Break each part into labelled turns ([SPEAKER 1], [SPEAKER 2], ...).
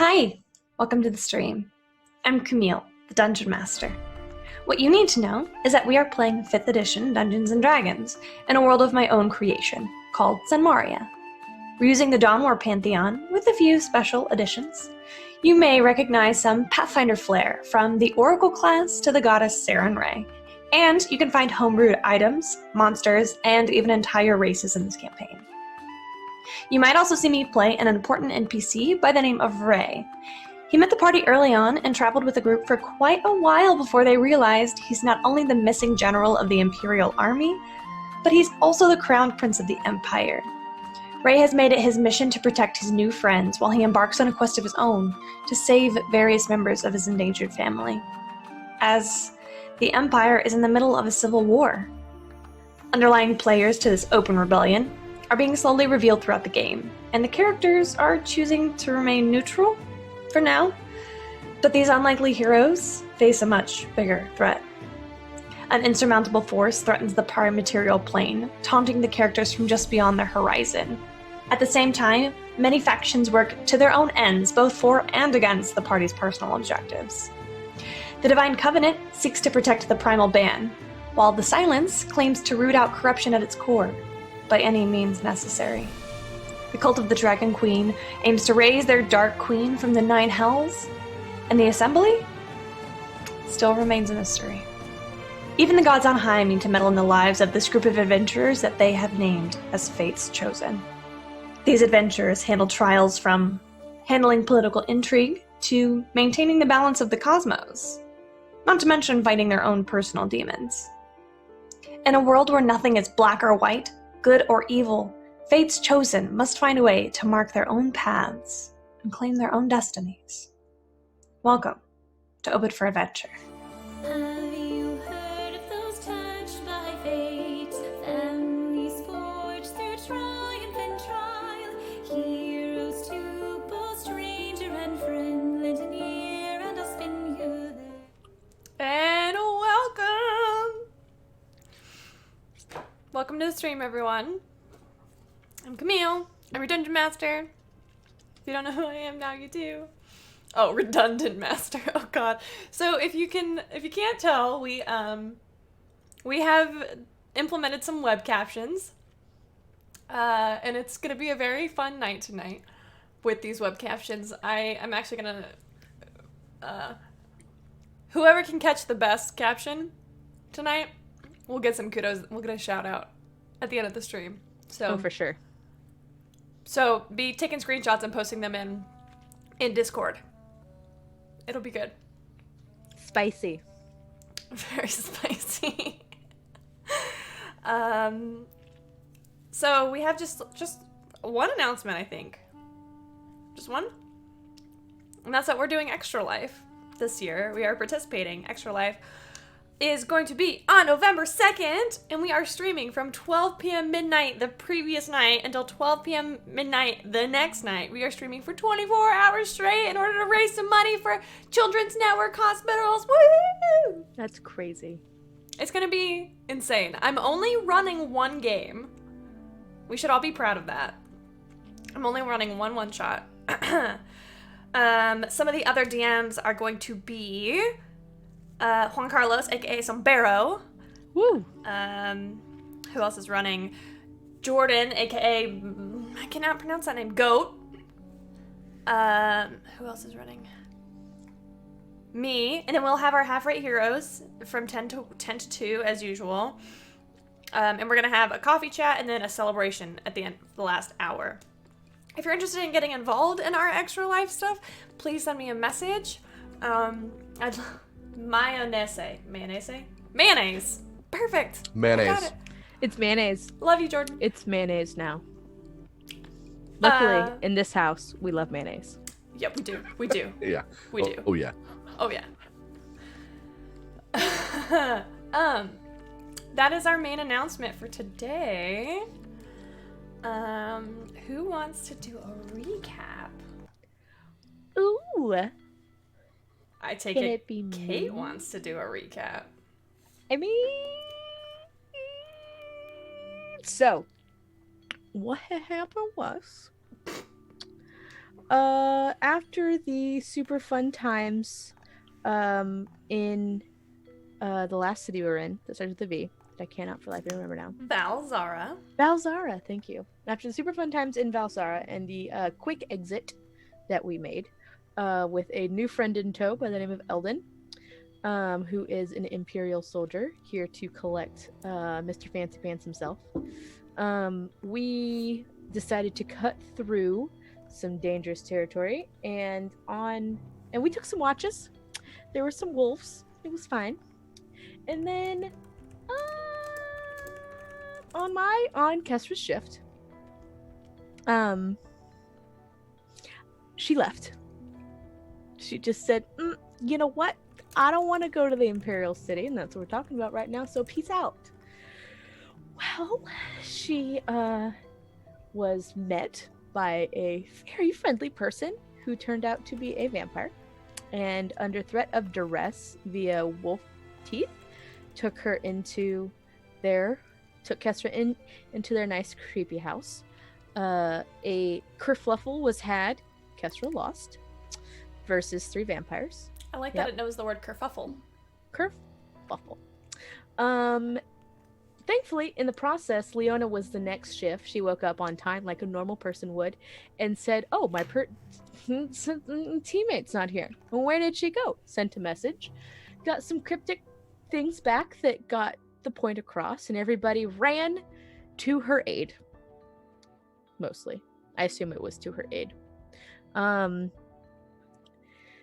[SPEAKER 1] Hi, welcome to the stream. I'm Camille, the Dungeon Master. What you need to know is that we are playing 5th edition Dungeons & Dragons in a world of my own creation, called Zanmaria. We're using the Dawn War Pantheon with a few special additions. You may recognize some Pathfinder flair, from the Oracle class to the goddess Saren Ray, and you can find homebrewed items, monsters, and even entire races in this campaign. You might also see me play an important NPC by the name of Ray. He met the party early on and traveled with the group for quite a while before they realized he's not only the missing general of the Imperial Army, but he's also the crown prince of the Empire. Ray has made it his mission to protect his new friends while he embarks on a quest of his own to save various members of his endangered family, as the Empire is in the middle of a civil war. Underlying players to this open rebellion are being slowly revealed throughout the game, and the characters are choosing to remain neutral for now, but these unlikely heroes face a much bigger threat. An insurmountable force threatens the material plane, taunting the characters from just beyond their horizon. At the same time, many factions work to their own ends, both for and against the party's personal objectives. The Divine Covenant seeks to protect the Primal Ban, while the Silence claims to root out corruption at its core, by any means necessary. The Cult of the Dragon Queen aims to raise their Dark Queen from the Nine Hells, and the Assembly still remains a mystery. Even the gods on high mean to meddle in the lives of this group of adventurers that they have named as Fate's Chosen. These adventurers handle trials from handling political intrigue to maintaining the balance of the cosmos, not to mention fighting their own personal demons. In a world where nothing is black or white, good or evil, Fate's Chosen must find a way to mark their own paths and claim their own destinies. Welcome to Open for Adventure.
[SPEAKER 2] Have you heard of those touched by fate? Families forged through triumph and trial. Heroes to both stranger and friend. Lend an ear and I'll spin you there.
[SPEAKER 3] And welcome! Welcome to the stream, everyone. I'm Camille. I'm your Dungeon Master. If you don't know who I am now, you do. Oh, redundant master. Oh god. So if you can't tell, we have implemented some web captions. And it's gonna be a very fun night tonight with these web captions. I'm actually gonna whoever can catch the best caption tonight, we'll get some kudos. We'll get a shout out at the end of the stream. So
[SPEAKER 4] for sure.
[SPEAKER 3] So be taking screenshots and posting them in Discord. It'll be good.
[SPEAKER 4] Spicy.
[SPEAKER 3] Very spicy. So we have just one announcement, I think. Just one? And that's that we're doing Extra Life this year. We are participating. Extra Life is going to be on November 2nd, and we are streaming from 12 p.m. midnight the previous night until 12 p.m. midnight the next night. We are streaming for 24 hours straight in order to raise some money for Children's Network Hospitals. Woo!
[SPEAKER 4] That's crazy.
[SPEAKER 3] It's gonna be insane. I'm only running one game. We should all be proud of that. I'm only running one shot. Some of the other DMs are going to be Juan Carlos, aka Sombrero.
[SPEAKER 4] Woo!
[SPEAKER 3] Who else is running? Jordan, aka I cannot pronounce that name. Goat. Who else is running? Me, and then we'll have our half-rate heroes from 10 to 2 as usual. And we're gonna have a coffee chat and then a celebration at the end, the last hour. If you're interested in getting involved in our Extra Life stuff, please send me a message. Mayonnaise. Perfect.
[SPEAKER 5] Mayonnaise.
[SPEAKER 3] Got it.
[SPEAKER 4] It's mayonnaise.
[SPEAKER 3] Love you, Jordan.
[SPEAKER 4] It's mayonnaise now. Luckily, in this house, we love mayonnaise.
[SPEAKER 3] Yep, we do.
[SPEAKER 5] Yeah.
[SPEAKER 3] We do.
[SPEAKER 5] Oh yeah.
[SPEAKER 3] Oh yeah. That is our main announcement for today. Who wants to do a recap?
[SPEAKER 4] Ooh.
[SPEAKER 3] I take
[SPEAKER 4] Can
[SPEAKER 3] it
[SPEAKER 4] it be me?
[SPEAKER 3] Kate wants to do a recap.
[SPEAKER 4] I mean... So, what had happened was... After the super fun times, in the last city we were in that starts with a V that I cannot for life remember now.
[SPEAKER 3] Valzara.
[SPEAKER 4] Valzara, thank you. After the super fun times in Valzara and the quick exit that we made, with a new friend in tow by the name of Eldon, who is an Imperial soldier here to collect Mr. Fancy Pants himself. We decided to cut through some dangerous territory and we took some watches. There were some wolves. It was fine. And then on Kestra's shift, she left. She just said, you know what? I don't want to go to the Imperial City, and that's what we're talking about right now, so peace out. Well, she was met by a very friendly person who turned out to be a vampire, and under threat of duress via wolf teeth, took Kestra into their nice creepy house. A kerfluffle was had. Kestra lost versus 3 vampires.
[SPEAKER 3] I like that it knows the word kerfuffle.
[SPEAKER 4] Kerfluffle. Thankfully, in the process, Leona was the next shift. She woke up on time like a normal person would and said, oh, my teammate's not here. Well, where did she go? Sent a message. Got some cryptic things back that got the point across, and everybody ran to her aid. Mostly. I assume it was to her aid.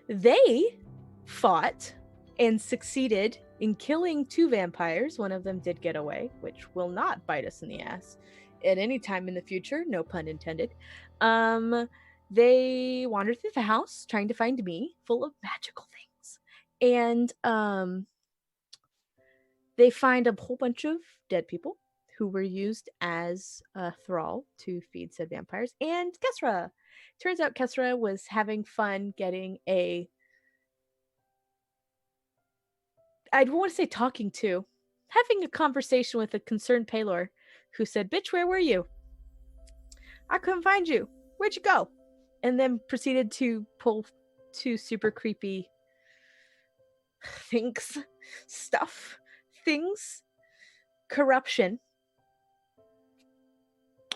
[SPEAKER 4] They fought and succeeded in killing 2 vampires. One of them did get away, which will not bite us in the ass at any time in the future, no pun intended. They wandered through the house trying to find me, full of magical things. And they find a whole bunch of dead people who were used as a thrall to feed said vampires. And Kesra. Turns out Kesra was having fun getting I'd want to say having a conversation with a concerned Paylor who said, bitch, where were you? I couldn't find you. Where'd you go? And then proceeded to pull 2 super creepy corruption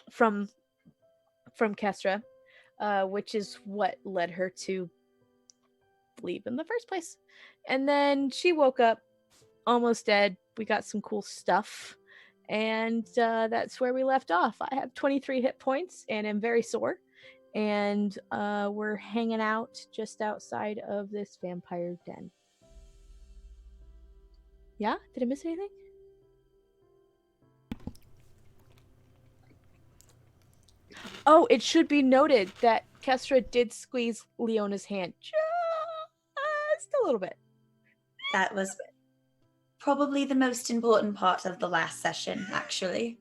[SPEAKER 4] from Kestra, which is what led her to leave in the first place. And then she woke up almost dead. We got some cool stuff, and that's where we left off. I have 23 hit points and am very sore, and we're hanging out just outside of this vampire den. Yeah? Did I miss anything? Oh, it should be noted that Kestra did squeeze Leona's hand just a little bit.
[SPEAKER 5] That was probably the most important part of the last session, actually.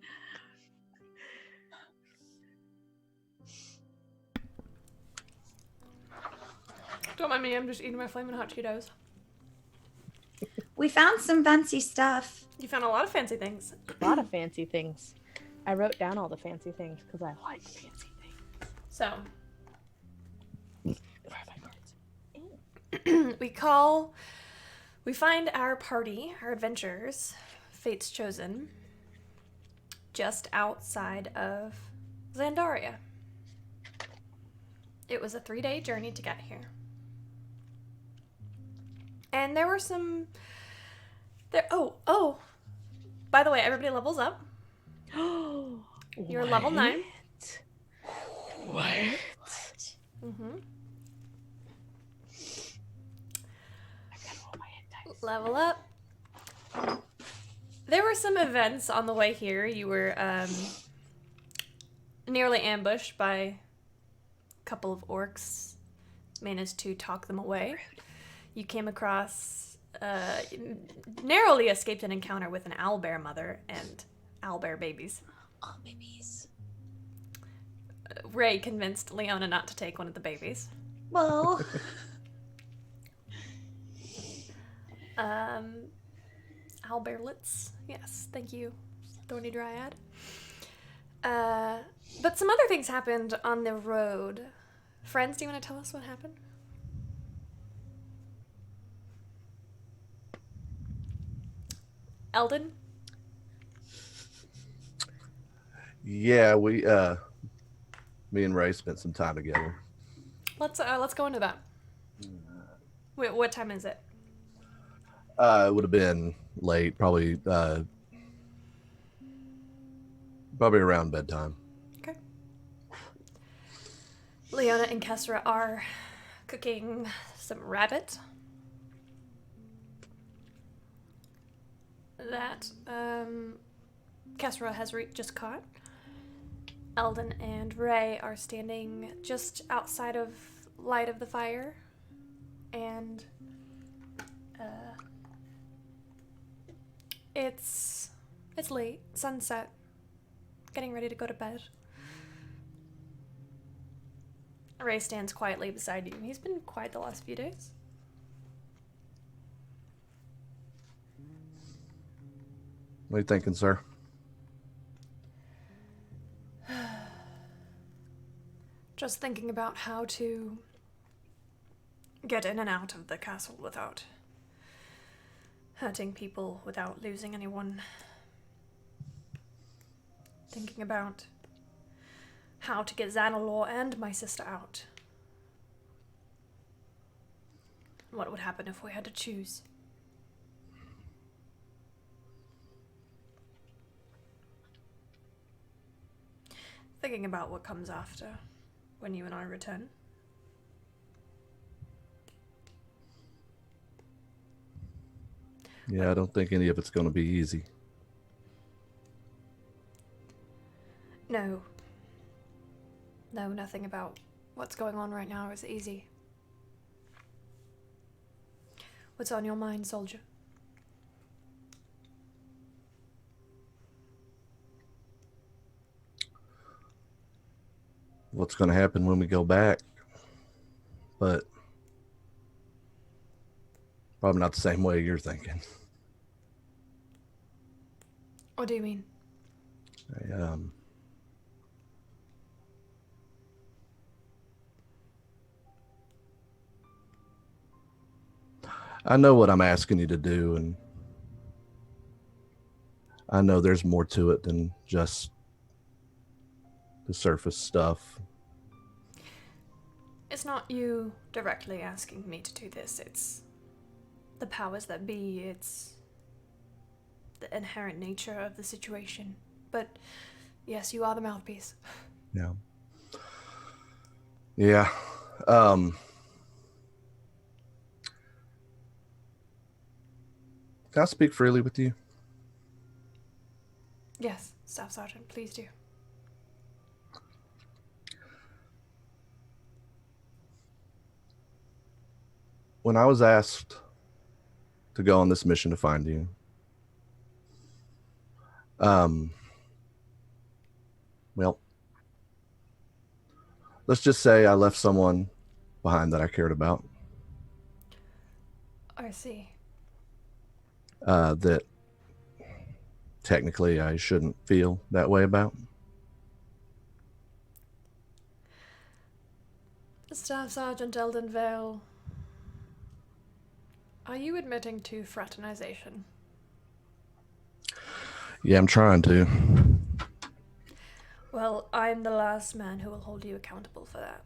[SPEAKER 3] Don't mind me, I'm just eating my Flamin' Hot Cheetos.
[SPEAKER 5] We found some fancy stuff.
[SPEAKER 3] You found a lot of fancy things.
[SPEAKER 4] A lot of fancy things. I wrote down all the fancy things because I like fancy things.
[SPEAKER 3] So,
[SPEAKER 4] where are my cards?
[SPEAKER 3] we find our party, our adventurers, Fate's Chosen, just outside of Zandaria. It was a 3-day journey to get here. And there were some... Oh! By the way, everybody levels up. You're level 9.
[SPEAKER 4] What?
[SPEAKER 3] Mm-hmm.
[SPEAKER 4] I gotta roll my hit dice.
[SPEAKER 3] Level up. There were some events on the way here. You were nearly ambushed by a couple of orcs. Managed to talk them away. You came across, narrowly escaped an encounter with an owlbear mother and owlbear babies.
[SPEAKER 5] Oh, babies.
[SPEAKER 3] Ray convinced Leona not to take one of the babies.
[SPEAKER 5] Well.
[SPEAKER 3] Owlbearlets. Yes, thank you, Thorny Dryad. But some other things happened on the road Friends, do you want to tell us what happened? Eldon?
[SPEAKER 6] Yeah, me and Ray spent some time together.
[SPEAKER 3] Let's go into that. Wait, what time is it?
[SPEAKER 6] It would have been late, probably around bedtime.
[SPEAKER 3] Okay. Leona and Kesra are cooking some rabbit. That Kesra has just caught. Eldon and Ray are standing just outside of light of the fire, and it's late, sunset, getting ready to go to bed. Ray stands quietly beside you. He's been quiet the last few days.
[SPEAKER 6] What are you thinking, sir?
[SPEAKER 3] Just thinking about how to get in and out of the castle without hurting people, without losing anyone. Thinking about how to get Xanalor and my sister out. What would happen if we had to choose? Thinking about what comes after when you and I return.
[SPEAKER 6] Yeah, I don't think any of it's going to be easy.
[SPEAKER 3] No. No, nothing about what's going on right now is easy. What's on your mind, soldier?
[SPEAKER 6] What's going to happen when we go back? But probably not the same way you're thinking.
[SPEAKER 3] What do you mean?
[SPEAKER 6] I know what I'm asking you to do, and I know there's more to it than just the surface stuff.
[SPEAKER 3] It's not you directly asking me to do this. It's the powers that be. It's the inherent nature of the situation. But yes, you are the mouthpiece.
[SPEAKER 6] Yeah. Yeah. Can I speak freely with you?
[SPEAKER 3] Yes, Staff Sergeant, please do.
[SPEAKER 6] When I was asked to go on this mission to find you, well, let's just say I left someone behind that I cared about,
[SPEAKER 3] I see.
[SPEAKER 6] that technically I shouldn't feel that way about.
[SPEAKER 3] Staff Sergeant Eldon Vale, are you admitting to fraternization?
[SPEAKER 6] Yeah, I'm trying to.
[SPEAKER 3] Well, I'm the last man who will hold you accountable for that.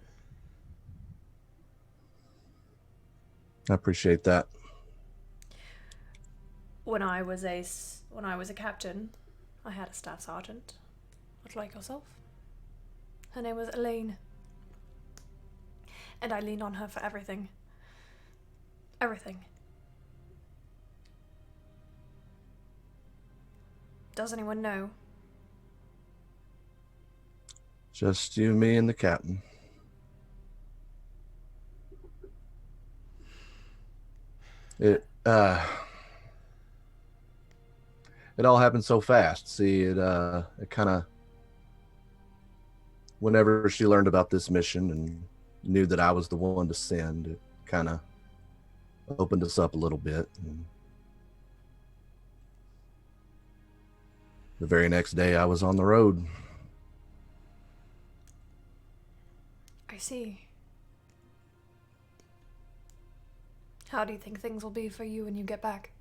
[SPEAKER 6] I appreciate that.
[SPEAKER 3] When I was a captain, I had a staff sergeant, much like yourself. Her name was Elaine. And I leaned on her for everything. Everything. Does anyone know?
[SPEAKER 6] Just you, me, and the captain. It all happened so fast. See, it kind of, whenever she learned about this mission and knew that I was the one to send, it kind of opened us up a little bit. And the very next day I was on the road.
[SPEAKER 3] I see. How do you think things will be for you when you get back?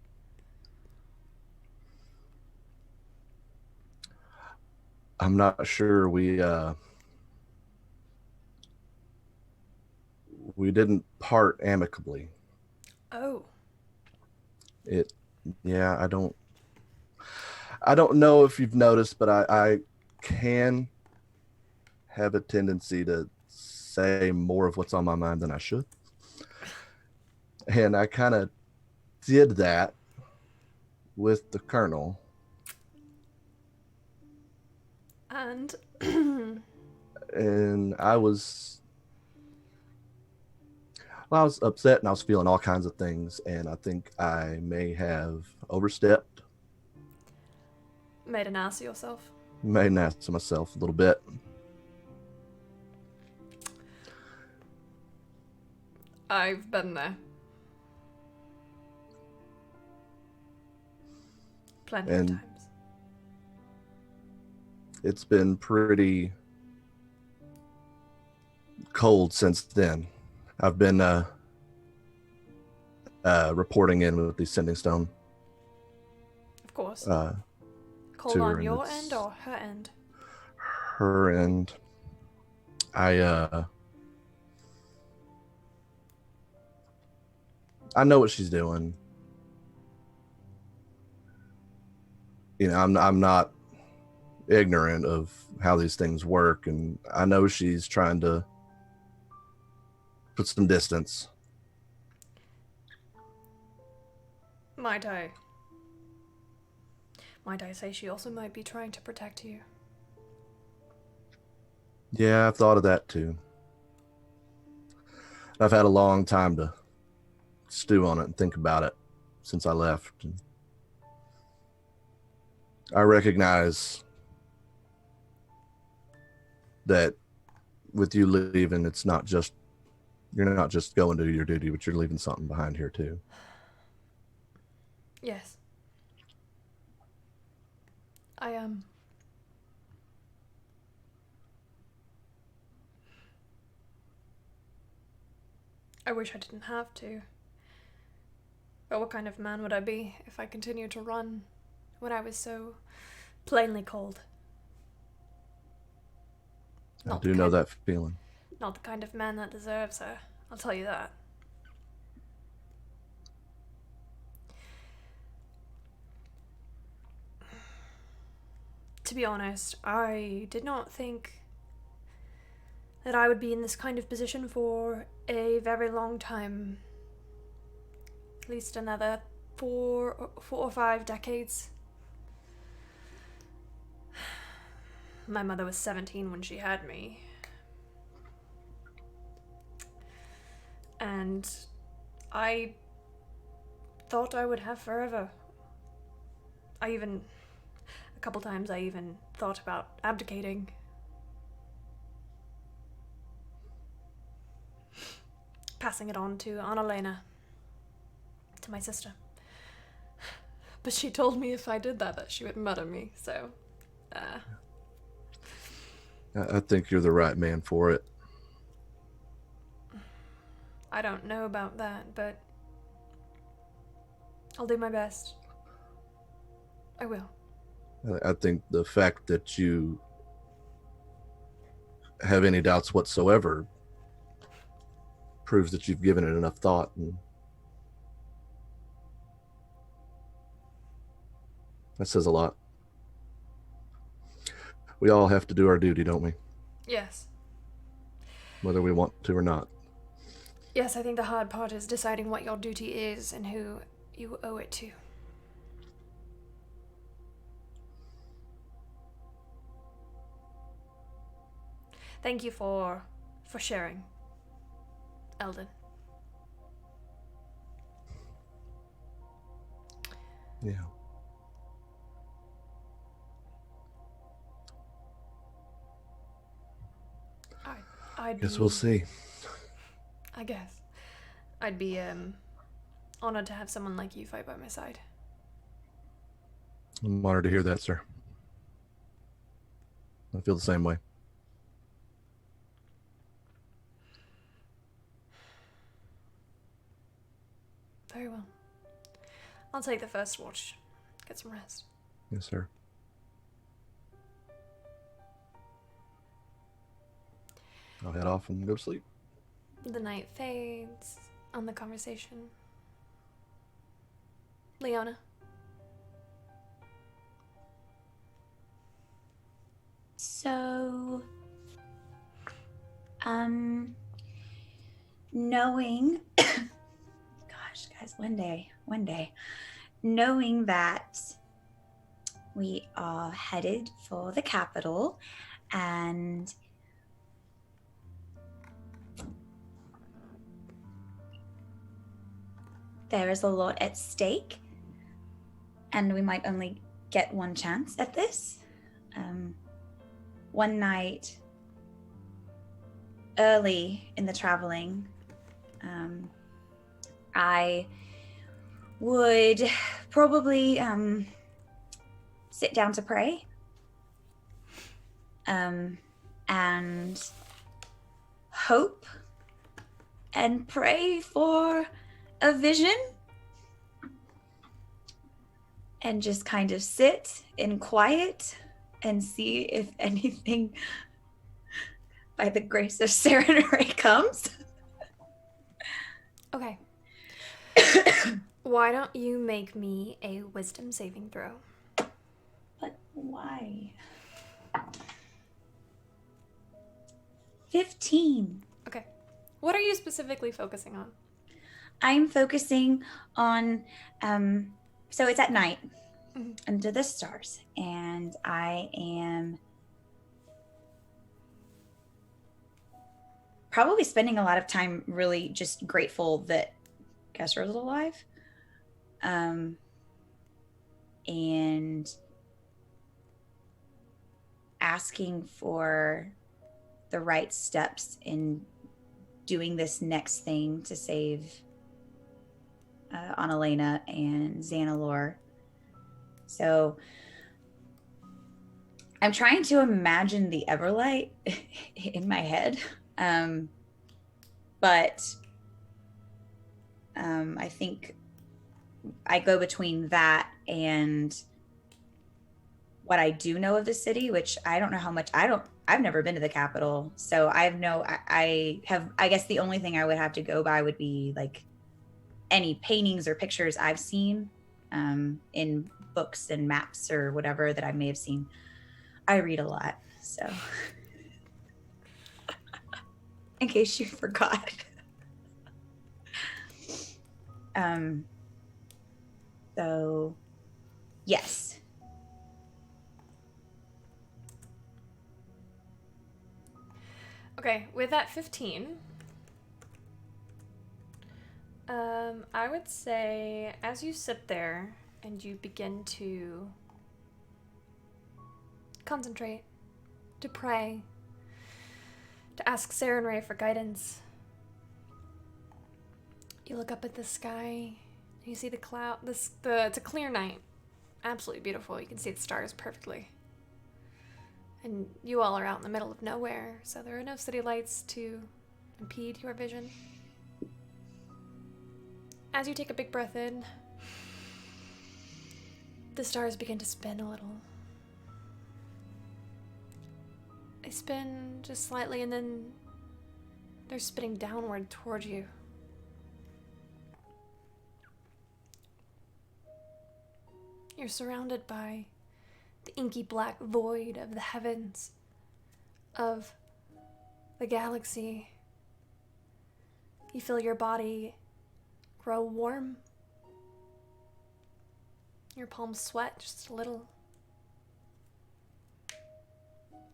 [SPEAKER 6] I'm not sure. We didn't part amicably.
[SPEAKER 3] Oh.
[SPEAKER 6] It, yeah, I don't know if you've noticed, but I can have a tendency to say more of what's on my mind than I should. And I kind of did that with the Colonel.
[SPEAKER 3] And
[SPEAKER 6] And I was upset and I was feeling all kinds of things. And I think I may have overstepped,
[SPEAKER 3] made an ass of yourself.
[SPEAKER 6] made an ass of myself a little bit.
[SPEAKER 3] I've been there. Plenty of
[SPEAKER 6] And
[SPEAKER 3] times.
[SPEAKER 6] it's been pretty cold since then. I've been reporting in with the sending stone.
[SPEAKER 3] Of course.
[SPEAKER 6] To
[SPEAKER 3] Cold
[SPEAKER 6] her,
[SPEAKER 3] on
[SPEAKER 6] and
[SPEAKER 3] your
[SPEAKER 6] it's
[SPEAKER 3] end or her end?
[SPEAKER 6] her end. I know what she's doing. You know, I'm not ignorant of how these things work, and I know she's trying to put some distance.
[SPEAKER 3] Might I say she also might be trying to protect you?
[SPEAKER 6] Yeah, I've thought of that too. I've had a long time to stew on it and think about it since I left. And I recognize that with you leaving, you're not just going to do your duty, but you're leaving something behind here too.
[SPEAKER 3] Yes. I wish I didn't have to. But what kind of man would I be if I continued to run when I was so plainly cold?
[SPEAKER 6] I do know that feeling.
[SPEAKER 3] Not the kind of man that deserves her, I'll tell you that. To be honest, I did not think that I would be in this kind of position for a very long time. At least another 4 or 5 decades. My mother was 17 when she had me. And I thought I would have forever. A couple times I even thought about abdicating. Passing it on to Annalena, to my sister. But she told me if I did that she would murder me, so...
[SPEAKER 6] I think you're the right man for it.
[SPEAKER 3] I don't know about that, but I'll do my best. I will.
[SPEAKER 6] I think the fact that you have any doubts whatsoever proves that you've given it enough thought, and that says a lot. We all have to do our duty, don't we?
[SPEAKER 3] Yes.
[SPEAKER 6] Whether we want to or not.
[SPEAKER 3] Yes, I think the hard part is deciding what your duty is and who you owe it to. Thank you for sharing, Eldon.
[SPEAKER 6] Yeah.
[SPEAKER 3] I'd
[SPEAKER 6] Guess
[SPEAKER 3] be,
[SPEAKER 6] we'll see.
[SPEAKER 3] I guess. I'd be honored to have someone like you fight by my side.
[SPEAKER 6] I'm honored to hear that, sir. I feel the same way.
[SPEAKER 3] Very well. I'll take the first watch. Get some rest.
[SPEAKER 6] Yes, sir. I'll head off and go to sleep.
[SPEAKER 3] The night fades on the conversation. Leona.
[SPEAKER 5] So, knowing, gosh, guys, one day, knowing that we are headed for the capital and there is a lot at stake and we might only get one chance at this. One night early in the traveling, I would probably sit down to pray and hope and pray for a vision and just kind of sit in quiet and see if anything by the grace of Serenray comes.
[SPEAKER 3] Okay. Why don't you make me a wisdom saving throw?
[SPEAKER 5] But why? 15.
[SPEAKER 3] Okay. What are you specifically focusing on?
[SPEAKER 5] I'm focusing on, so it's at night
[SPEAKER 3] Mhm.
[SPEAKER 5] under the stars, and I am probably spending a lot of time really just grateful that Kesra's alive. And asking for the right steps in doing this next thing to save Annalena and Xanalor. So I'm trying to imagine the Everlight in my head. But I think I go between that and what I do know of the city, which I don't know how much. I've never been to the capital, so I guess the only thing I would have to go by would be like any paintings or pictures I've seen in books and maps or whatever that I may have seen. I read a lot, so in case you forgot. So yes.
[SPEAKER 3] Okay, with that 15, I would say as you sit there and you begin to concentrate, to pray, to ask Serenray for guidance, you look up at the sky, you see the cloud, it's a clear night, absolutely beautiful, you can see the stars perfectly. And you all are out in the middle of nowhere, so there are no city lights to impede your vision. As you take a big breath in, the stars begin to spin a little. They spin just slightly and then they're spinning downward toward you. You're surrounded by the inky black void of the heavens, of the galaxy. You feel your body grow warm. Your palms sweat just a little.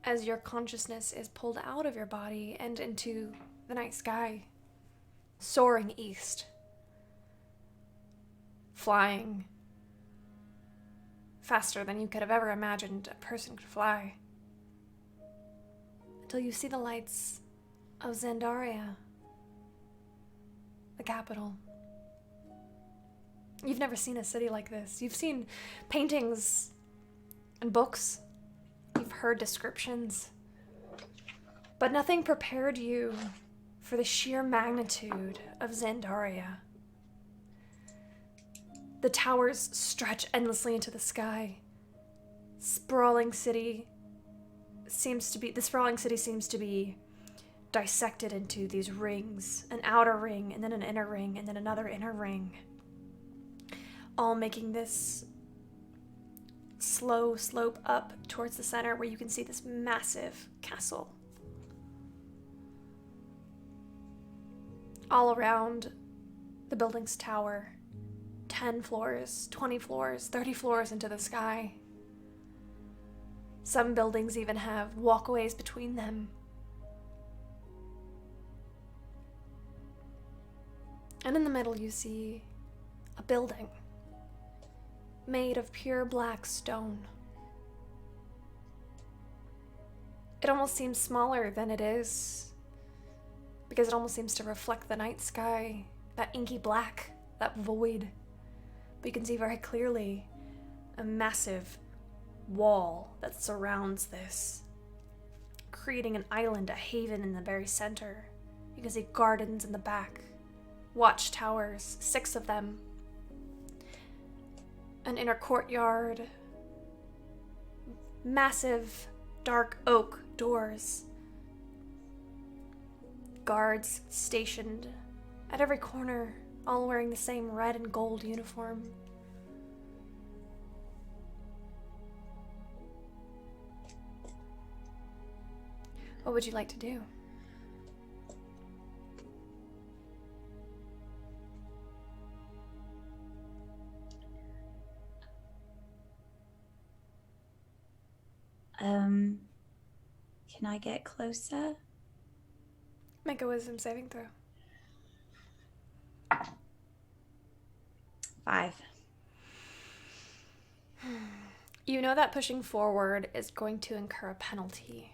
[SPEAKER 3] As your consciousness is pulled out of your body and into the night sky, soaring east, flying faster than you could have ever imagined a person could fly, until you see the lights of Zandaria, the capital. You've never seen a city like this. You've seen paintings and books. You've heard descriptions. But nothing prepared you for the sheer magnitude of Zandaria.
[SPEAKER 1] The towers stretch endlessly into the sky. The sprawling city seems to be dissected into these rings, an outer ring, and then an inner ring, and then another inner ring, all making this slow slope up towards the center where you can see this massive castle. All around the building's tower, 10 floors, 20 floors, 30 floors into the sky. Some buildings even have walkways between them. And in the middle you see a building made of pure black stone. It almost seems smaller than it is because it almost seems to reflect the night sky, that inky black, that void. But you can see very clearly a massive wall that surrounds this, creating an island, a haven in the very center. You can see gardens in the back, watchtowers, 6 of them, an inner courtyard, massive dark oak doors, guards stationed at every corner, all wearing the same red and gold uniform. What would you like to do?
[SPEAKER 5] Can I get closer?
[SPEAKER 1] Make a wisdom saving throw.
[SPEAKER 5] 5.
[SPEAKER 1] You know that pushing forward is going to incur a penalty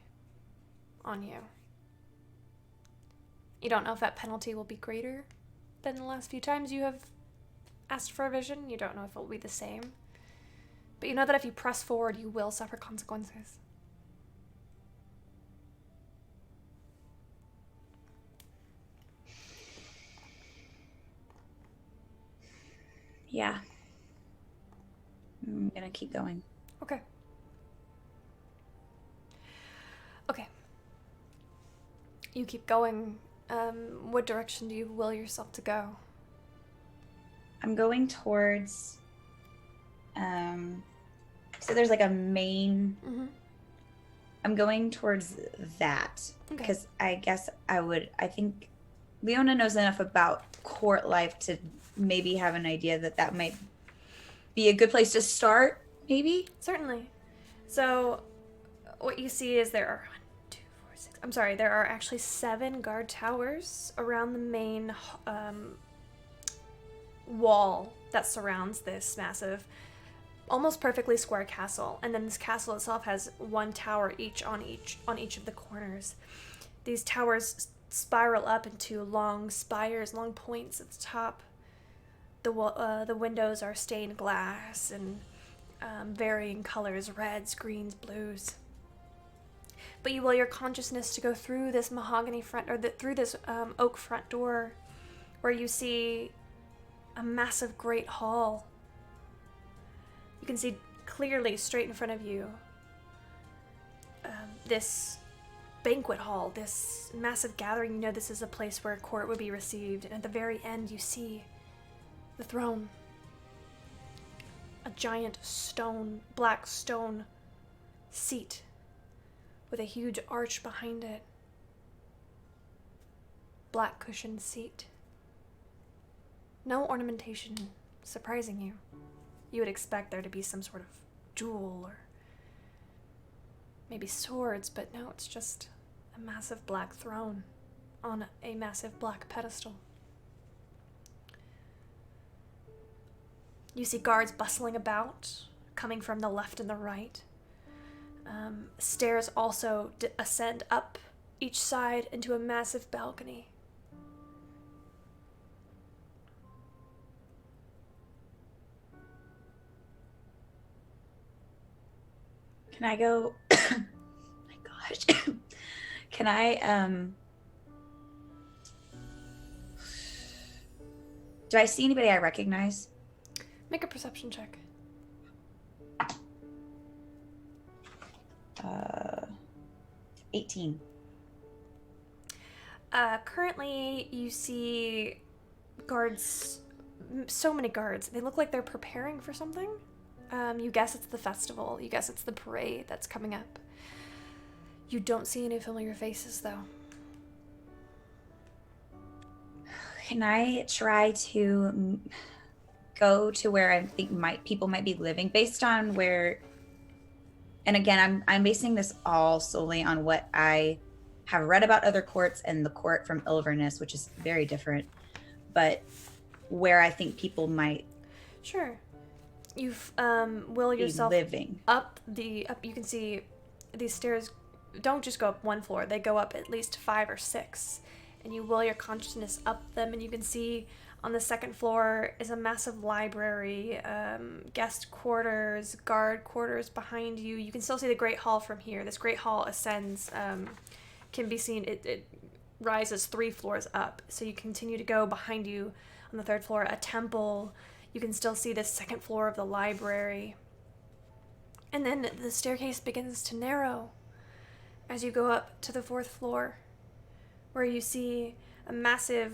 [SPEAKER 1] on you. You don't know if that penalty will be greater than the last few times you have asked for a vision. You don't know if it will be the same. But you know that if you press forward, you will suffer consequences.
[SPEAKER 5] Yeah. I'm gonna keep going.
[SPEAKER 1] Okay. Okay. You keep going. What direction do you will yourself to go?
[SPEAKER 5] I'm going towards so there's like a main I'm going towards that because I guess I think Leona knows enough about court life to maybe have an idea that might be a good place to start, maybe?
[SPEAKER 1] Certainly. So, what you see is there are there are actually 7 guard towers around the main wall that surrounds this massive, almost perfectly square castle. And then this castle itself has 1 tower each on each of the corners. These towers spiral up into long spires, long points at the top. The windows are stained glass and varying colors, reds, greens, blues. But you will your consciousness to go through this mahogany front, or through this oak front door, where you see a massive great hall. You can see clearly straight in front of you this banquet hall, this massive gathering. You know this is a place where a court would be received. And at the very end, you see the throne. A giant black stone seat with a huge arch behind it. Black cushioned seat. No ornamentation surprising you. You would expect there to be some sort of jewel or maybe swords, but no, it's just a massive black throne on a massive black pedestal. You see guards bustling about, coming from the left and the right. Stairs also ascend up each side into a massive balcony.
[SPEAKER 5] Can I go? My gosh. Can I, do I see anybody I recognize?
[SPEAKER 3] Make a perception check.
[SPEAKER 5] 18.
[SPEAKER 3] Currently, you see guards, so many guards. They look like they're preparing for something. You guess it's the festival. You guess it's the parade that's coming up. You don't see any familiar faces, though.
[SPEAKER 5] Can I try to go to where I think people might be living based on where? And again, I'm basing this all solely on what I have read about other courts and the court from Ilverness, which is very different. But where I think people might
[SPEAKER 3] Sure. You've will
[SPEAKER 5] be
[SPEAKER 3] yourself
[SPEAKER 5] living.
[SPEAKER 3] up. You can see these stairs don't just go up one floor. They go up at least 5 or 6. And you will your consciousness up them, and you can see on the second floor is a massive library, guest quarters, guard quarters behind you. You can still see the Great Hall from here. This Great Hall ascends, can be seen, it rises 3 floors up. So you continue to go behind you on the 3rd floor, a temple. You can still see the 2nd floor of the library. And then the staircase begins to narrow as you go up to the 4th floor, where you see a massive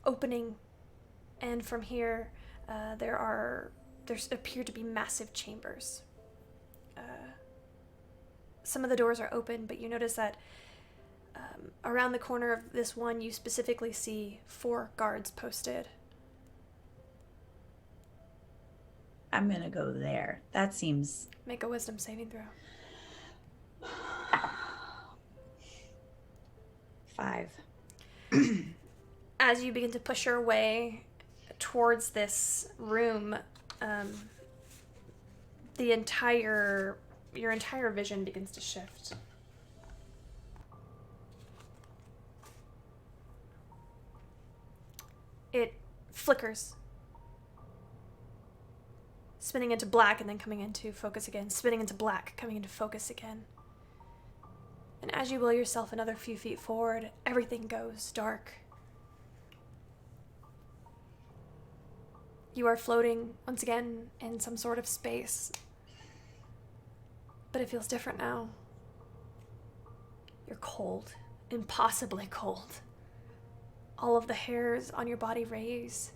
[SPEAKER 3] opening, and from here there appear to be massive chambers. Some of the doors are open, but you notice that around the corner of this one you specifically see 4 guards posted.
[SPEAKER 5] I'm gonna go there. That seems.
[SPEAKER 3] Make a wisdom saving throw.
[SPEAKER 5] 5.
[SPEAKER 3] As you begin to push your way towards this room, your entire vision begins to shift. It flickers, spinning into black and then coming into focus again, spinning into black, coming into focus again. And as you will yourself another few feet forward, everything goes dark. You are floating once again in some sort of space, but it feels different now. You're cold, impossibly cold. All of the hairs on your body raise.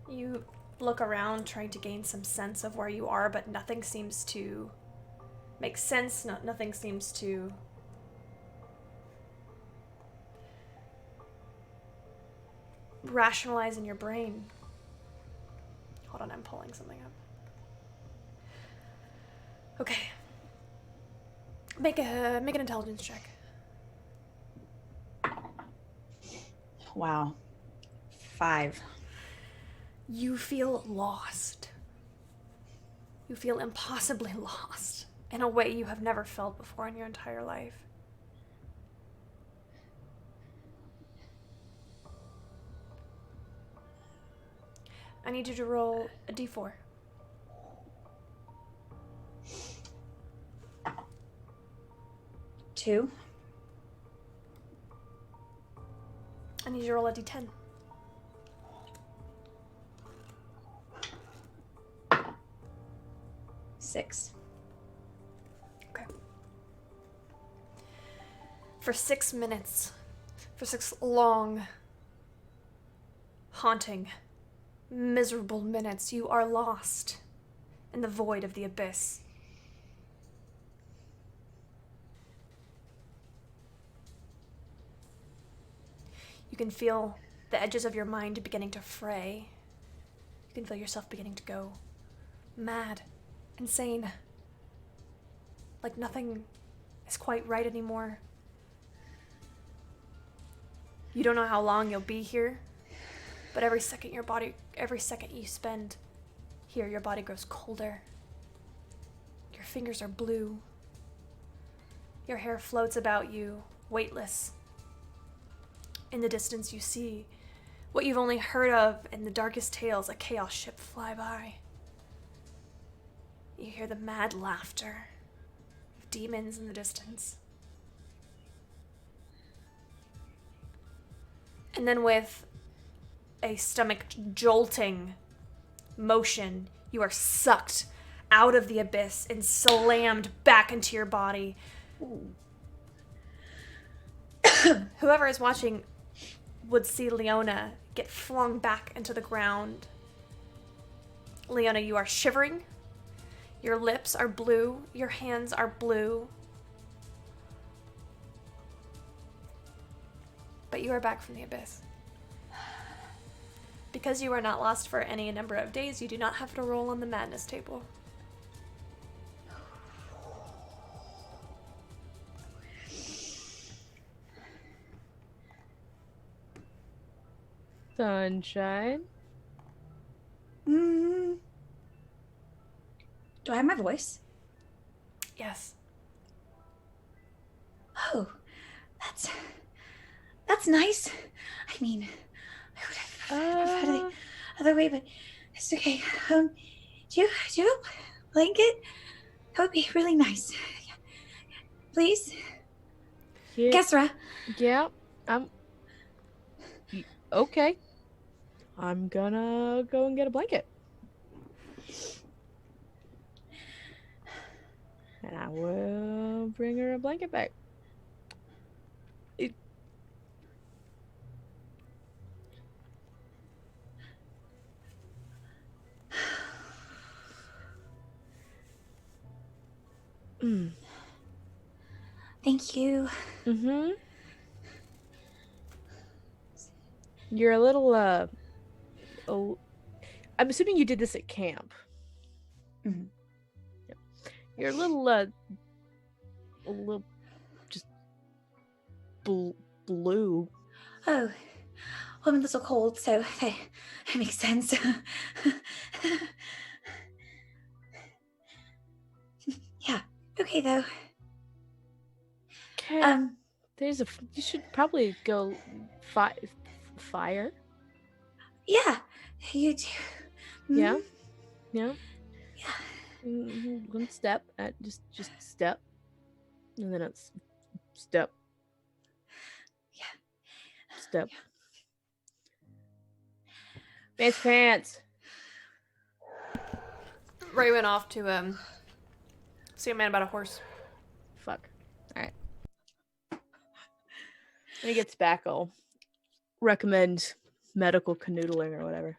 [SPEAKER 3] You look around trying to gain some sense of where you are, but nothing seems to make sense. Nothing seems to rationalize in your brain. Hold on, I'm pulling something up. Okay. Make an intelligence check.
[SPEAKER 5] Wow. 5.
[SPEAKER 3] You feel lost. You feel impossibly lost in a way you have never felt before in your entire life. I need you to roll a d4.
[SPEAKER 5] Two.
[SPEAKER 3] I need you to roll a d10.
[SPEAKER 5] Six.
[SPEAKER 3] Okay. For 6 minutes, for 6 long, haunting, miserable minutes, you are lost in the void of the abyss. You can feel the edges of your mind beginning to fray. You can feel yourself beginning to go mad, insane. Like nothing is quite right anymore. You don't know how long you'll be here, but every second you spend here, your body grows colder. Your fingers are blue. Your hair floats about you, weightless. In the distance, you see what you've only heard of in the darkest tales, a chaos ship fly by. You hear the mad laughter of demons in the distance. And then with a stomach jolting motion, you are sucked out of the abyss and slammed back into your body. Whoever is watching would see Leona get flung back into the ground. Leona, you are shivering. Your lips are blue. Your hands are blue. But you are back from the abyss. Because you are not lost for any number of days, you do not have to roll on the madness table.
[SPEAKER 4] Sunshine.
[SPEAKER 5] Do I have my voice?
[SPEAKER 3] Yes.
[SPEAKER 5] Oh, that's nice. I mean, I would have preferred the other way, but it's okay. Do you have a blanket? That would be really nice. Please,
[SPEAKER 4] Yeah.
[SPEAKER 5] Kesra.
[SPEAKER 4] Yeah. Okay. I'm gonna go and get a blanket. And I will bring her a blanket back.
[SPEAKER 5] Thank you.
[SPEAKER 4] Mm-hmm. You're a little, I'm assuming you did this at camp.
[SPEAKER 5] Mhm.
[SPEAKER 4] Yeah. You're a little just blue.
[SPEAKER 5] Oh, I'm a little cold, so that makes sense. Yeah. Okay, though.
[SPEAKER 4] Okay. You should probably go fire.
[SPEAKER 5] Yeah, you do.
[SPEAKER 4] Yeah.
[SPEAKER 5] Mhm.
[SPEAKER 4] Yeah.
[SPEAKER 5] Yeah.
[SPEAKER 4] One step. Just step. And then it's step.
[SPEAKER 5] Yeah.
[SPEAKER 4] Step. Fancy pants.
[SPEAKER 3] Ray went off to see a man about a horse.
[SPEAKER 4] Fuck. Alright. When he gets back, I'll recommend medical canoodling or whatever.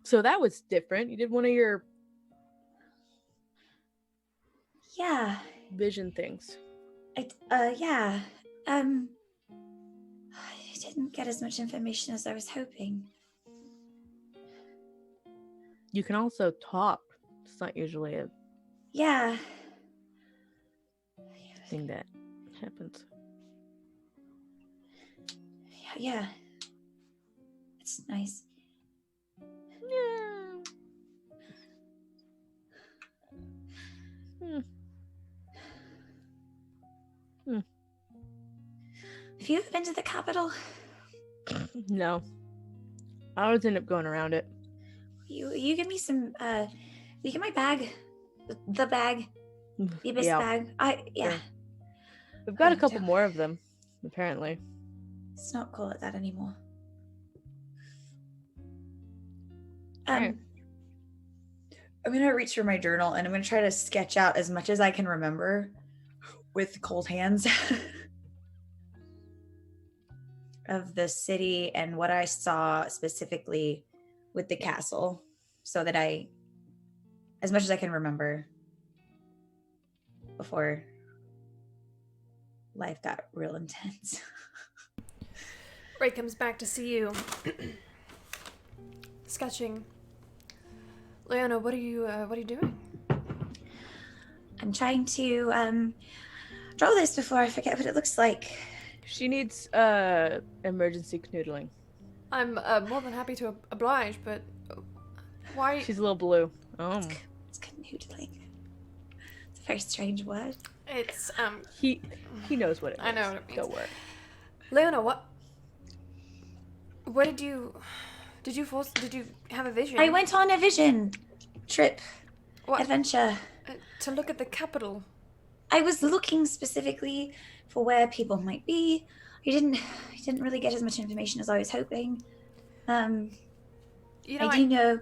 [SPEAKER 4] So that was different. You did one of your vision things.
[SPEAKER 5] Yeah. I didn't get as much information as I was hoping.
[SPEAKER 4] You can also talk. It's not usually a
[SPEAKER 5] Yeah.
[SPEAKER 4] thing that happens.
[SPEAKER 5] Yeah. It's nice.
[SPEAKER 4] Yeah.
[SPEAKER 5] Have you ever been to the capital?
[SPEAKER 4] No. I always end up going around it.
[SPEAKER 5] You give me some, you get my bag? The bag? The abyss bag? Yeah.
[SPEAKER 4] Sure. We've got a
[SPEAKER 5] Oh,
[SPEAKER 4] couple
[SPEAKER 5] don't-
[SPEAKER 4] more of them, apparently.
[SPEAKER 5] Let's not call it that anymore.
[SPEAKER 4] Alright.
[SPEAKER 5] I'm gonna reach for my journal and I'm gonna try to sketch out as much as I can remember with cold hands of the city and what I saw specifically with the castle, so that as much as I can remember before life got real intense.
[SPEAKER 3] Ray comes back to see you. Sketching. Leona, what are you doing?
[SPEAKER 5] I'm trying to draw this before I forget what it looks like.
[SPEAKER 4] She needs emergency canoodling.
[SPEAKER 3] I'm more than happy to oblige, but why?
[SPEAKER 4] She's a little blue. Oh.
[SPEAKER 5] It's canoodling. It's a very strange word.
[SPEAKER 3] It's
[SPEAKER 4] He knows what it means.
[SPEAKER 3] I know what it means.
[SPEAKER 4] Don't worry.
[SPEAKER 3] Leona, what did you have a vision?
[SPEAKER 5] I went on a vision trip
[SPEAKER 3] What?
[SPEAKER 5] adventure.
[SPEAKER 3] To look at the capital.
[SPEAKER 5] I was looking specifically for where people might be. I didn't really get as much information as I was hoping.
[SPEAKER 3] You know,
[SPEAKER 5] I do know.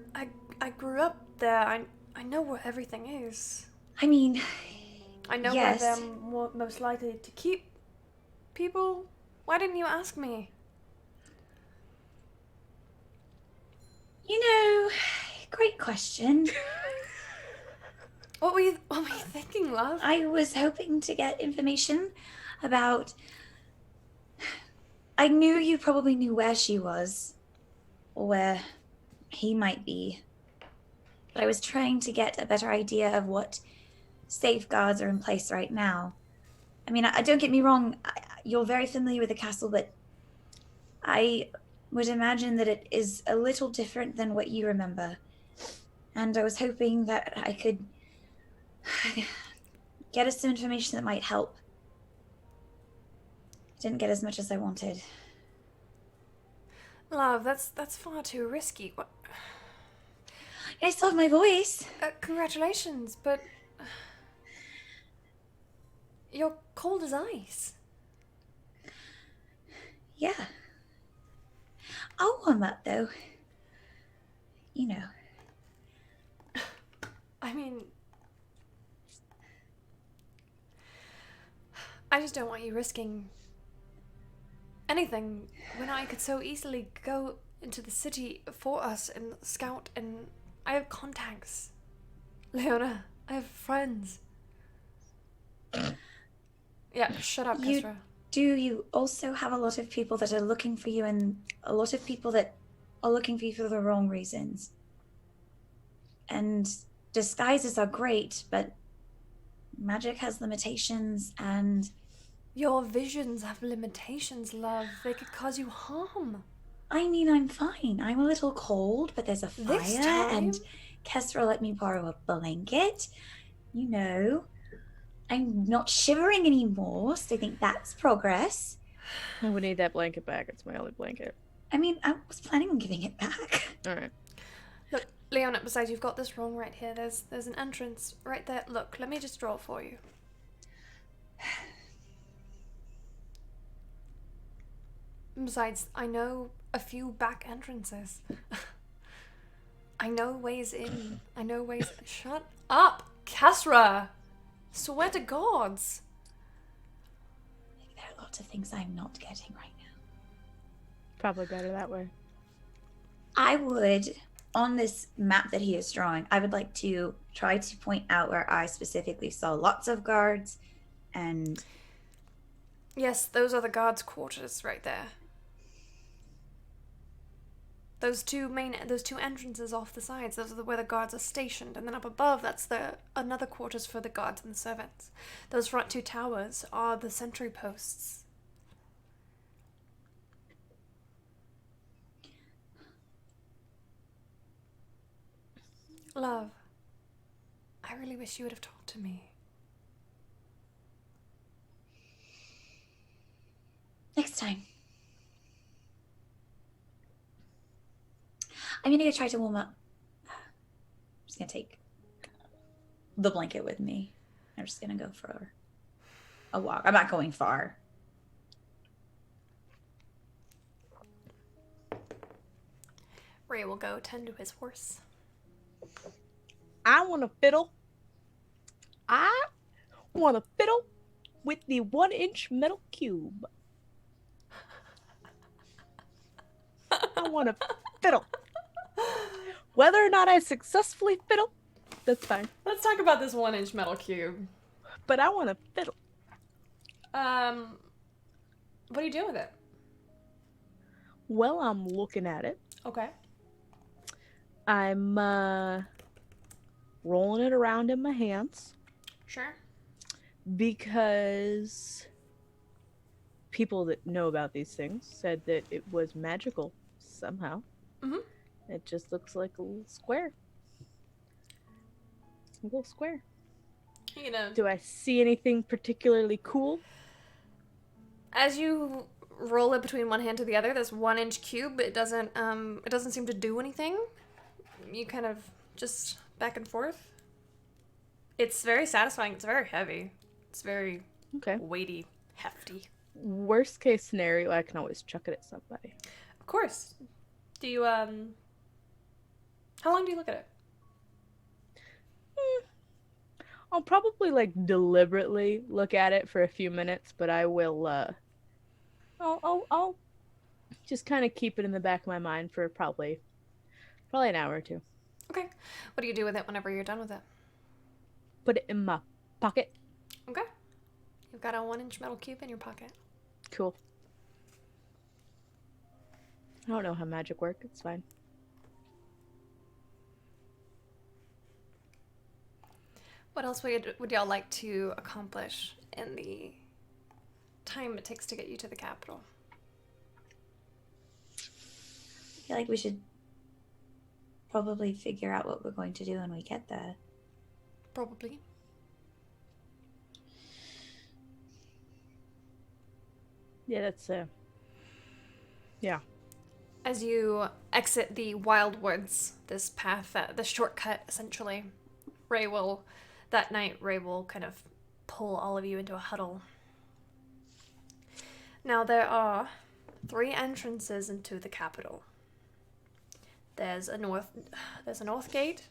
[SPEAKER 3] I grew up there. I know where everything is.
[SPEAKER 5] I mean,
[SPEAKER 3] I know
[SPEAKER 5] yes.
[SPEAKER 3] where they're most likely to keep people. Why didn't you ask me?
[SPEAKER 5] You know, great question.
[SPEAKER 3] What were you thinking, love?
[SPEAKER 5] I was hoping to get information about. I knew you probably knew where she was, or where he might be. But I was trying to get a better idea of what safeguards are in place right now. I mean, don't get me wrong, you're very familiar with the castle, but I would imagine that it is a little different than what you remember. And I was hoping that I could get us some information that might help. Didn't get as much as I wanted.
[SPEAKER 3] Love, that's far too risky. What?
[SPEAKER 5] I still have my voice.
[SPEAKER 3] Congratulations, but you're cold as ice.
[SPEAKER 5] Yeah. I'll warm up, though. You know.
[SPEAKER 3] I mean, I just don't want you risking anything when I could so easily go into the city for us and scout, and I have contacts. Leona, I have friends. Yeah, shut up, Kesra.
[SPEAKER 5] Do you also have a lot of people that are looking for you, and a lot of people that are looking for you for the wrong reasons? And disguises are great, but magic has limitations, and
[SPEAKER 3] Your visions have limitations, love. They could cause you harm.
[SPEAKER 5] I mean, I'm fine. I'm a little cold, but there's a fire,
[SPEAKER 3] This time?
[SPEAKER 5] and Kesra let me borrow a blanket. You know, I'm not shivering anymore, so I think that's progress.
[SPEAKER 4] I would need that blanket back. It's my only blanket.
[SPEAKER 5] I mean, I was planning on giving it back.
[SPEAKER 4] All right.
[SPEAKER 3] Look, Leona, besides, you've got this wrong right here. There's an entrance right there. Look, let me just draw it for you. Besides, I know a few back entrances. I know ways in. I know ways. Shut up, Kesra! Swear to gods.
[SPEAKER 5] There are lots of things I'm not getting right now.
[SPEAKER 4] Probably better that way.
[SPEAKER 5] I would, on this map that he is drawing, I would like to try to point out where I specifically saw lots of guards and...
[SPEAKER 3] Yes, those are the guards' quarters right there. Those two entrances off the sides, those are where the guards are stationed, and then up above, that's another quarters for the guards and the servants. Those front two towers are the sentry posts. Love, I really wish you would have talked to me.
[SPEAKER 5] Next time. I'm gonna go try to warm up. I'm just gonna take the blanket with me. I'm just gonna go for a walk. I'm not going far.
[SPEAKER 3] Ray will go tend to his horse.
[SPEAKER 4] I want to fiddle. I want to fiddle with the 1-inch metal cube. I want to fiddle. Whether or not I successfully fiddle, that's fine.
[SPEAKER 3] Let's talk about this 1-inch metal cube.
[SPEAKER 4] But I want to fiddle.
[SPEAKER 3] What are you doing with it?
[SPEAKER 4] Well, I'm looking at it.
[SPEAKER 3] Okay.
[SPEAKER 4] I'm rolling it around in my hands
[SPEAKER 3] Sure.
[SPEAKER 4] because people that know about these things said that it was magical somehow.
[SPEAKER 3] Mhm.
[SPEAKER 4] It just looks like a little square. A little square.
[SPEAKER 3] You know,
[SPEAKER 4] Do I see anything particularly cool?
[SPEAKER 3] as you roll it between one hand to the other, this 1-inch cube, it doesn't seem to do anything. You kind of just back and forth. It's very satisfying. It's very heavy. It's very
[SPEAKER 4] Okay.
[SPEAKER 3] weighty, hefty.
[SPEAKER 4] Worst case scenario, I can always chuck it at somebody.
[SPEAKER 3] Of course. Do you how long do you look at it?
[SPEAKER 4] I'll probably like deliberately look at it for a few minutes, but I will I'll just kind of keep it in the back of my mind for probably an hour or two.
[SPEAKER 3] Okay. What do you do with it whenever you're done with it?
[SPEAKER 4] Put it in my pocket.
[SPEAKER 3] Okay. You've got a 1-inch metal cube in your pocket.
[SPEAKER 4] Cool. I don't know how magic works. It's fine.
[SPEAKER 3] What else would y'all like to accomplish in the time it takes to get you to the capital?
[SPEAKER 5] I feel like we should probably figure out what we're going to do when we get there.
[SPEAKER 3] Probably.
[SPEAKER 4] Yeah, that's yeah.
[SPEAKER 3] As you exit the wild woods, this path, the shortcut, essentially, that night, Ray will kind of pull all of you into a huddle. Now, there are 3 entrances into the capital. There's a north gate,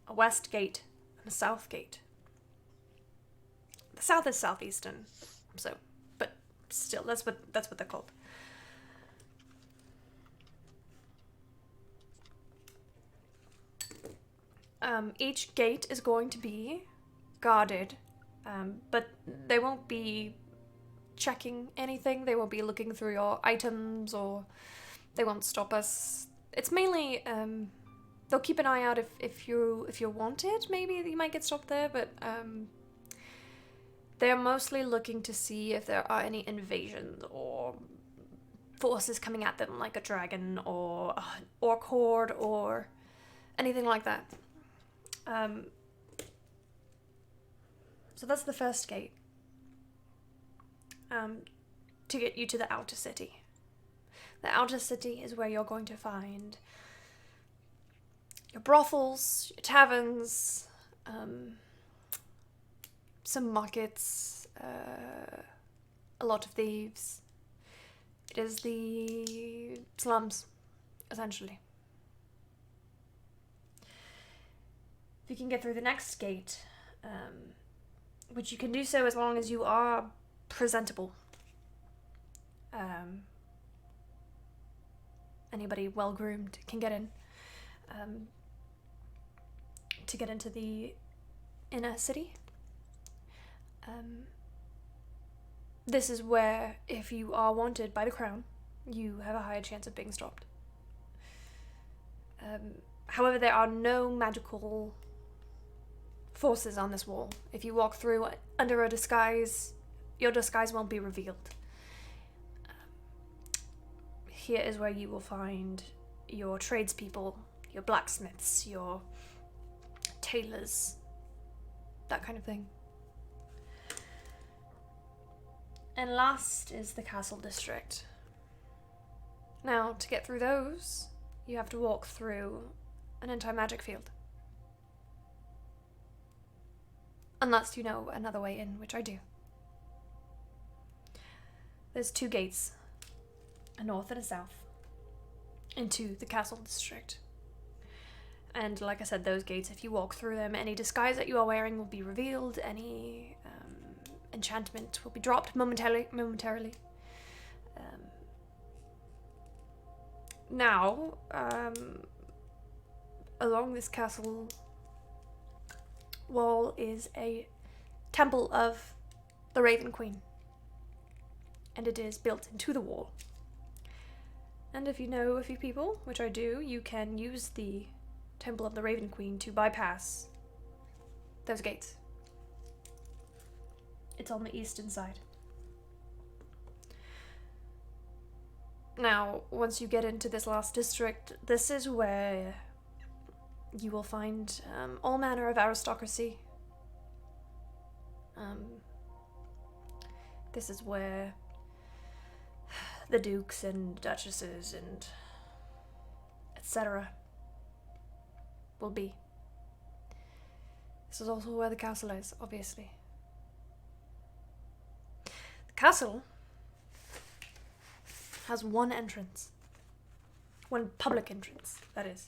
[SPEAKER 3] a west gate, and a south gate. The south is southeastern, but still, that's what they're called. Each gate is going to be guarded, but they won't be checking anything. They won't be looking through your items, or they won't stop us. It's mainly they'll keep an eye out if you're wanted. Maybe you might get stopped there, but they're mostly looking to see if there are any invasions or forces coming at them, like a dragon or an orc horde or anything like that. So that's the first gate. To get you to the outer city. The outer city is where you're going to find your brothels, your taverns, some markets, a lot of thieves. It is the slums, essentially. If you can get through the next gate, which you can do so as long as you are presentable. Anybody well-groomed can get in. To get into the inner city. This is where, if you are wanted by the crown, you have a higher chance of being stopped. However, there are no magical forces on this wall. If you walk through under a disguise, your disguise won't be revealed. Here is where you will find your tradespeople, your blacksmiths, your tailors, that kind of thing. And last is the castle district. Now, to get through those, you have to walk through an anti-magic field. Unless you know another way in, which I do. There's 2 gates, a north and a south, into the castle district. And like I said, those gates, if you walk through them, any disguise that you are wearing will be revealed, any enchantment will be dropped momentarily. Now, along this castle wall is a temple of the Raven Queen, and it is built into the wall. And if you know a few people, which I do, you can use the temple of the Raven Queen to bypass those gates. It's on the eastern side. Now, once you get into this last district, this is where you will find all manner of aristocracy. This is where the dukes and duchesses and etc. will be. This is also where the castle is, obviously. The castle has one entrance. One public entrance, that is.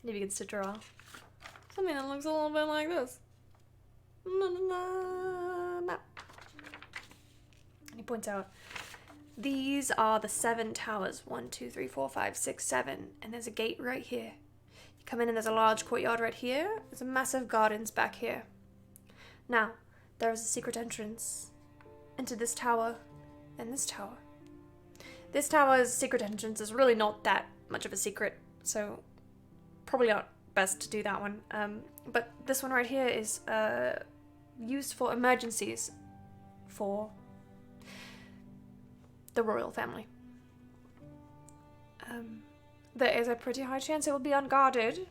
[SPEAKER 3] And he begins to draw something that looks a little bit like this. Map. And he points out, these are the 7 towers. 1, 2, 3, 4, 5, 6, 7. And there's a gate right here. You come in and there's a large courtyard right here. There's a massive gardens back here. Now, there is a secret entrance into this tower and this tower. This tower's secret entrance is really not that much of a secret, so probably not best to do that one. But this one right here is used for emergencies for the royal family. There is a pretty high chance it will be unguarded,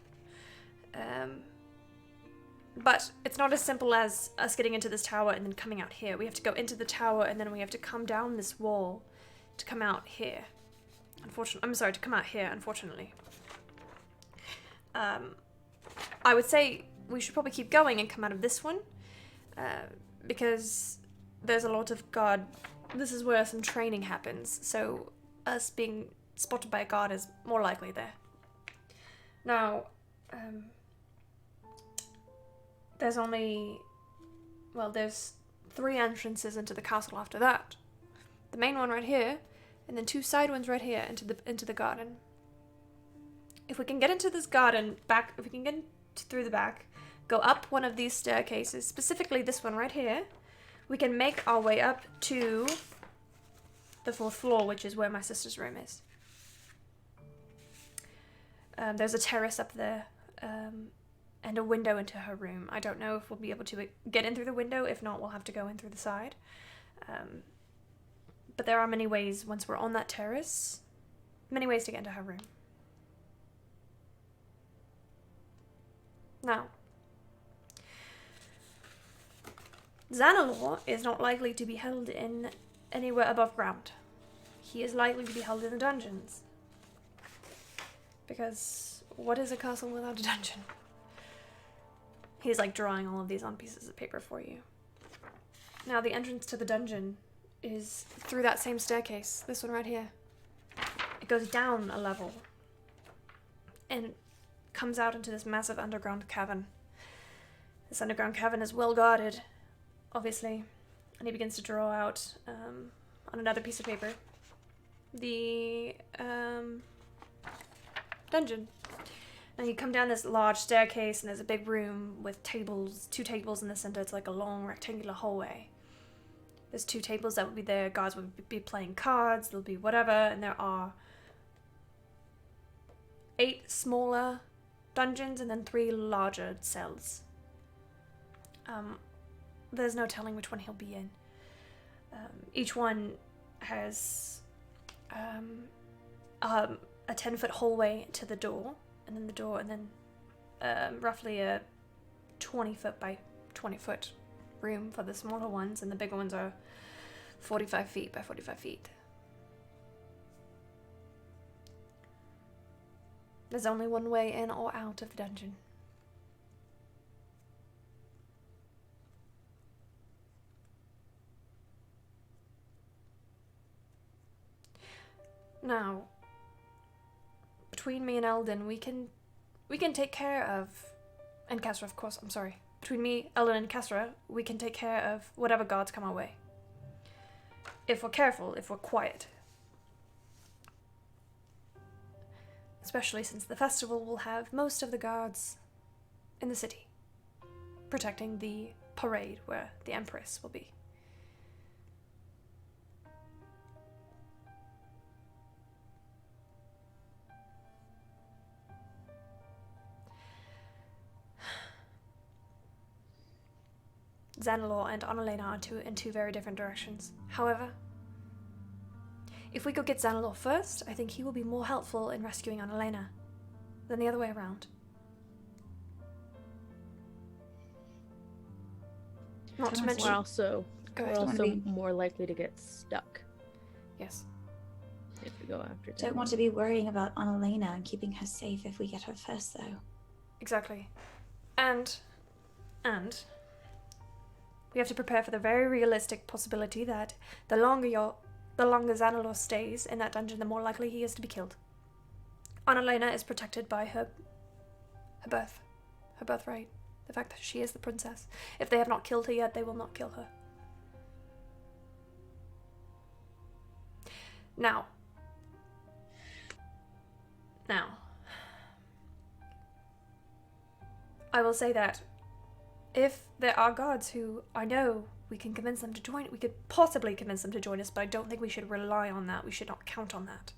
[SPEAKER 3] but it's not as simple as us getting into this tower and then coming out here. We have to go into the tower and then we have to come down this wall to come out here. To come out here, unfortunately. I would say we should probably keep going and come out of this one, because there's a lot of guard. This is where some training happens, so us being spotted by a guard is more likely there. Now, there's 3 entrances into the castle after that. The main one right here, and then 2 side ones right here into the garden. If we can get into this garden through the back, go up one of these staircases, specifically this one right here, we can make our way up to the 4th floor, which is where my sister's room is. There's a terrace up there, and a window into her room. I don't know if we'll be able to get in through the window. If not, we'll have to go in through the side. But there are many ways, once we're on that terrace, many ways to get into her room. Now, Xanalor is not likely to be held in anywhere above ground. He is likely to be held in the dungeons. Because what is a castle without a dungeon? He's like drawing all of these on pieces of paper for you. Now, the entrance to the dungeon is through that same staircase, this one right here. It goes down a level and comes out into this massive underground cavern. This underground cavern is well guarded, obviously, and he begins to draw out on another piece of paper the dungeon. And you come down this large staircase and there's a big room with tables, 2 tables in the center. It's like a long rectangular hallway. There's 2 tables that would be there. Guards would be playing cards. There'll be whatever. And there are 8 smaller dungeons and then 3 larger cells. There's no telling which one he'll be in. Each one has a 10-foot hallway to the door. And then the door, and then roughly a 20-foot by 20-foot room for the smaller ones, and the bigger ones are 45 feet by 45 feet. There's only one way in or out of the dungeon. Now, between me and Eldon, we can take care of, and Castra, of course, I'm sorry. Between me, Eldon, and Castra, we can take care of whatever guards come our way. If we're careful, if we're quiet. Especially since the festival will have most of the guards in the city, protecting the parade where the Empress will be. Xanalor and Annalena are in 2 very different directions. However, if we go get Xanalor first, I think he will be more helpful in rescuing Annalena than the other way around. Not to mention...
[SPEAKER 4] We're also
[SPEAKER 3] Go
[SPEAKER 4] We're
[SPEAKER 3] ahead.
[SPEAKER 4] also more likely to get stuck
[SPEAKER 3] Yes.
[SPEAKER 4] if we go after
[SPEAKER 5] Don't want to be worrying about Annalena and keeping her safe if we get her first, though.
[SPEAKER 3] Exactly. And And we have to prepare for the very realistic possibility that the longer Xanalor stays in that dungeon, the more likely he is to be killed. Annalena is protected by her birthright, the fact that she is the princess. If they have not killed her yet, they will not kill her. Now, I will say that if there are guards who I know we can convince them to join, we could possibly convince them to join us, but I don't think we should rely on that. We should not count on that.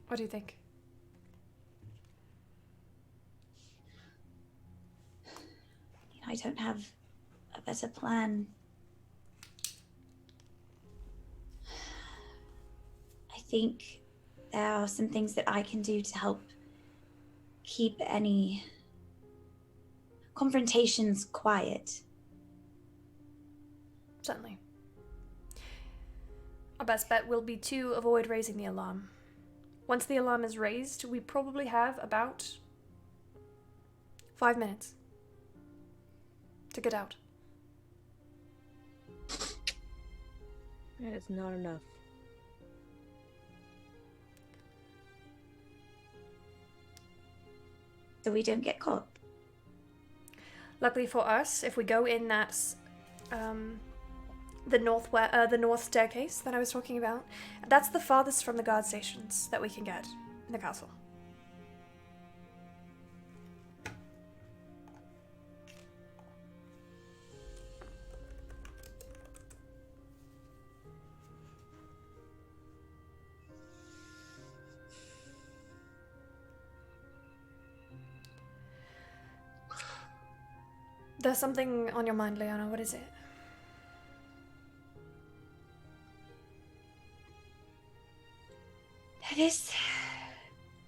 [SPEAKER 3] What do you think?
[SPEAKER 5] I don't have a better plan. I think there are some things that I can do to help keep any confrontations quiet.
[SPEAKER 3] Certainly. Our best bet will be to avoid raising the alarm. Once the alarm is raised, we probably have about 5 minutes to get out.
[SPEAKER 4] That is not enough.
[SPEAKER 5] So we don't get caught.
[SPEAKER 3] Luckily for us, if we go in that the north staircase that I was talking about, that's the farthest from the guard stations that we can get in the castle. There's something on your mind, Leona. What is it?
[SPEAKER 5] That is...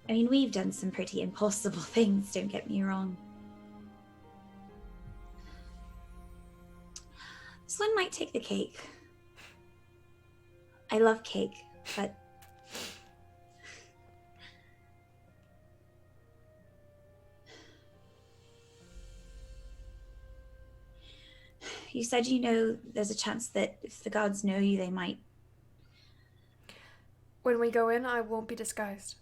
[SPEAKER 5] I mean, we've done some pretty impossible things, don't get me wrong. This one might take the cake. I love cake, but... You said there's a chance that if the guards know you, they might...
[SPEAKER 3] When we go in, I won't be disguised.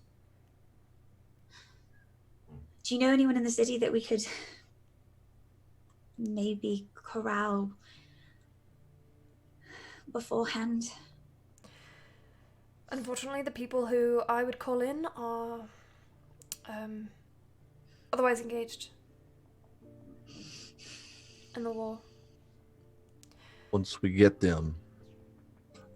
[SPEAKER 5] Do you know anyone in the city that we could maybe corral beforehand?
[SPEAKER 3] Unfortunately, the people who I would call in are otherwise engaged in the war.
[SPEAKER 6] Once we get them,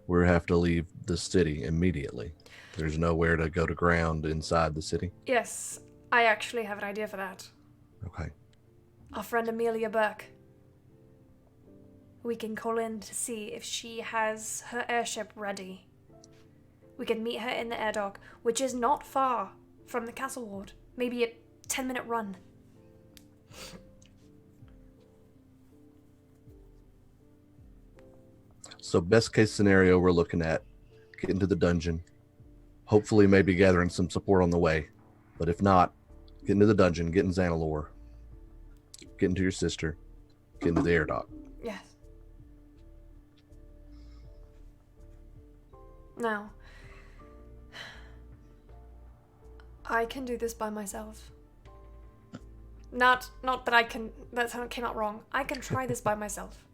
[SPEAKER 6] we have to leave the city immediately. There's nowhere to go to ground inside the city.
[SPEAKER 3] Yes, I actually have an idea for that.
[SPEAKER 6] Okay.
[SPEAKER 3] Our friend Amelia Burke. We can call in to see if she has her airship ready. We can meet her in the air dock, which is not far from the castle ward. Maybe a 10-minute run.
[SPEAKER 6] So best case scenario, we're looking at getting to the dungeon, hopefully maybe gathering some support on the way. But if not, getting to the dungeon, getting Xanalor, getting to your sister, getting to the air dock.
[SPEAKER 3] Yes. Now, I can do this by myself. Not that I can, that came out wrong. I can try this by myself.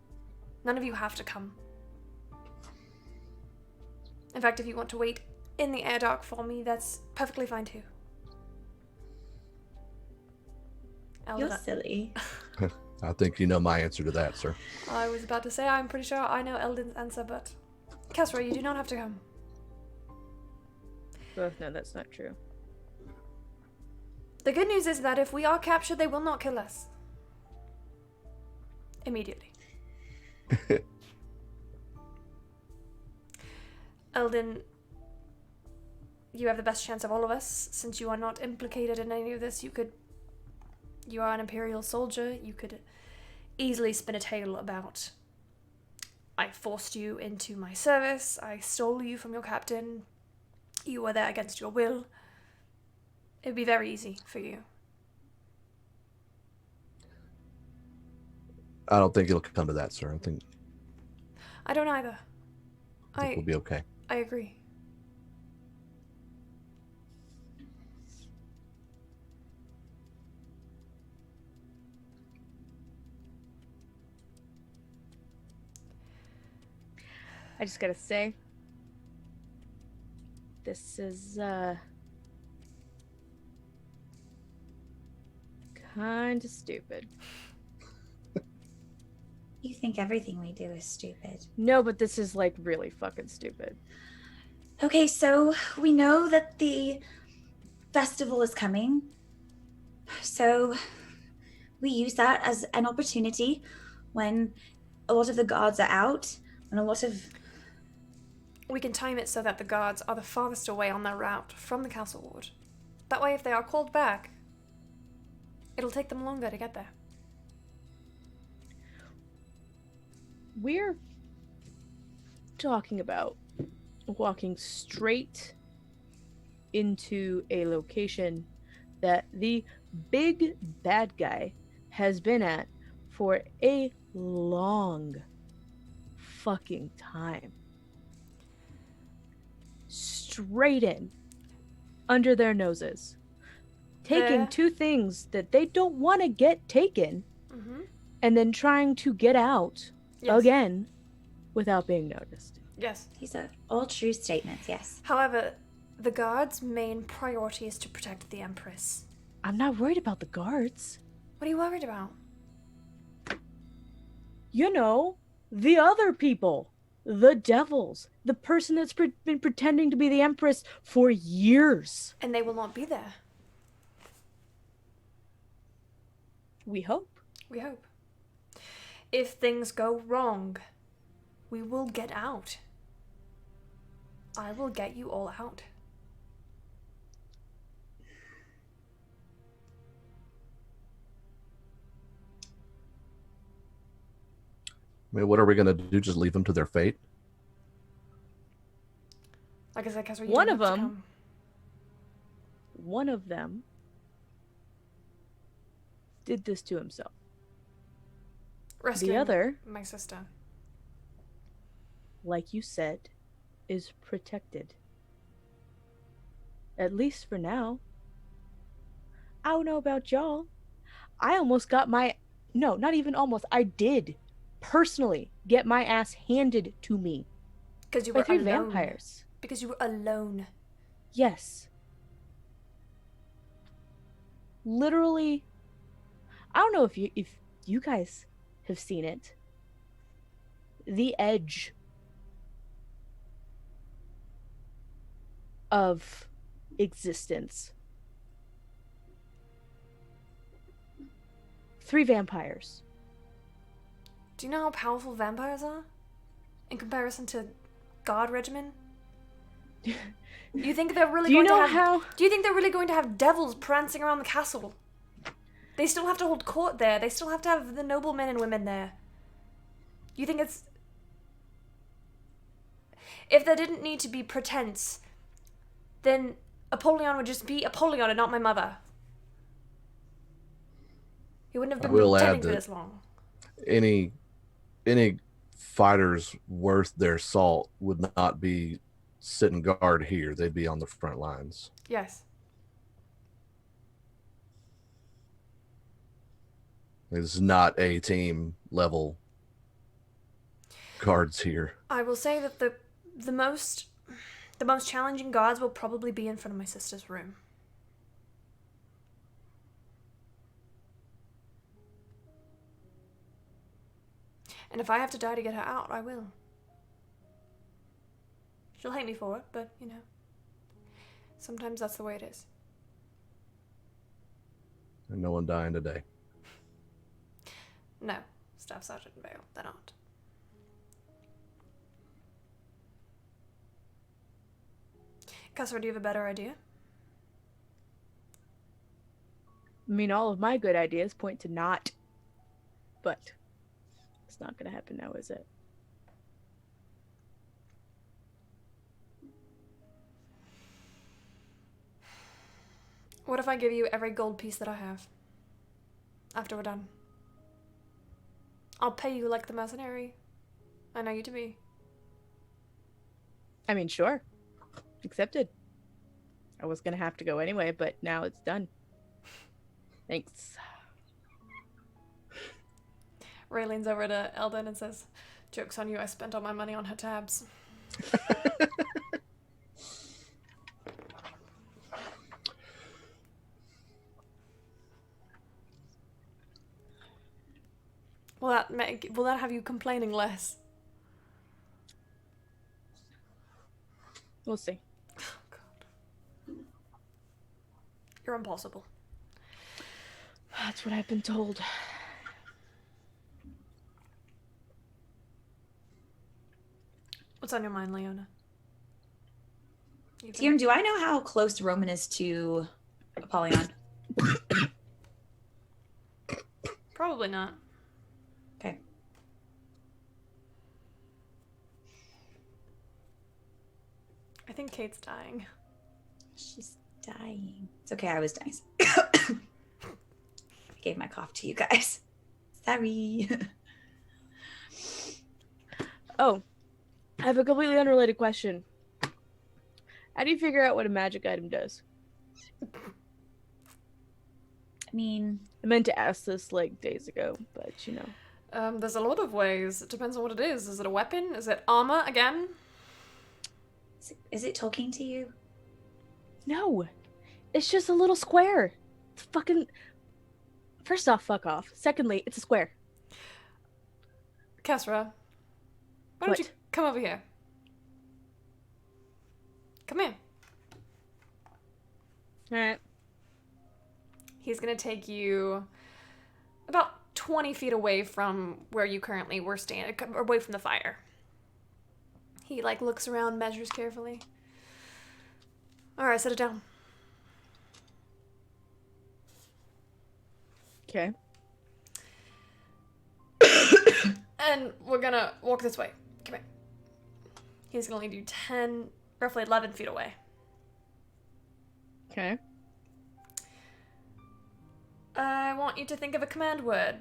[SPEAKER 3] None of you have to come. In fact, if you want to wait in the air dock for me, that's perfectly fine too.
[SPEAKER 5] You're silly.
[SPEAKER 6] I think you know my answer to that, sir.
[SPEAKER 3] I was about to say I'm pretty sure I know Eldon's answer, but Kesra, you do not have to come.
[SPEAKER 4] Both know that's not true.
[SPEAKER 3] The good news is that if we are captured, they will not kill us. Immediately. Eldon, you have the best chance of all of us. Since you are not implicated in any of this, you could
[SPEAKER 1] You are an Imperial soldier. You could easily spin a tale about, I forced you into my service, I stole you from your captain, you were there against your will. It'd be very easy for you.
[SPEAKER 6] I don't think it'll come to that, sir.
[SPEAKER 1] I don't either.
[SPEAKER 6] I think we'll be okay.
[SPEAKER 1] I agree.
[SPEAKER 4] I just gotta say, this is kind of stupid.
[SPEAKER 5] You think everything we do is stupid.
[SPEAKER 4] No, but this is like really fucking stupid.
[SPEAKER 5] Okay, so we know that the festival is coming. So we use that as an opportunity when a lot of the guards are out and a lot of...
[SPEAKER 1] We can time it so that the guards are the farthest away on their route from the castle ward. That way, if they are called back, it'll take them longer to get there.
[SPEAKER 4] We're talking about walking straight into a location that the big bad guy has been at for a long fucking time. Straight in, under their noses, taking two things that they don't want to get taken, and then trying to get out again without being noticed.
[SPEAKER 1] Yes.
[SPEAKER 5] These are all true statements, yes.
[SPEAKER 1] However, the guards' main priority is to protect the Empress.
[SPEAKER 4] I'm not worried about the guards.
[SPEAKER 1] What are you worried about?
[SPEAKER 4] You know, the other people. The devils. The person that's been pretending to be the Empress for years.
[SPEAKER 1] And they will not be there.
[SPEAKER 4] We hope.
[SPEAKER 1] We hope. If things go wrong, we will get out. I will get you all out.
[SPEAKER 6] I mean, what are we going to do? Just leave them to their fate?
[SPEAKER 1] Like I said, Kessler,
[SPEAKER 4] One of them did this to himself.
[SPEAKER 1] Rescuing
[SPEAKER 4] the other,
[SPEAKER 1] my sister,
[SPEAKER 4] like you said, is protected. At least for now. I don't know about y'all. I almost got my... No, not even almost. I did personally get my ass handed to me.
[SPEAKER 1] Because you
[SPEAKER 4] by
[SPEAKER 1] were
[SPEAKER 4] 3
[SPEAKER 1] alone.
[SPEAKER 4] vampires.
[SPEAKER 1] Because you were alone.
[SPEAKER 4] Yes. Literally, I don't know if you guys have seen it. The edge of existence. 3 vampires.
[SPEAKER 1] Do you know how powerful vampires are? In comparison to God regimen? You think they're really
[SPEAKER 4] Do you
[SPEAKER 1] going
[SPEAKER 4] know
[SPEAKER 1] to have...
[SPEAKER 4] how...
[SPEAKER 1] Do you think they're really going to have devils prancing around the castle? They still have to hold court there. They still have to have the noblemen and women there. You think it's... If there didn't need to be pretense, then Apollyon would just be Apollyon and not my mother. He wouldn't have been pretending for this long.
[SPEAKER 6] Any fighters worth their salt would not be sitting guard here. They'd be on the front lines.
[SPEAKER 1] Yes.
[SPEAKER 6] It's not A team level guards here.
[SPEAKER 1] I will say that the most challenging guards will probably be in front of my sister's room. And if I have to die to get her out, I will. She'll hate me for it, but, you know, sometimes that's the way it is.
[SPEAKER 6] And no one dying today.
[SPEAKER 1] No, Staff Sergeant Vale, they're not. Cussor, do you have a better idea?
[SPEAKER 4] I mean, all of my good ideas point to not. But it's not going to happen now, is it?
[SPEAKER 3] What if I give you every gold piece that I have? After we're done. I'll pay you like the mercenary I know you to be.
[SPEAKER 4] I mean, sure. Accepted. I was going to have to go anyway, but now it's done. Thanks.
[SPEAKER 3] Ray leans over to Eldon and says, "Joke's on you, I spent all my money on her tabs." Will that have you complaining less?
[SPEAKER 4] We'll see.
[SPEAKER 3] Oh, God. You're impossible.
[SPEAKER 4] That's what I've been told.
[SPEAKER 3] What's on your mind, Leona?
[SPEAKER 5] TM, do I know how close Roman is to Apollyon?
[SPEAKER 3] Probably not.
[SPEAKER 5] Okay.
[SPEAKER 3] I think Kate's dying.
[SPEAKER 5] She's dying. It's okay, I was dying. I gave my cough to you guys. Sorry.
[SPEAKER 4] Oh, I have a completely unrelated question. How do you figure out what a magic item does?
[SPEAKER 5] I mean,
[SPEAKER 4] I meant to ask this like days ago, but you know.
[SPEAKER 3] There's a lot of ways. It depends on what it is. Is it a weapon? Is it armor again?
[SPEAKER 5] is it talking to you?
[SPEAKER 4] No, it's just a little square. It's fucking. First off, fuck off. Secondly, it's a square.
[SPEAKER 3] Kesra, why don't
[SPEAKER 4] What?
[SPEAKER 3] you come over here? Come here.
[SPEAKER 4] All right.
[SPEAKER 3] He's gonna take you about 20 feet away from where you currently were standing, away from the fire. He, looks around, measures carefully. Alright, set it down.
[SPEAKER 4] Okay.
[SPEAKER 3] And we're gonna walk this way. Come here. He's gonna lead you roughly 11 feet away.
[SPEAKER 4] Okay.
[SPEAKER 3] I want you to think of a command word.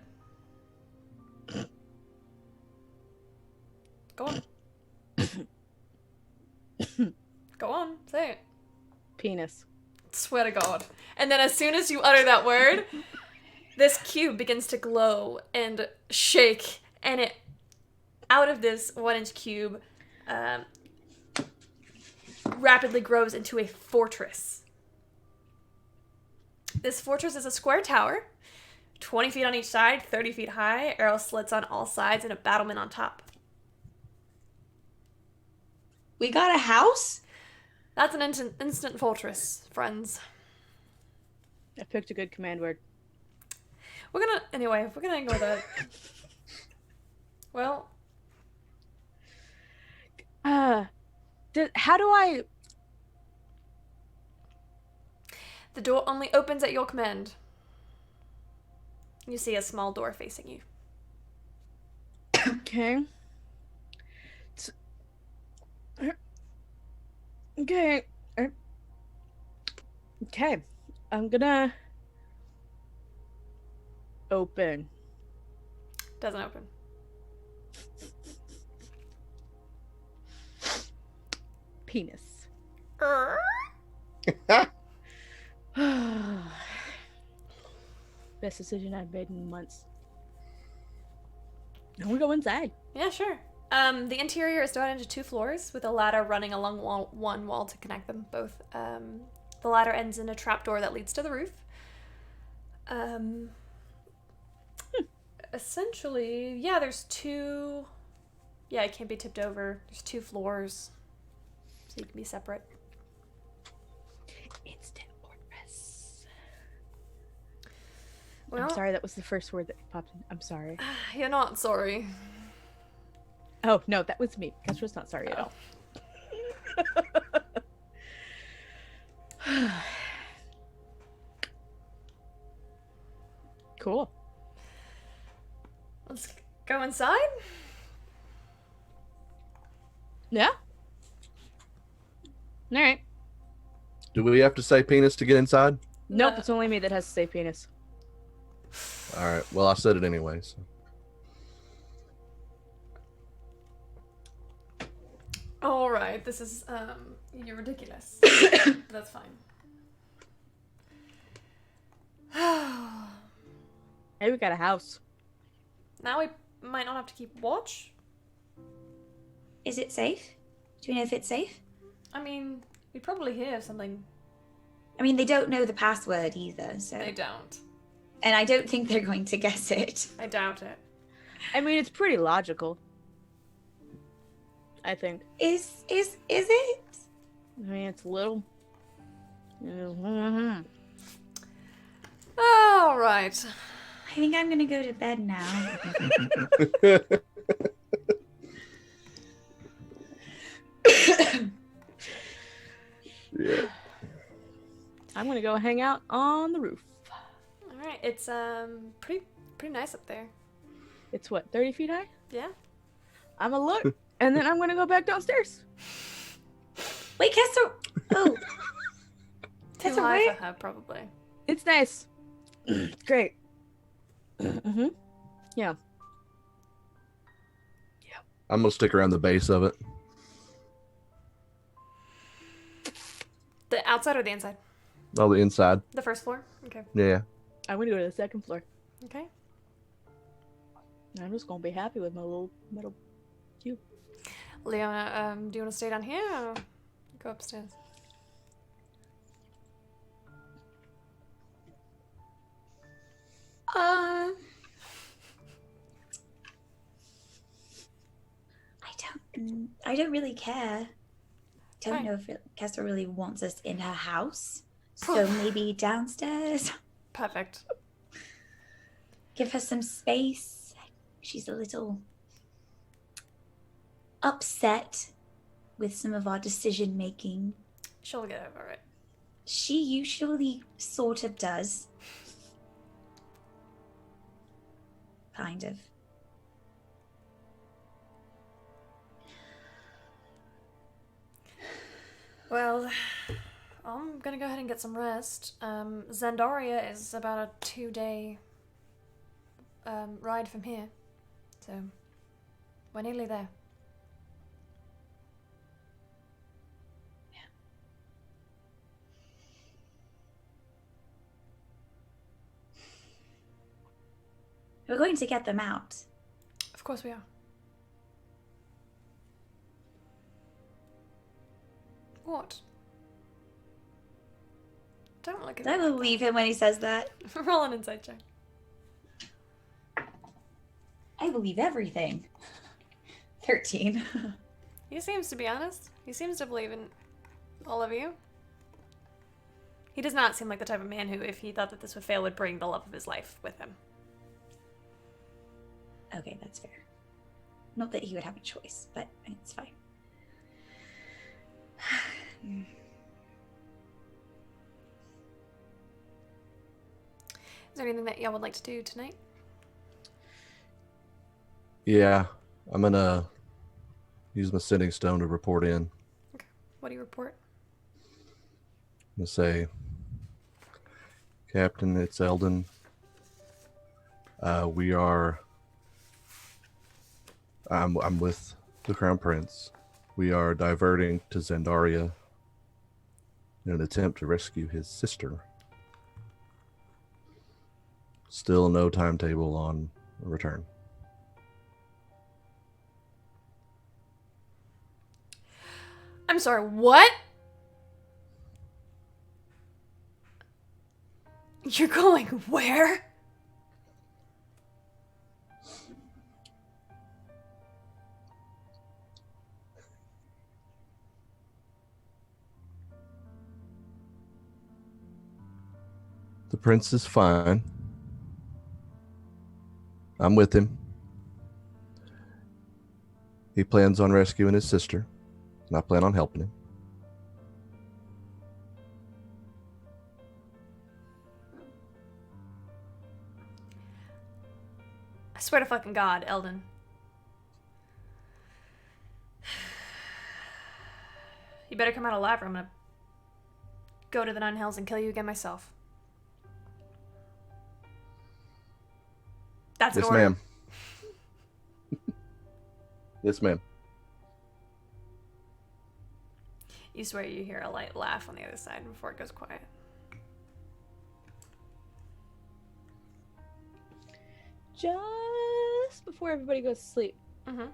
[SPEAKER 3] Go on. Go on, say it.
[SPEAKER 4] Penis.
[SPEAKER 3] Swear to God. And then as soon as you utter that word, this cube begins to glow and shake, and it, out of this 1-inch cube, rapidly grows into a fortress. This fortress is a square tower, 20 feet on each side, 30 feet high, arrow slits on all sides, and a battlement on top.
[SPEAKER 5] We got a house?
[SPEAKER 3] That's an instant fortress, friends.
[SPEAKER 4] I picked a good command word.
[SPEAKER 3] We're gonna go with it. Well,
[SPEAKER 4] How do I?
[SPEAKER 3] the door only opens at your command. You see a small door facing you.
[SPEAKER 4] Okay. Okay. Okay. I'm gonna open.
[SPEAKER 3] Doesn't open.
[SPEAKER 4] Penis. Best decision I've made in months. And we go inside.
[SPEAKER 3] Yeah, sure. The interior is divided into 2 floors with a ladder running along one wall to connect them both. The ladder ends in a trapdoor that leads to the roof. Essentially, yeah, there's 2. Yeah, it can't be tipped over. There's 2 floors, so you can be separate.
[SPEAKER 4] Instant fortress.
[SPEAKER 3] Well,
[SPEAKER 4] I'm sorry, that was the first word that popped in. I'm sorry.
[SPEAKER 3] You're not sorry.
[SPEAKER 4] Oh, no, that was me. Kestra's not sorry at all. Cool.
[SPEAKER 3] Let's go inside.
[SPEAKER 4] Yeah. All right.
[SPEAKER 6] Do we have to say penis to get inside?
[SPEAKER 4] Nope,
[SPEAKER 3] No.
[SPEAKER 4] it's only me that has to say penis.
[SPEAKER 6] All right. Well, I said it anyway. So.
[SPEAKER 3] All right, this is you're ridiculous. That's fine.
[SPEAKER 4] Hey, we got a house.
[SPEAKER 3] Now we might not have to keep watch.
[SPEAKER 5] Is it safe? Do we know if it's safe?
[SPEAKER 3] I mean, we'd probably hear something.
[SPEAKER 5] I mean, they don't know the password either, so.
[SPEAKER 3] They don't.
[SPEAKER 5] And I don't think they're going to guess it.
[SPEAKER 3] I doubt it.
[SPEAKER 4] I mean, it's pretty logical. I think.
[SPEAKER 5] Is it?
[SPEAKER 4] I mean, it's a little. Mhm.
[SPEAKER 3] All right.
[SPEAKER 5] I think I'm gonna go to bed now.
[SPEAKER 6] Yeah.
[SPEAKER 4] I'm gonna go hang out on the roof.
[SPEAKER 3] All right. It's pretty nice up there.
[SPEAKER 4] It's what, 30 feet high?
[SPEAKER 3] Yeah.
[SPEAKER 4] I'm gonna look, and then I'm gonna go back downstairs.
[SPEAKER 5] Wait, Kester. Oh, that's
[SPEAKER 3] Too high
[SPEAKER 5] alright.
[SPEAKER 3] for her, probably.
[SPEAKER 4] It's nice. It's great. Mm-hmm. Yeah.
[SPEAKER 6] I'm gonna stick around the base of it.
[SPEAKER 3] The outside or the inside?
[SPEAKER 6] Oh, the inside.
[SPEAKER 3] The first floor. Okay.
[SPEAKER 6] Yeah.
[SPEAKER 4] I'm gonna go to the second floor.
[SPEAKER 3] Okay.
[SPEAKER 4] I'm just gonna be happy with my little metal cube.
[SPEAKER 3] Leona, do you want to stay down here or go upstairs?
[SPEAKER 5] I don't really care. Don't
[SPEAKER 3] Fine.
[SPEAKER 5] know if Kester really wants us in her house. So maybe downstairs.
[SPEAKER 3] Perfect.
[SPEAKER 5] Give her some space. She's a little upset with some of our decision making.
[SPEAKER 3] She'll get over it.
[SPEAKER 5] She usually sort of does. Kind of.
[SPEAKER 3] Well, I'm gonna go ahead and get some rest. Zandaria is about a 2-day ride from here, so we're nearly there.
[SPEAKER 5] We're going to get them out.
[SPEAKER 3] Of course we are. What? Don't look at
[SPEAKER 5] I
[SPEAKER 3] me.
[SPEAKER 5] believe him when he says that.
[SPEAKER 3] Roll an insight check.
[SPEAKER 5] I believe everything. 13.
[SPEAKER 3] He seems to be honest. He seems to believe in all of you. He does not seem like the type of man who, if he thought that this would fail, would bring the love of his life with him.
[SPEAKER 5] Okay, that's fair. Not that he would have a choice, but it's fine.
[SPEAKER 3] Is there anything that y'all would like to do tonight?
[SPEAKER 6] Yeah. I'm gonna use my sending stone to report in.
[SPEAKER 3] What do you report?
[SPEAKER 6] I'm gonna say, Captain, it's Eldon. I'm with the Crown Prince. We are diverting to Zandaria in an attempt to rescue his sister. Still no timetable on return.
[SPEAKER 3] I'm sorry, what? You're going where?
[SPEAKER 6] The prince is fine. I'm with him. He plans on rescuing his sister, and I plan on helping him.
[SPEAKER 3] Swear to fucking God, Eldon. You better come out alive or I'm gonna go to the Nine Hells and kill you again myself. That's an
[SPEAKER 6] Yes,
[SPEAKER 3] order.
[SPEAKER 6] ma'am. Yes, ma'am.
[SPEAKER 3] You swear you hear a light laugh on the other side before it goes quiet.
[SPEAKER 4] Just before everybody goes to sleep,
[SPEAKER 3] Mm-hmm.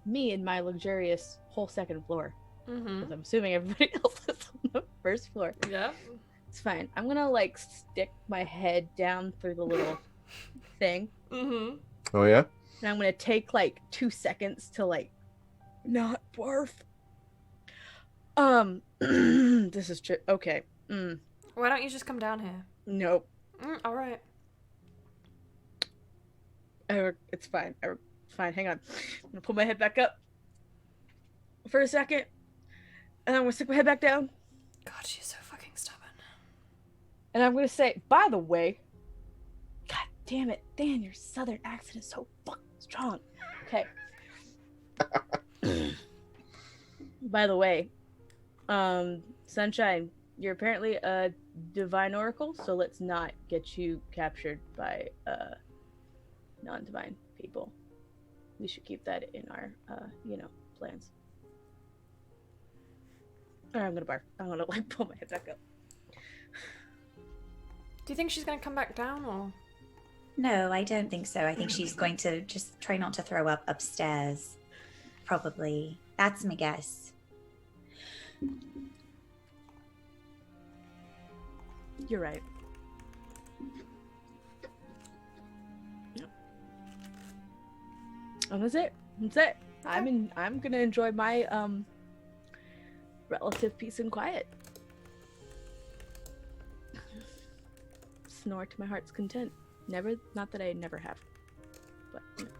[SPEAKER 4] me and my luxurious whole second floor,
[SPEAKER 3] Mm-hmm.
[SPEAKER 4] because I'm assuming everybody else is on the first floor.
[SPEAKER 3] Yep.
[SPEAKER 4] It's fine. I'm gonna like stick my head down through the little thing,
[SPEAKER 3] Mm-hmm.
[SPEAKER 6] Oh yeah.
[SPEAKER 4] and I'm gonna take like 2 seconds to like not barf. This is true. Okay.
[SPEAKER 3] Why don't you just come down here?
[SPEAKER 4] Nope.
[SPEAKER 3] All right.
[SPEAKER 4] It's fine. It's fine. Hang on. I'm gonna pull my head back up for a second, and I'm gonna stick my head back down,
[SPEAKER 3] God, she's so fucking stubborn.
[SPEAKER 4] and I'm gonna say, by the way, God damn it, Dan, your southern accent is so fucking strong. Okay. By the way, Sunshine, you're apparently a divine oracle, so let's not get you captured by non-divine people. We should keep that in our plans. Alright, I'm gonna barf. I'm gonna like pull my head back up.
[SPEAKER 3] Do you think she's gonna come back down or?
[SPEAKER 5] No, I don't think so. I think she's going to just try not to throw up upstairs. Probably. That's my guess.
[SPEAKER 4] You're right. Yep. And that's it. That's it. I'm gonna enjoy my relative peace and quiet. Snore to my heart's content. Not that I never have, but you know.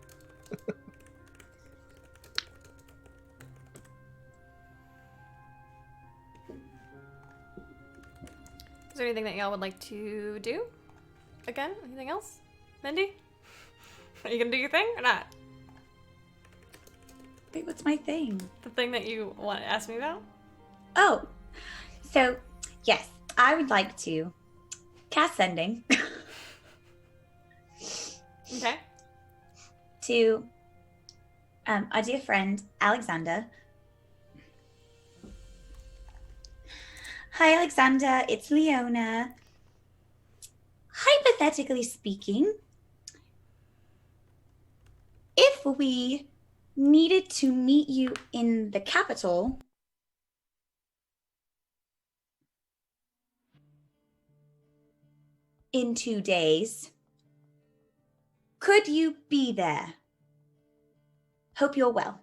[SPEAKER 3] Is there anything that y'all would like to do? Again? Anything else? Mindy? Are you gonna do your thing or not?
[SPEAKER 5] Wait, what's my thing?
[SPEAKER 3] The thing that you want to ask me about?
[SPEAKER 5] Oh, so yes, I would like to cast sending
[SPEAKER 3] Okay.
[SPEAKER 5] to our dear friend Alexander. Hi, Alexander. It's Leona. Hypothetically speaking, if we needed to meet you in the capital, in 2 days, could you be there? Hope you're well.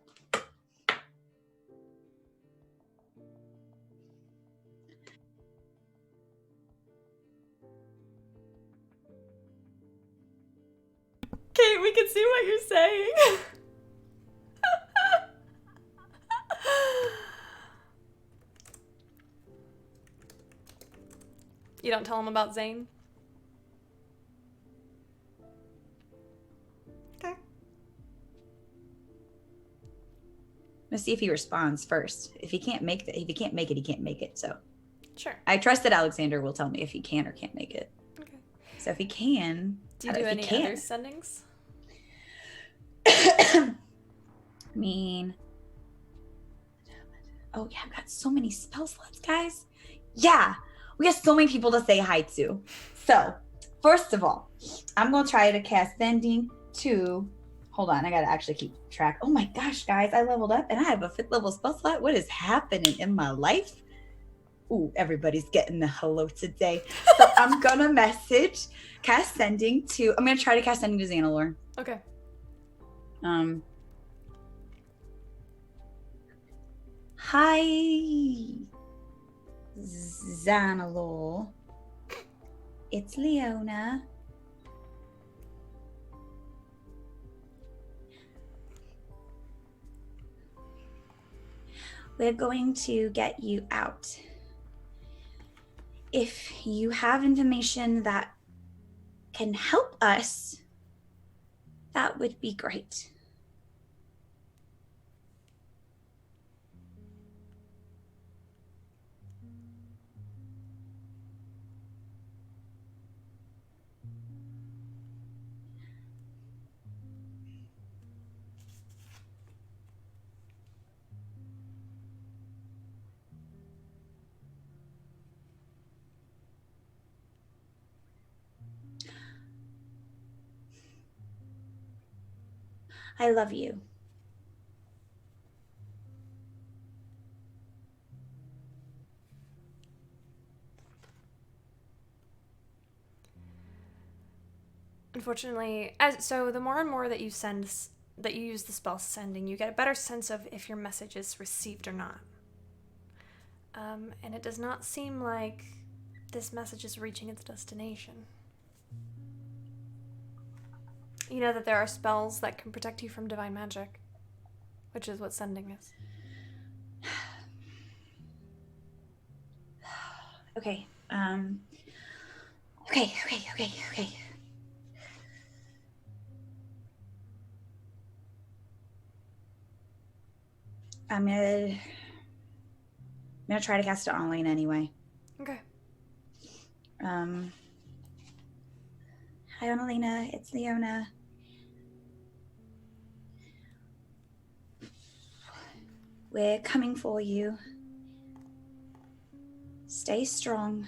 [SPEAKER 3] Kate, we can see what you're saying. You don't tell him about Zane? Okay.
[SPEAKER 5] Let's see if he responds first. If he can't make it, he can't make it. So
[SPEAKER 3] Sure.
[SPEAKER 5] I trust that Alexander will tell me if he can or can't make it.
[SPEAKER 3] Okay.
[SPEAKER 5] So if he can,
[SPEAKER 3] Do you
[SPEAKER 5] if
[SPEAKER 3] do
[SPEAKER 5] he
[SPEAKER 3] any
[SPEAKER 5] can.
[SPEAKER 3] other sendings?
[SPEAKER 5] I mean, oh yeah, I've got so many spell slots, guys. Yeah, we have so many people to say hi to. So first of all, I'm gonna try to cast sending to. Hold on, I gotta actually keep track. Oh my gosh, guys, I leveled up and I have a 5th level spell slot. What is happening in my life? Ooh, everybody's getting the hello today. So I'm gonna cast sending to. I'm gonna try to cast sending to Xanalor.
[SPEAKER 3] Okay.
[SPEAKER 5] Hi, Xanalor. It's Leona. We're going to get you out. If you have information that can help us, That would be great. I love you.
[SPEAKER 3] Unfortunately, so the more and more that you that you use the spell sending, you get a better sense of if your message is received or not. And it does not seem like this message is reaching its destination. You know that there are spells that can protect you from divine magic, which is what sending is.
[SPEAKER 5] Okay. Okay. I'm gonna try to cast it on Lena anyway.
[SPEAKER 3] Okay.
[SPEAKER 5] Hi, Annalena. It's Leona. We're coming for you. Stay strong.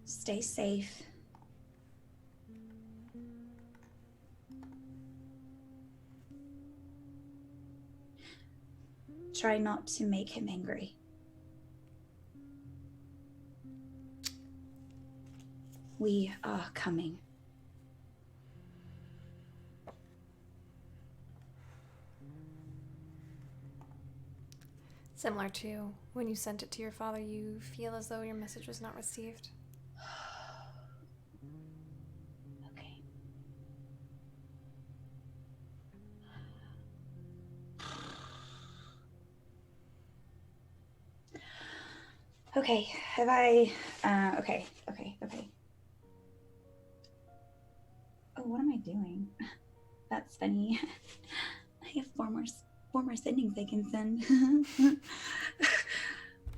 [SPEAKER 5] Stay safe. Try not to make him angry. We are coming.
[SPEAKER 3] Similar to when you sent it to your father, you feel as though your message was not received.
[SPEAKER 5] Okay. Okay, have I, okay. Oh, what am I doing? That's funny. I have four more sendings I can send.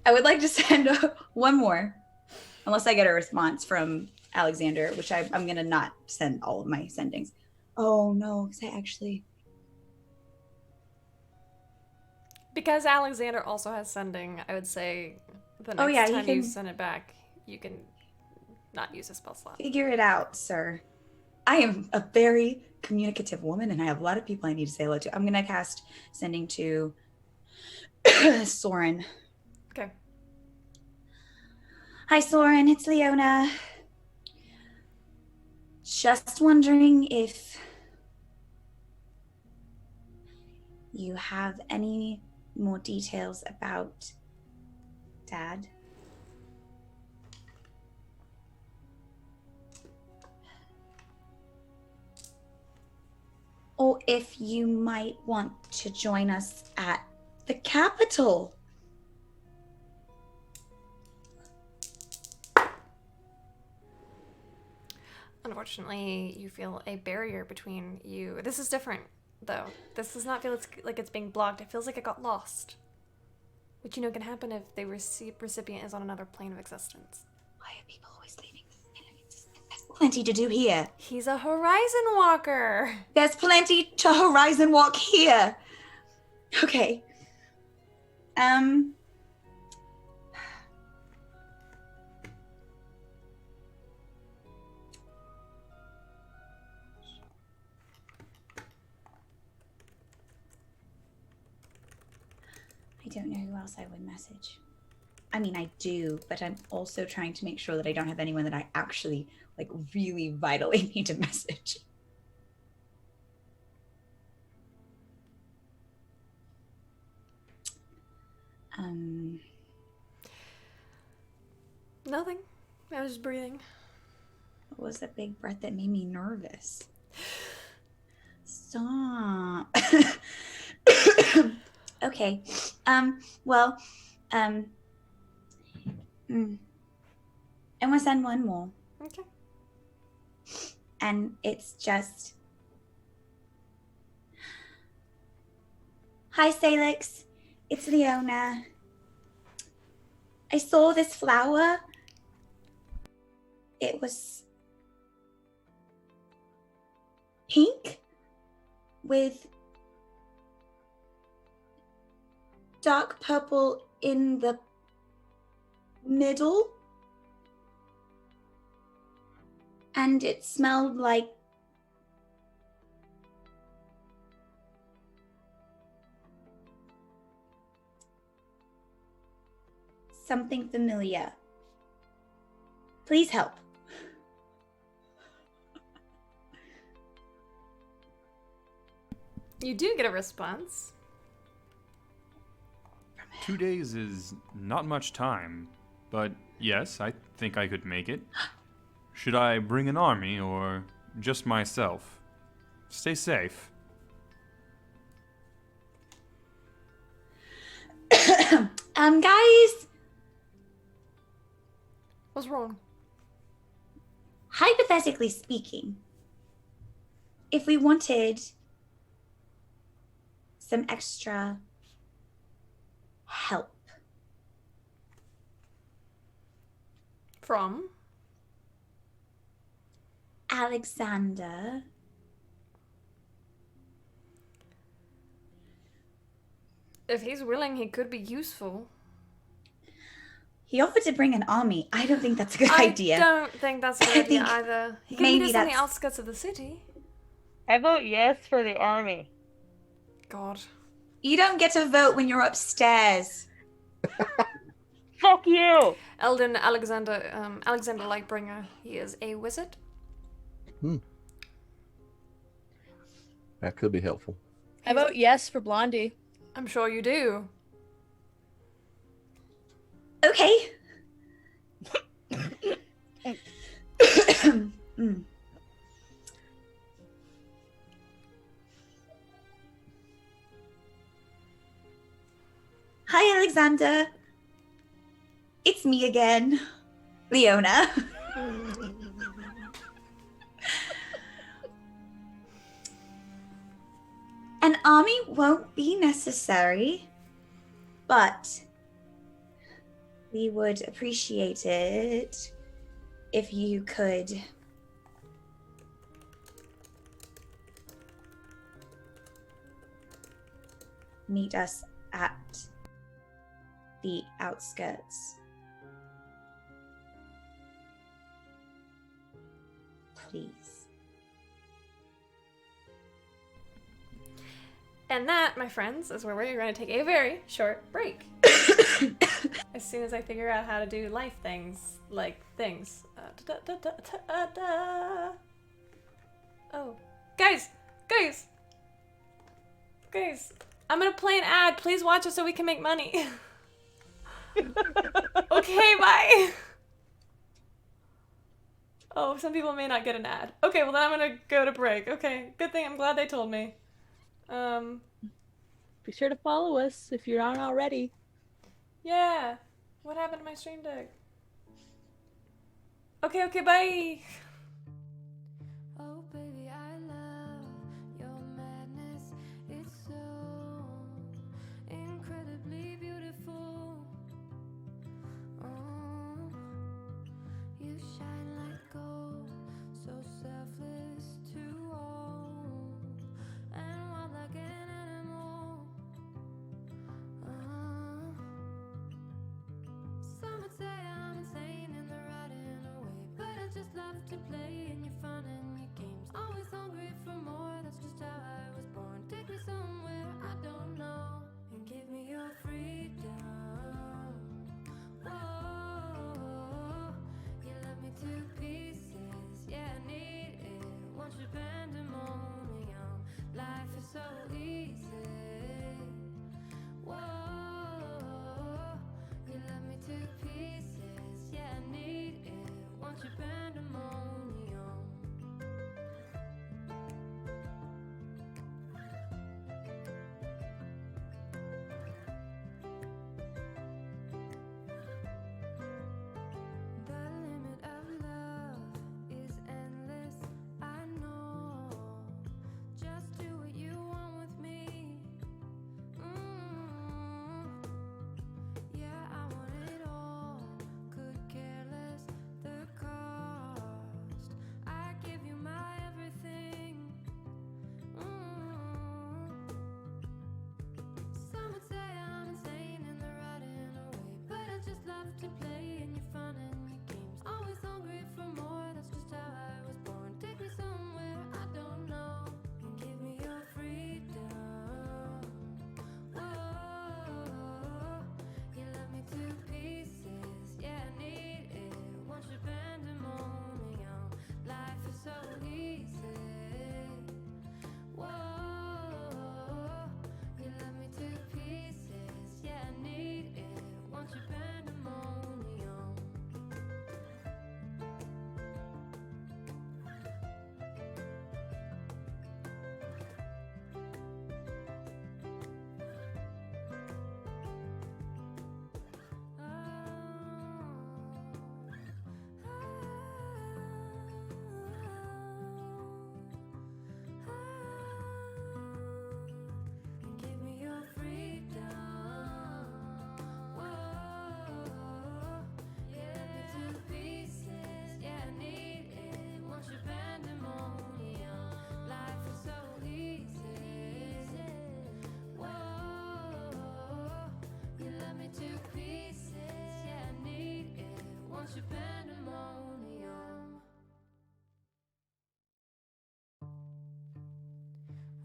[SPEAKER 5] I would like to send one more, unless I get a response from Alexander, which I'm gonna not send all of my sendings. Oh no, because I actually.
[SPEAKER 3] Because Alexander also has sending, I would say the next
[SPEAKER 5] Oh, yeah,
[SPEAKER 3] time
[SPEAKER 5] you
[SPEAKER 3] you
[SPEAKER 5] can
[SPEAKER 3] send it back, you can not use a spell slot.
[SPEAKER 5] figure it out, sir. I am a very communicative woman, and I have a lot of people I need to say hello to. I'm gonna cast sending to Soren.
[SPEAKER 3] Okay.
[SPEAKER 5] Hi, Soren. It's Leona. Just wondering if you have any more details about Dad. Or if you might want to join us at the Capitol.
[SPEAKER 3] Unfortunately, you feel a barrier between you. This is different, though. This does not feel like it's being blocked. It feels like it got lost. Which you know can happen if the recipient is on another plane of existence.
[SPEAKER 5] Why are people always leaving this plane of existence? There's plenty to do here.
[SPEAKER 3] He's a horizon walker.
[SPEAKER 5] There's plenty to horizon walk here. Okay. I don't know who else I would message. I mean, I do, but I'm also trying to make sure that I don't have anyone that I actually, like, really vitally need to message.
[SPEAKER 3] Nothing. I was just breathing.
[SPEAKER 5] What was that big breath that made me nervous? Stop. Okay. Well, And we'll send one more.
[SPEAKER 3] Okay.
[SPEAKER 5] And it's just, hi, Salix. It's Leona. I saw this flower. It was pink with dark purple in the middle. And it smelled like something familiar. Please help.
[SPEAKER 3] You do get a response.
[SPEAKER 7] 2 days is not much time, but yes, I think I could make it. Should I bring an army or just myself? Stay safe.
[SPEAKER 5] Guys,
[SPEAKER 3] What's wrong?
[SPEAKER 5] hypothetically speaking, if we wanted some extra help,
[SPEAKER 3] From?
[SPEAKER 5] Alexander,
[SPEAKER 3] If he's willing, he could be useful.
[SPEAKER 5] he offered to bring an army. I don't think that's a good idea.
[SPEAKER 3] I don't think that's a good
[SPEAKER 5] I
[SPEAKER 3] idea
[SPEAKER 5] think
[SPEAKER 3] either. He can
[SPEAKER 5] maybe
[SPEAKER 3] meet us on the
[SPEAKER 5] that's-
[SPEAKER 3] outskirts of the city.
[SPEAKER 4] I vote yes for the army.
[SPEAKER 3] God.
[SPEAKER 5] You don't get to vote when you're upstairs.
[SPEAKER 4] Fuck you!
[SPEAKER 3] Eldon Alexander Lightbringer. He is a wizard.
[SPEAKER 6] That could be helpful.
[SPEAKER 4] I vote yes for Blondie.
[SPEAKER 3] I'm sure you do.
[SPEAKER 5] Okay. Mm. Hi, Alexander. It's me again, Leona. An army won't be necessary, but we would appreciate it if you could meet us at the outskirts. Please.
[SPEAKER 3] And that, my friends, is where we're going to take a very short break. As soon as I figure out how to do life things, like things. Oh. Guys! I'm gonna play an ad. Please watch us so we can make money. Okay, bye! Oh, some people may not get an ad. Okay, well then I'm gonna go to break. Okay, good thing. I'm glad they told me.
[SPEAKER 4] Be sure to follow us if you're not already.
[SPEAKER 3] Yeah. What happened to my stream deck? Okay, bye!
[SPEAKER 2] Oh baby, I love your madness. It's so incredibly beautiful. Oh, you shine like gold, so selfless to all, and wild like an animal. Some would say I'm insane in the right in a way, but I just love to play in your fun and your games. Always hungry for more, that's just how I was born. Take me somewhere I don't know, and give me your freedom. Whoa, you love me to pieces, yeah, I need it. Want your pandemonium, life is so easy. Whoa, you love me to pieces, yeah, I need it. Want your pandemonium.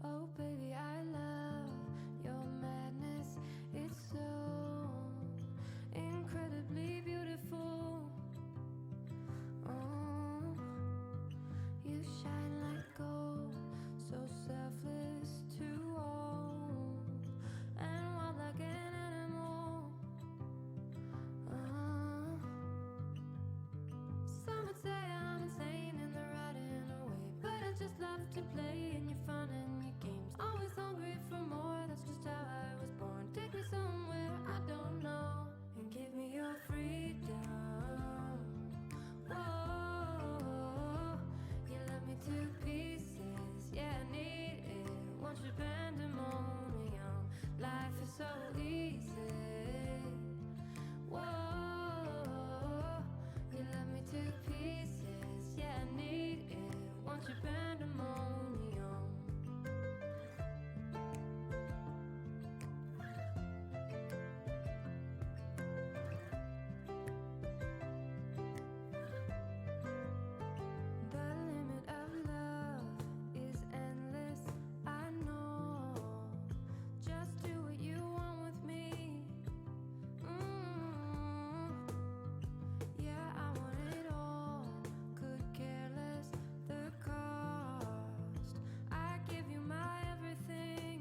[SPEAKER 2] Oh, baby, I love your madness. It's so incredibly beautiful. Oh, you shine like gold, so selfless to all, and wild like an animal. Some would say I'm insane in the right and away, but I just love to play in your fun and your games. Always hungry for more, that's just how I was born. Take me somewhere I don't know, and give me your freedom. Whoa, you love me to pieces, yeah, I need it. Want your pandemonium, life is so easy. Whoa, you love me to pieces, yeah, I need it. Want your pandemonium. The limit of love is endless, I know. Just do what you want with me. Yeah, I want it all. Could care less the cost. I give you my everything.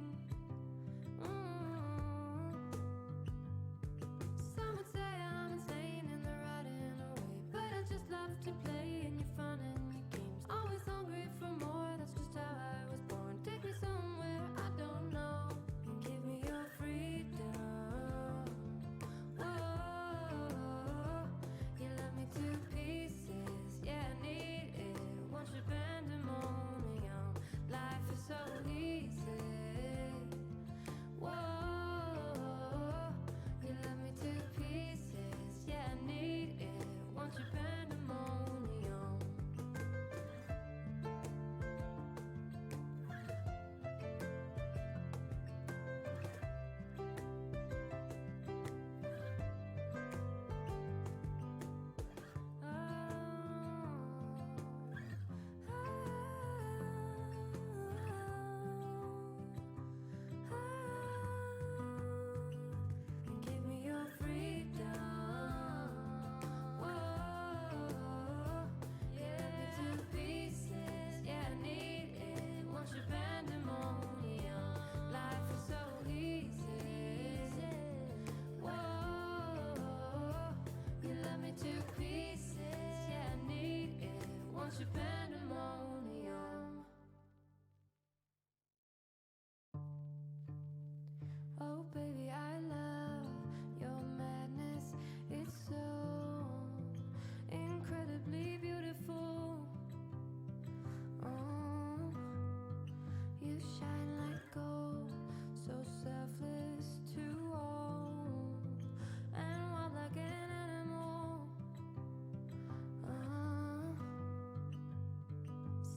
[SPEAKER 2] Some would say I'm insane in the right and away, but I just love to play in your fun and your games. Always hungry for more, that's just how I was born. Take me somewhere I don't know, and give me your freedom. Whoa, you love me to pieces, yeah, I need it. Want your pandemonium, life is so easy. Whoa, you love me to pieces, yeah, I need it. Want your pandemonium. And give me your freedom. Whoa, yeah, to pieces, yeah, I need it. Want your pandemonium, life is so easy. Whoa, you love me to pieces, yeah, I need it. Want your pandemonium. Oh, baby, I love your madness. It's so incredibly beautiful. Oh, you shine like gold, so selfless to all, and wild like an animal.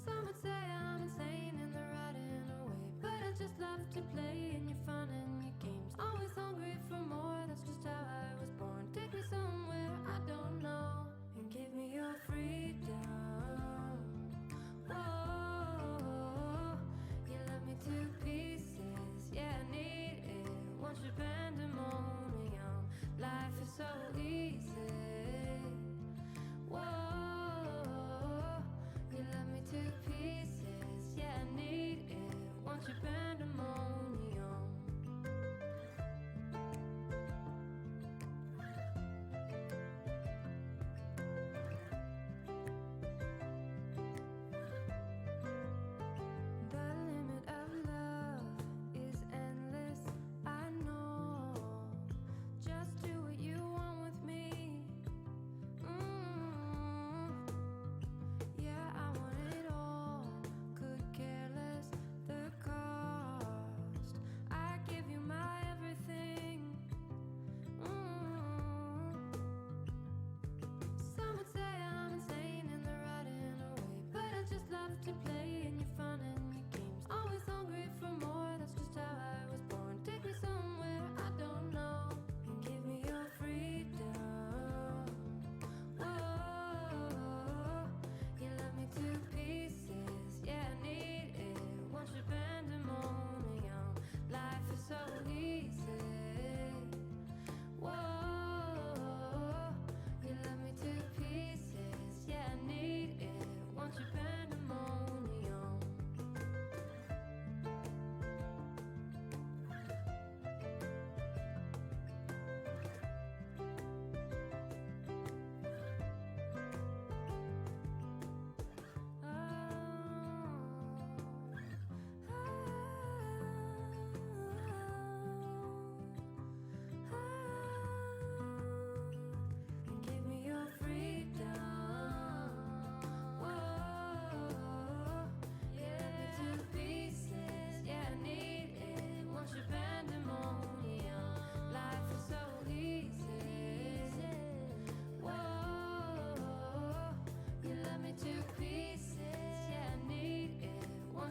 [SPEAKER 2] Some would say I'm insane in the right and away, but I just love to play in your fun and your games. Always hungry for more, that's just how I was born. Take me somewhere I don't know, and give me your freedom. Whoa, you love me to pieces, yeah, I need it. Want your pandemonium, life is so easy. Whoa, you love me to pieces, yeah, I need it. Want your pandemonium.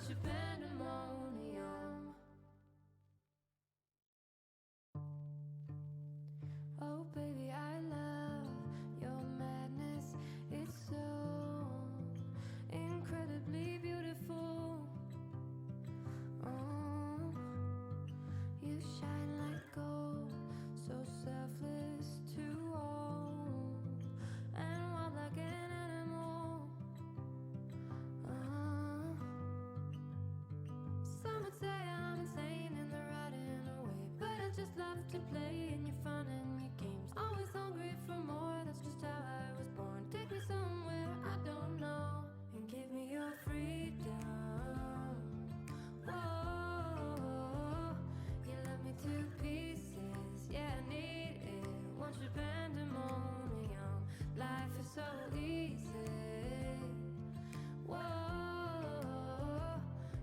[SPEAKER 2] want your pandemonium. Oh baby, I love your madness. It's so incredibly beautiful. Oh, you shine like gold, so selfless to all, and wild like an animal. Some would say I'm insane in the right in a way, but I just love to play in your fun and your games. Always hungry for more, that's just how I was born. Take me somewhere I don't know, and give me your freedom. Whoa, you love me to pieces, yeah, I need it. Want your pandemonium, life is so easy. Whoa,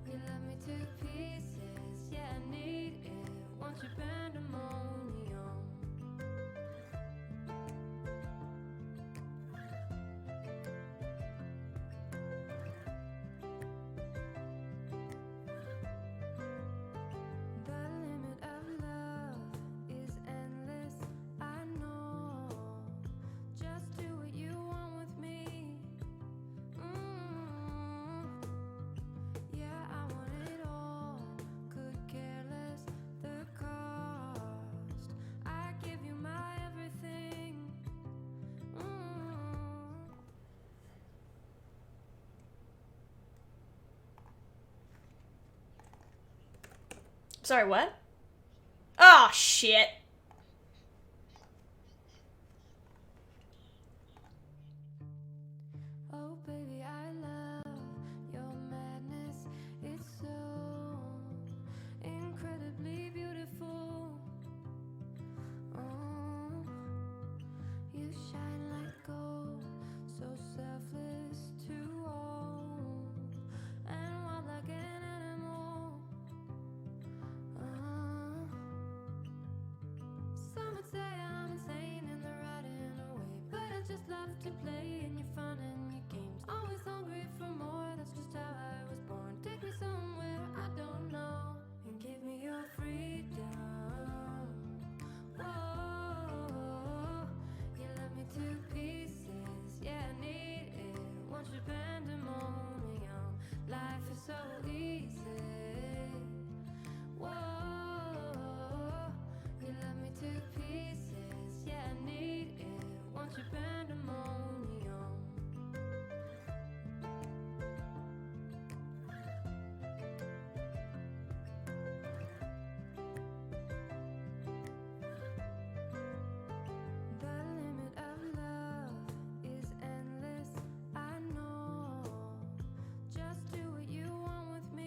[SPEAKER 2] you love me to pieces, yeah, I need it. Want your pandemonium. The limit of love is endless, I know. Just do what you want with me. Yeah, I want it all. Could care less the cost. I give you my everything.
[SPEAKER 1] Sorry, what? Oh, shit.
[SPEAKER 2] Oh baby, I love your madness. It's so incredibly beautiful. Oh, you shine like gold, so selfless to all, and wild like an animal. Some would say I'm insane in the right in a way, but I just love to play in your fun and your games. Always hungry for more, that's just how I was born. Take me somewhere I don't know, and give me your freedom. Whoa, you love me to pieces, yeah, I need it. Want your pandemonium, life is so easy. Whoa, you love me to pieces, yeah, I need it. Want your pandemonium. The limit of love is endless, I know. Just do what you want with me.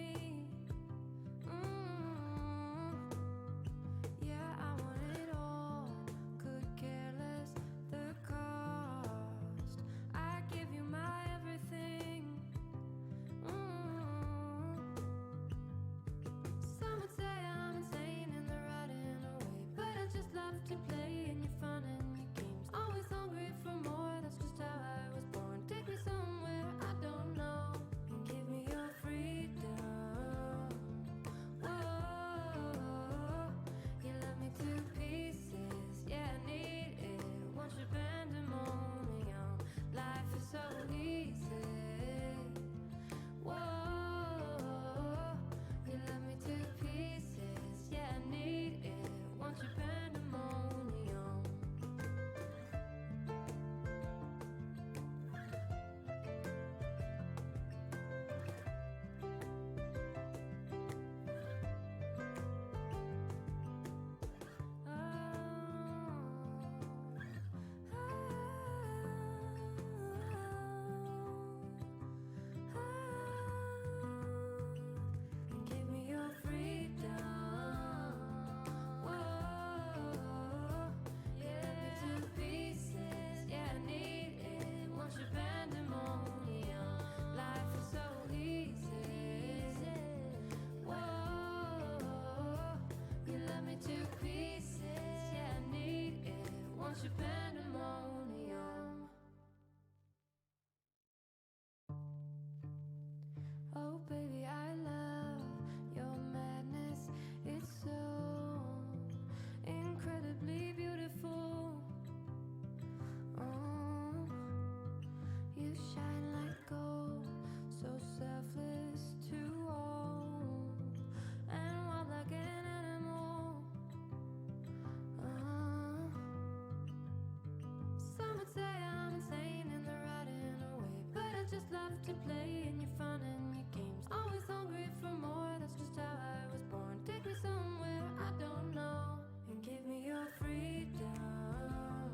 [SPEAKER 2] to play in your fun and your games. Always hungry for more, that's just how I was born. Take me somewhere I don't know and give me your freedom.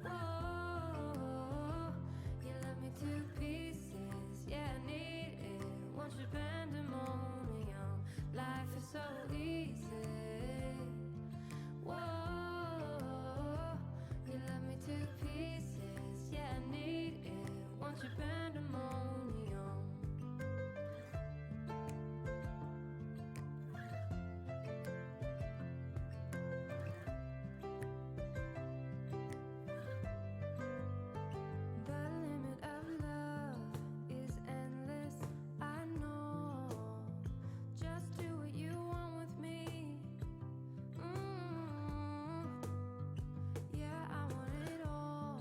[SPEAKER 2] Whoa, you left me to pieces, yeah, I need it. Want your pandemonium, life is so easy. Whoa, you left me to pieces, yeah, I need it. Want your pandemonium. The limit of love is endless, I know. Just do what you want with me. Yeah, I want it all.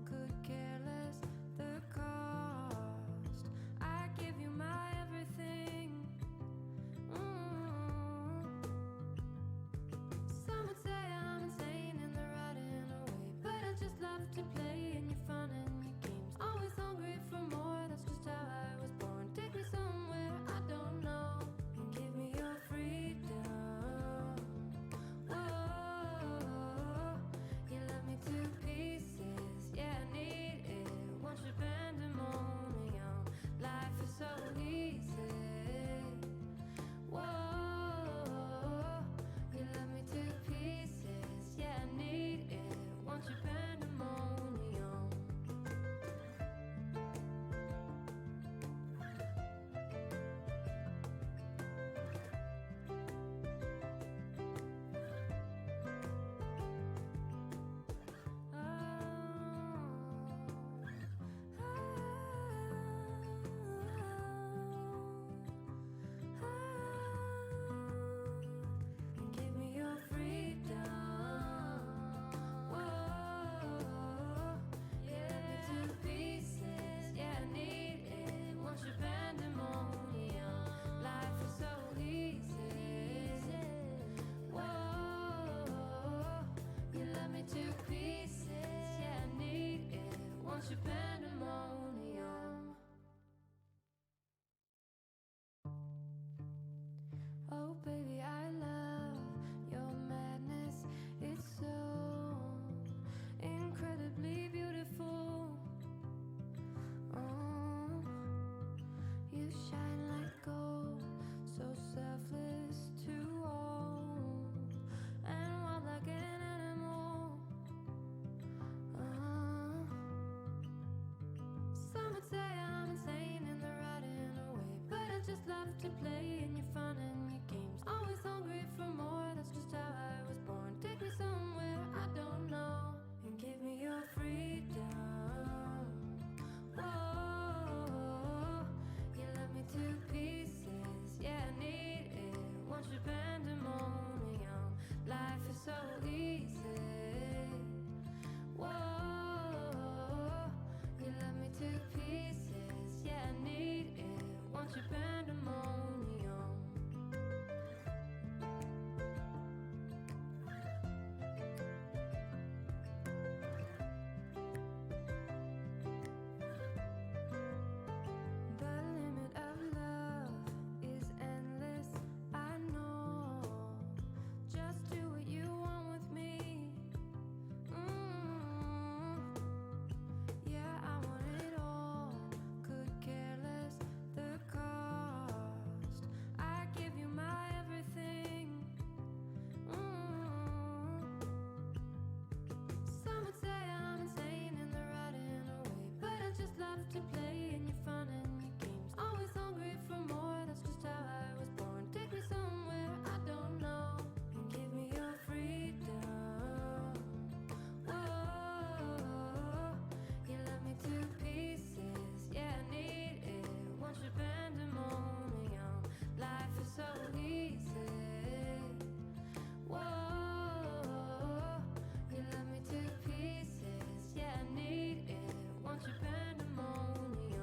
[SPEAKER 2] Could care less the cost. I give you my everything. Some would say I'm insane in the right in a way, but I just love to play in your fun and your games. Always hungry for more, that's just how I was born. Take me somewhere I don't know and give me your freedom. Whoa, you left me to pieces, yeah, I need it. Want your pandemonium, life is so easy. Whoa, you left me to pieces, yeah, I need it. Want your pandemonium. And give me your freedom. Whoa, yeah, to pieces, yeah, I need it. Want your pandemonium, life is so easy. Whoa, you love me to pieces, yeah, I need it. Want your pandemonium. Oh baby, I love your madness. It's so incredibly beautiful. Oh, you shine like gold, so selfless to all, and wild like an animal. Some would say I'm insane in the right in a way, but I just love to play in your fun and your games. Always hungry for more, that's just how I was born. Take me somewhere I don't know and give me your freedom. Whoa, you left me to pieces, yeah, I need it. Want your pandemonium, life is so easy. Whoa, you left me to pieces, yeah, I need it. Want your pandemonium. The limit of love is endless, I know. Just do what you want with me. Yeah, I want it all. Could care less the cost. I give you my everything. Some would say I'm insane in the right in a way, but I just love to play in your fun and your games. Always hungry for more, that's just how I was born. Take me somewhere I don't know and give me your freedom. Whoa, you left me to pieces, yeah, I need it. Want your pandemonium, life is so easy. Whoa, you left me to pieces, yeah, I need it. Want your pandemonium.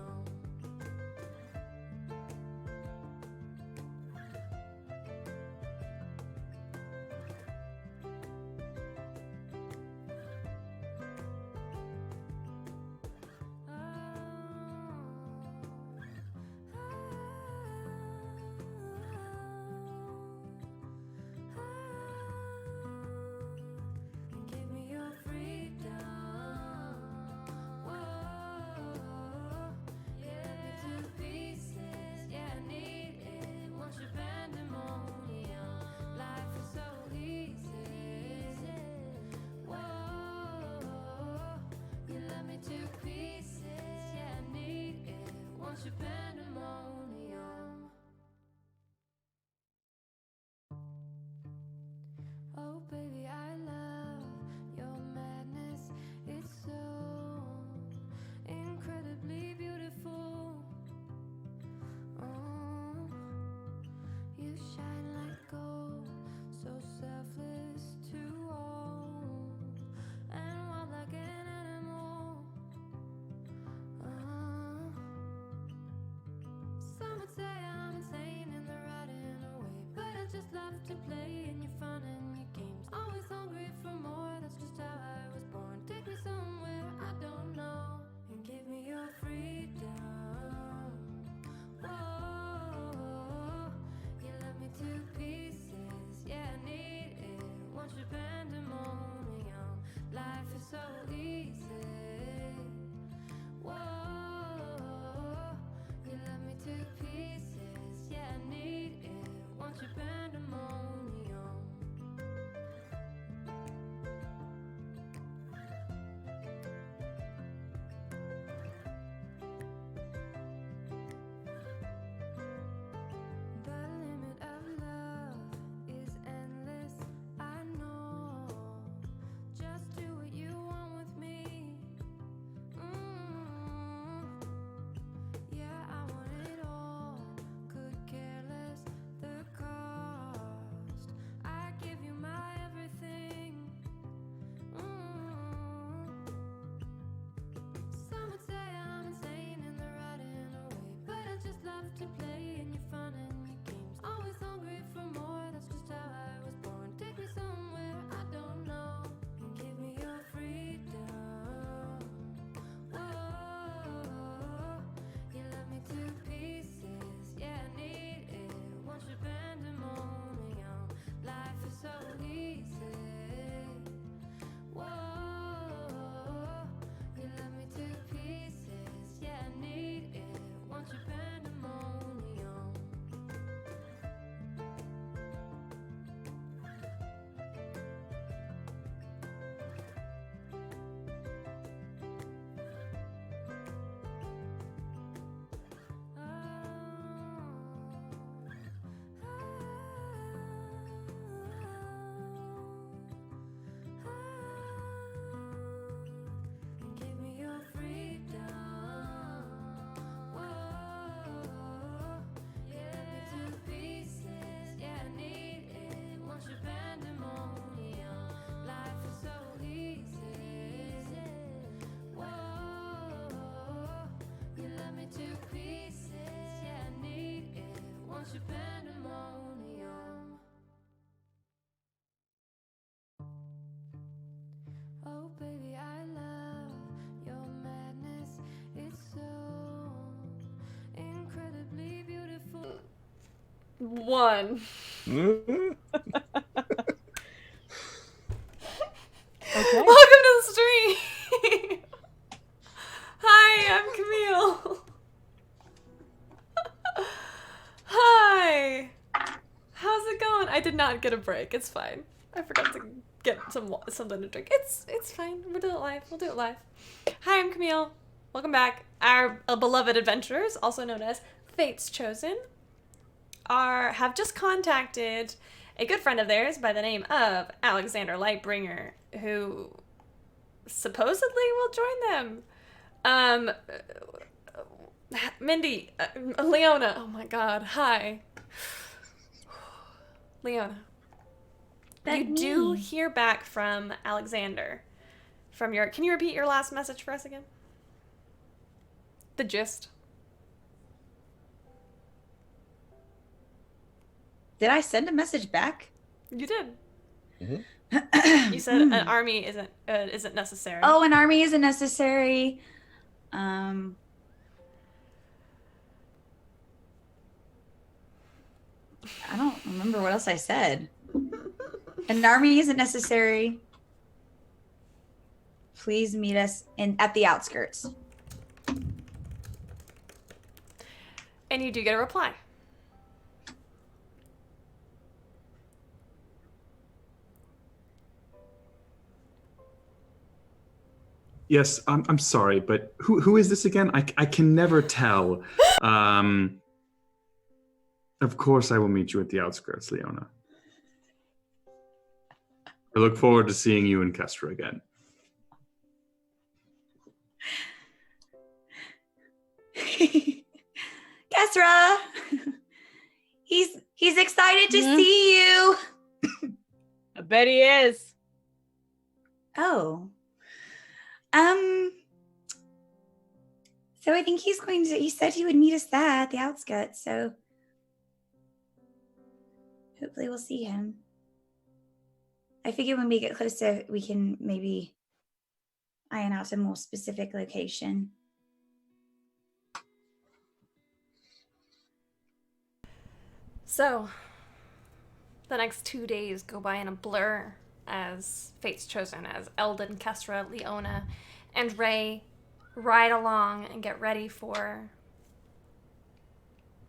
[SPEAKER 2] love to play in your fun and your games. Always hungry for more, that's just how I was born. Take me somewhere I don't know and give me your freedom. Whoa, you love me to pieces, yeah, I need it. Want your pandemonium, life is so easy. Whoa, you love me to pieces, yeah, I need it. Want your pandemonium. The limit of love is endless, I know. Just do what you want with me. Yeah, I want it all. Could care less the cost. I give you my everything. Some would say I'm insane in the right and a way, but I just love to play in your fun and your games. Always hungry for more, that's just how I was born. Take me somewhere I don't know and give me your freedom. Whoa, you love me to pieces, yeah, I need it. Want your pandemonium, life is so easy. Whoa, you love me to pieces, yeah, I need it. Want your pandemonium. And give me your freedom. Whoa, yeah, me to pieces, yeah, I need it. Want your pandemonium, life is so easy. Whoa, you love me to pieces, yeah, I need it. Want your pandemonium. Oh baby, I love your madness. It's so incredibly beautiful.
[SPEAKER 3] One.
[SPEAKER 4] Okay.
[SPEAKER 3] Welcome to the stream. Hi, I'm Camille. Hi. How's it going? I did not get a break. It's fine. I forgot to get something to drink. It's fine. We'll do it live. We'll do it live. Hi, I'm Camille. Welcome back. Our beloved adventurers, also known as Fates Chosen, have just contacted a good friend of theirs by the name of Alexander Lightbringer, who supposedly will join them. Mindy, Leona. Oh my God. Hi, Leona. You do hear back from Alexander. Can you repeat your last message for us again? The gist.
[SPEAKER 5] Did I send a message back?
[SPEAKER 3] You did.
[SPEAKER 6] Mhm.
[SPEAKER 3] You said an army isn't necessary.
[SPEAKER 5] Oh, an army isn't necessary. I don't remember what else I said. An army isn't necessary. Please meet us at the outskirts.
[SPEAKER 3] And you do get a reply.
[SPEAKER 8] Yes, I'm sorry, but who is this again? I can never tell. Of course I will meet you at the outskirts, Leona. I look forward to seeing you in Kestra again.
[SPEAKER 5] Kesra! He's excited to see you.
[SPEAKER 4] I bet he is.
[SPEAKER 5] Oh. So I think he said he would meet us there at the outskirts, so hopefully we'll see him. I figure when we get closer, we can maybe iron out a more specific location.
[SPEAKER 3] So, the next 2 days go by in a blur as Fate's Chosen, as Eldon, Kestra, Leona, and Ray ride along and get ready for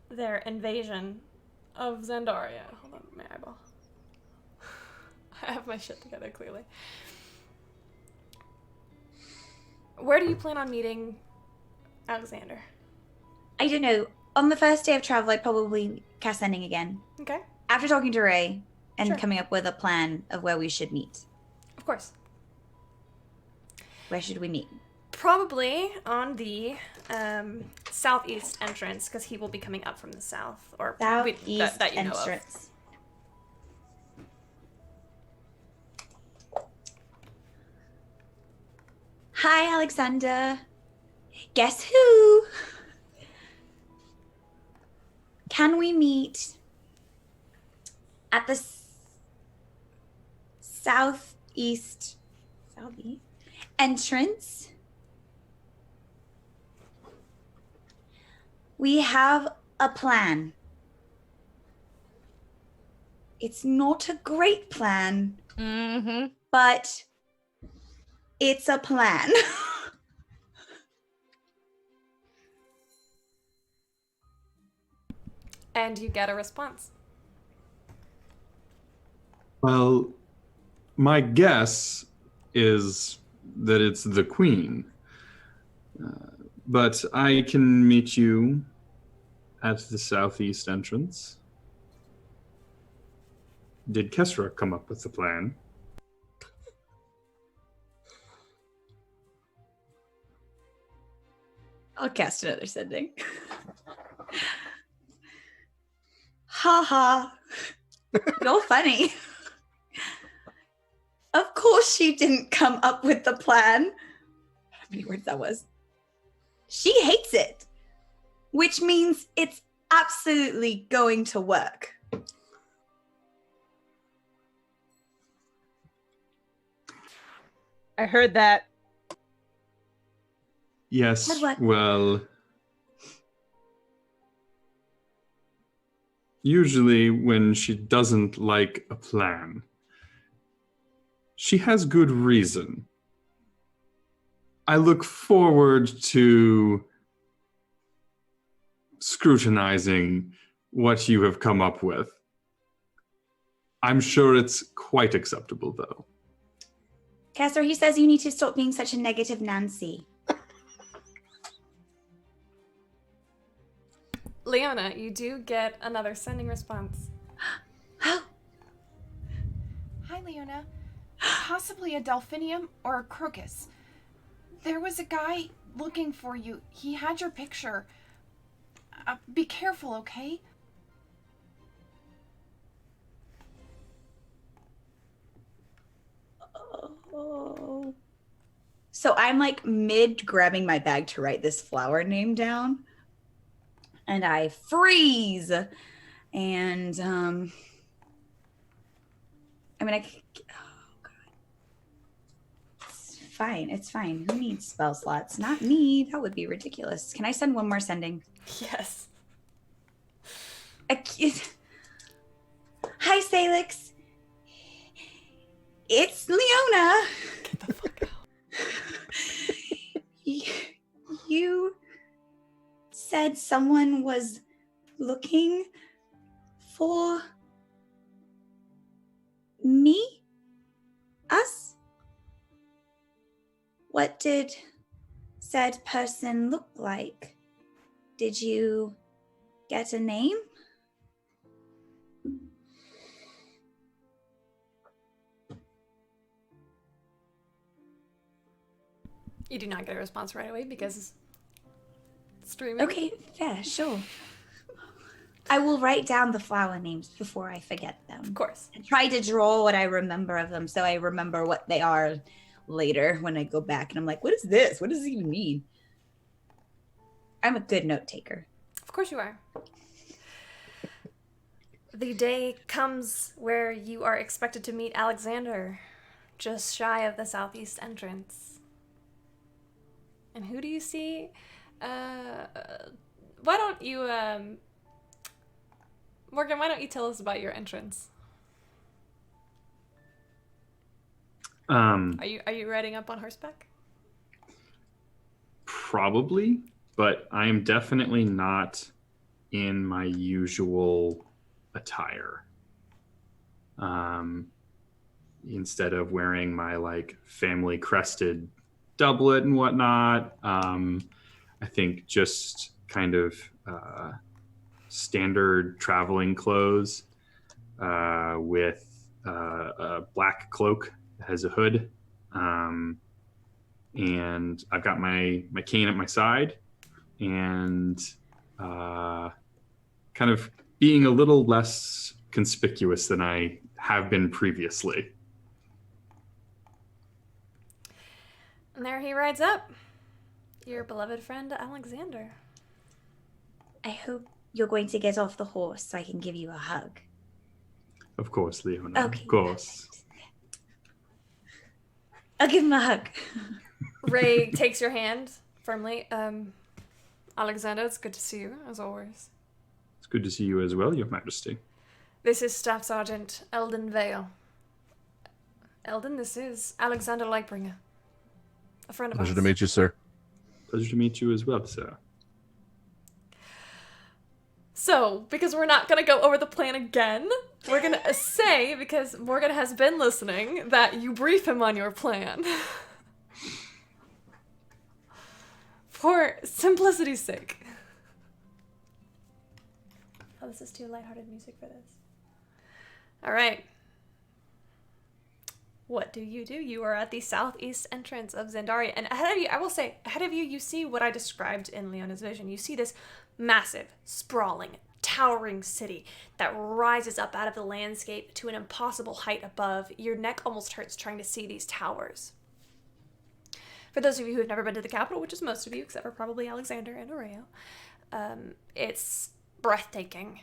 [SPEAKER 3] their invasion of Zandaria. Hold on, my eyeball. I have my shit together, clearly. Where do you plan on meeting Alexander?
[SPEAKER 5] I don't know. On the first day of travel, I'd probably cast Sending again.
[SPEAKER 3] Okay,
[SPEAKER 5] After talking to Ray and
[SPEAKER 3] Sure.
[SPEAKER 5] coming up with a plan of where we should meet.
[SPEAKER 3] of course.
[SPEAKER 5] Where should we meet?
[SPEAKER 3] Probably on the southeast entrance, because he will be coming up from the south, or
[SPEAKER 5] Southeast
[SPEAKER 3] that you know of.
[SPEAKER 5] entrance. Hi, Alexander. Guess who? Can we meet at the southeast entrance? We have a plan. It's not a great plan,
[SPEAKER 4] Mm-hmm.
[SPEAKER 5] but it's a plan.
[SPEAKER 3] And you get a response.
[SPEAKER 8] Well, my guess is that it's the Queen. But I can meet you at the southeast entrance. Did Kesra come up with the plan?
[SPEAKER 5] I'll cast another Sending. Ha ha. You're funny. Of course she didn't come up with the plan. How many words that was? She hates it. Which means it's absolutely going to work.
[SPEAKER 4] I heard that.
[SPEAKER 8] Yes,
[SPEAKER 5] Said what?
[SPEAKER 8] well, usually when she doesn't like a plan, she has good reason. I look forward to scrutinizing what you have come up with. I'm sure it's quite acceptable, though.
[SPEAKER 5] Castor, he says you need to stop being such a negative Nancy.
[SPEAKER 3] Leona, you do get another Sending response.
[SPEAKER 9] Hi, Leona. Possibly a delphinium or a crocus. There was a guy looking for you. He had your picture. Be careful, okay?
[SPEAKER 5] Oh. So I'm like mid grabbing my bag to write this flower name down. And I freeze. And oh God. It's fine. Who needs spell slots? Not me. That would be ridiculous. Can I send one more Sending?
[SPEAKER 3] Yes.
[SPEAKER 5] Hi, Salix. It's Leona.
[SPEAKER 3] Get the fuck out.
[SPEAKER 5] You said someone was looking for me? Us? What did said person look like? Did you get a name?
[SPEAKER 3] You do not get a response right away because streaming.
[SPEAKER 5] Okay, fair, sure. I will write down the flower names before I forget them.
[SPEAKER 3] Of course.
[SPEAKER 5] And try to draw what I remember of them so I remember what they are later when I go back and I'm like, what is this? What does this even mean? I'm a good note taker.
[SPEAKER 3] Of course you are.
[SPEAKER 1] The day comes where you are expected to meet Alexander, just shy of the southeast entrance. And who do you see? Why don't you, Morgan, why don't you tell us about your entrance? Are you riding up on horseback?
[SPEAKER 8] Probably, but I am definitely not in my usual attire. Instead of wearing my like family crested doublet and whatnot, I think just kind of standard traveling clothes with a black cloak that has a hood. And I've got my cane at my side, and kind of being a little less conspicuous than I have been previously.
[SPEAKER 1] And there he rides up. Your beloved friend, Alexander.
[SPEAKER 5] I hope you're going to get off the horse so I can give you a hug.
[SPEAKER 8] Of course, Leona.
[SPEAKER 5] Okay,
[SPEAKER 8] Of course.
[SPEAKER 5] I'll give him a hug.
[SPEAKER 1] Ray takes your hand firmly. Alexander, it's good to see you, as always.
[SPEAKER 8] It's good to see you as well, Your Majesty.
[SPEAKER 1] This is Staff Sergeant Eldon Vale. Eldon, this is Alexander Lightbringer. A friend of ours.
[SPEAKER 6] Pleasure to meet you, sir.
[SPEAKER 8] Pleasure to meet you as well, sir.
[SPEAKER 1] So, because we're not going to go over the plan again, we're going to say, because Morgan has been listening, that you brief him on your plan. For simplicity's sake. Oh, this is too lighthearted music for this. All right. What do? You are at the southeast entrance of Zandaria. And ahead of you, I will say, ahead of you, you see what I described in Leona's vision. You see this massive, sprawling, towering city that rises up out of the landscape to an impossible height above. Your neck almost hurts trying to see these towers. For those of you who have never been to the capital, which is most of you, except for probably Alexander and Areo, it's breathtaking.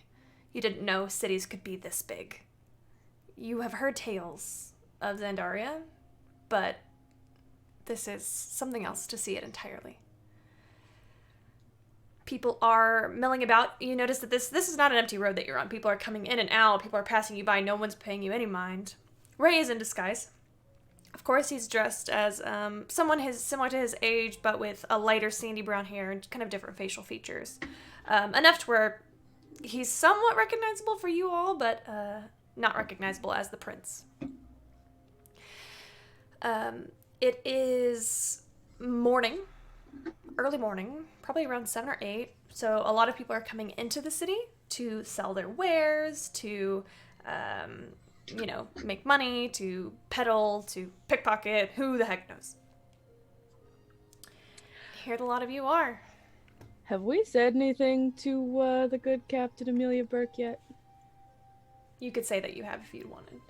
[SPEAKER 1] You didn't know cities could be this big. You have heard tales of Zandaria, but this is something else to see it entirely. People are milling about. You notice that this is not an empty road that you're on. People are coming in and out. People are passing you by. No one's paying you any mind. Ray is in disguise. Of course, he's dressed as someone similar to his age, but with a lighter sandy brown hair and kind of different facial features. Enough to where he's somewhat recognizable for you all, but not recognizable as the prince. It is morning, early morning, probably around 7 or 8. So a lot of people are coming into the city to sell their wares, to make money, to peddle, to pickpocket, who the heck knows. Here a lot of you are.
[SPEAKER 4] Have we said anything to the good Captain Amelia Burke yet?
[SPEAKER 1] You could say that you have if you wanted.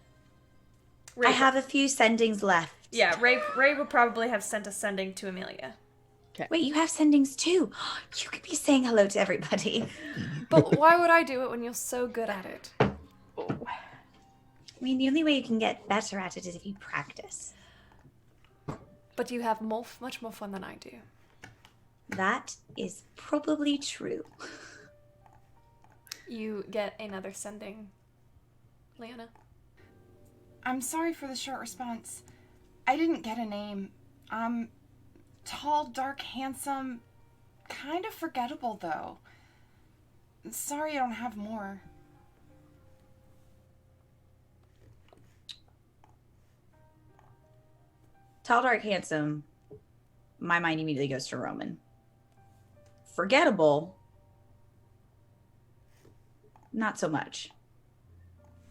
[SPEAKER 5] I have a few sendings left.
[SPEAKER 1] Yeah, Ray would probably have sent a sending to Amelia.
[SPEAKER 4] Okay.
[SPEAKER 5] Wait, you have sendings too? You could be saying hello to everybody.
[SPEAKER 1] But why would I do it when you're so good at it?
[SPEAKER 5] I mean, the only way you can get better at it is if you practice.
[SPEAKER 1] But you have much more fun than I do.
[SPEAKER 5] That is probably true.
[SPEAKER 1] You get another sending. Leona?
[SPEAKER 9] I'm sorry for the short response. I didn't get a name. Tall, dark, handsome, kind of forgettable though. Sorry I don't have more.
[SPEAKER 5] Tall, dark, handsome. My mind immediately goes to Roman. Forgettable. Not so much.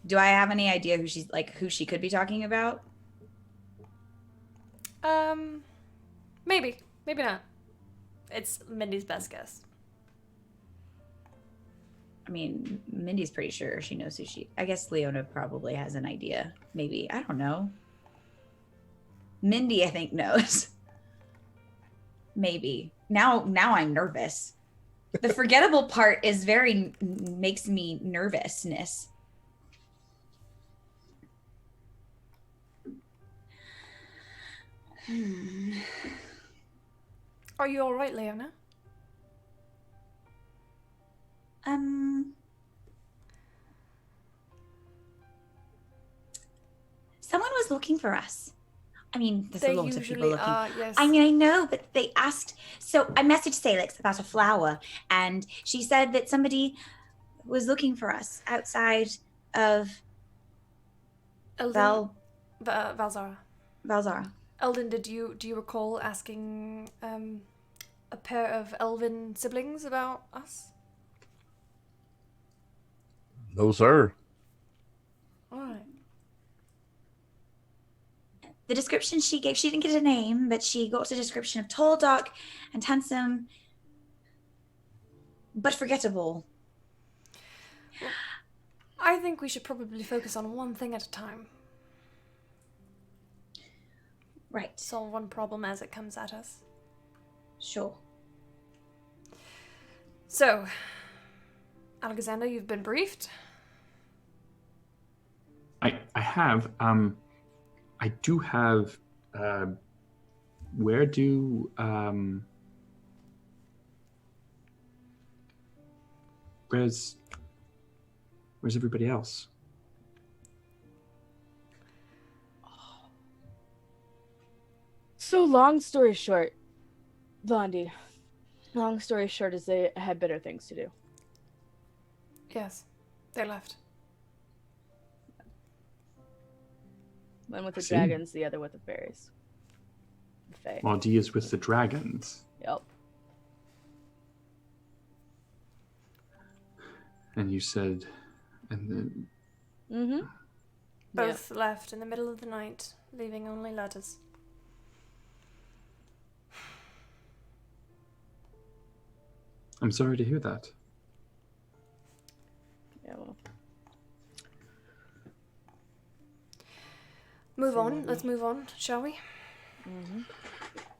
[SPEAKER 5] Do I have any idea who she could be talking about?
[SPEAKER 1] Maybe not. It's Mindy's best guess.
[SPEAKER 5] I mean, Mindy's pretty sure she knows who I guess Leona probably has an idea. Maybe. I don't know. Mindy, I think, knows. Maybe. Now I'm nervous. The forgettable part is makes me nervousness.
[SPEAKER 1] Are you all right, Leona?
[SPEAKER 5] Someone was looking for us. I mean, there's
[SPEAKER 1] They
[SPEAKER 5] a lot of people
[SPEAKER 1] usually
[SPEAKER 5] looking.
[SPEAKER 1] are, yes.
[SPEAKER 5] I mean, I know, but they asked. So I messaged Salix about a flower, and she said that somebody was looking for us outside of
[SPEAKER 1] Eldon, Valzara.
[SPEAKER 5] Valzara.
[SPEAKER 1] Eldon, do you recall asking a pair of elven siblings about us?
[SPEAKER 6] No, sir.
[SPEAKER 1] All right.
[SPEAKER 5] The description she gave, she didn't get a name, but she got a description of tall, dark, and handsome, but forgettable.
[SPEAKER 1] Well, I think we should probably focus on one thing at a time.
[SPEAKER 5] Right.
[SPEAKER 1] Solve one problem as it comes at us.
[SPEAKER 5] Sure.
[SPEAKER 1] So, Alexander, you've been briefed.
[SPEAKER 8] I have. I do have. Where's everybody else?
[SPEAKER 4] So long story short, Blondie. Long story short is they had better things to do.
[SPEAKER 1] Yes, they left.
[SPEAKER 4] One with the
[SPEAKER 8] See?
[SPEAKER 4] dragons, the other with the fairies. The fae.
[SPEAKER 8] Maudie is with the dragons.
[SPEAKER 4] Yep.
[SPEAKER 8] And you said, and then
[SPEAKER 4] Mm-hmm.
[SPEAKER 1] Both left in the middle of the night, leaving only letters.
[SPEAKER 8] I'm sorry to hear that.
[SPEAKER 4] Yeah, well.
[SPEAKER 1] Move on. Let's move on, shall we?
[SPEAKER 4] Mm-hmm.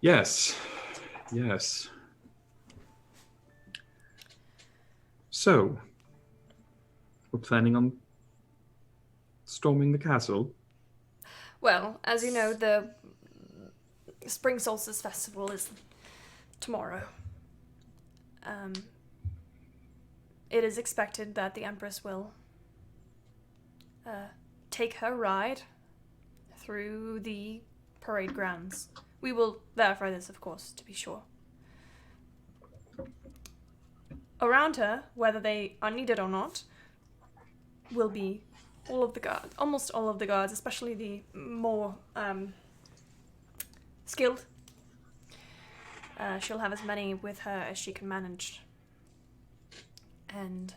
[SPEAKER 8] Yes. Yes. So, we're planning on storming the castle.
[SPEAKER 1] Well, as you know, the Spring Solstice Festival is tomorrow. It is expected that the Empress will take her ride through the parade grounds. We will verify this, of course, to be sure. Around her, whether they are needed or not, will be all of the guards, almost all of the guards, especially the more skilled. She'll have as many with her as she can manage. And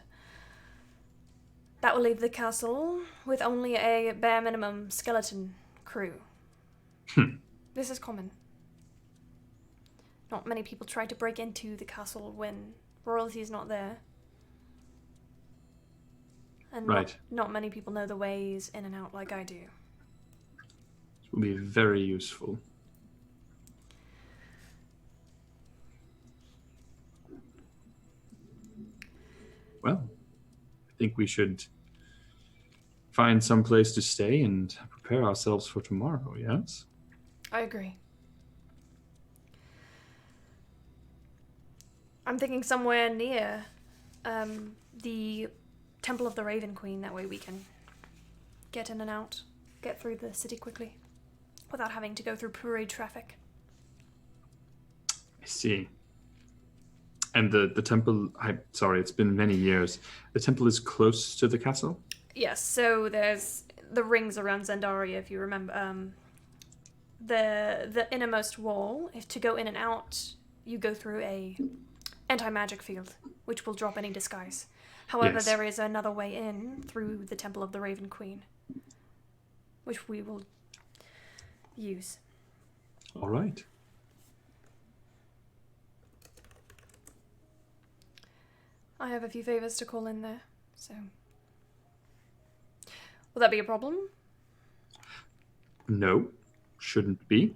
[SPEAKER 1] that will leave the castle with only a bare minimum skeleton crew. This is common. Not many people try to break into the castle when royalty is not there. And
[SPEAKER 8] Right.
[SPEAKER 1] not many people know the ways in and out like I do.
[SPEAKER 8] This will be very useful. Well, I think we should find some place to stay and prepare ourselves for tomorrow, yes?
[SPEAKER 1] I agree. I'm thinking somewhere near the Temple of the Raven Queen. That way we can get in and out, get through the city quickly, without having to go through parade traffic.
[SPEAKER 8] I see. And the temple, sorry, it's been many years. The temple is close to the castle?
[SPEAKER 1] Yes, so there's the rings around Zandaria, if you remember. The innermost wall, if to go in and out, you go through a anti-magic field, which will drop any disguise. However,
[SPEAKER 8] Yes.
[SPEAKER 1] there is another way in through the Temple of the Raven Queen, which we will use.
[SPEAKER 8] All right.
[SPEAKER 1] I have a few favors to call in there, so... Will that be a problem?
[SPEAKER 8] No, shouldn't be.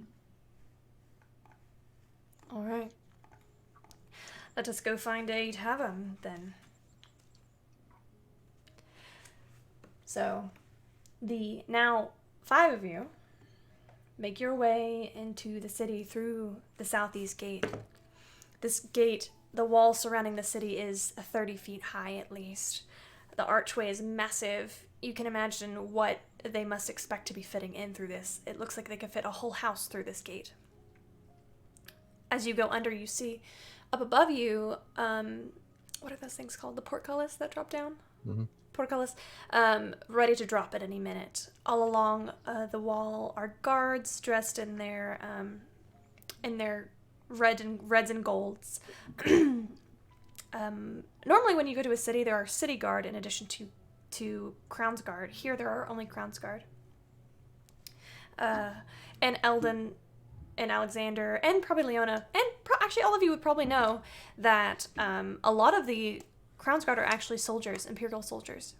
[SPEAKER 1] Alright. Let us go find a tavern, then. So, the now 5 of you make your way into the city through the southeast gate. This gate, the wall surrounding the city is 30 feet high at least. The archway is massive. You can imagine what they must expect to be fitting in through this. It looks like they could fit a whole house through this gate. As you go under, you see up above you, what are those things called? The portcullis that drop down?
[SPEAKER 6] Mm-hmm.
[SPEAKER 1] Portcullis, ready to drop at any minute. All along the wall are guards dressed in their reds and golds. Normally, when you go to a city, there are city guard in addition to Crown's Guard. Here, there are only Crown's Guard. And Eldon and Alexander and probably Leona and actually all of you would probably know that a lot of the Crown's Guard are actually soldiers, Imperial soldiers,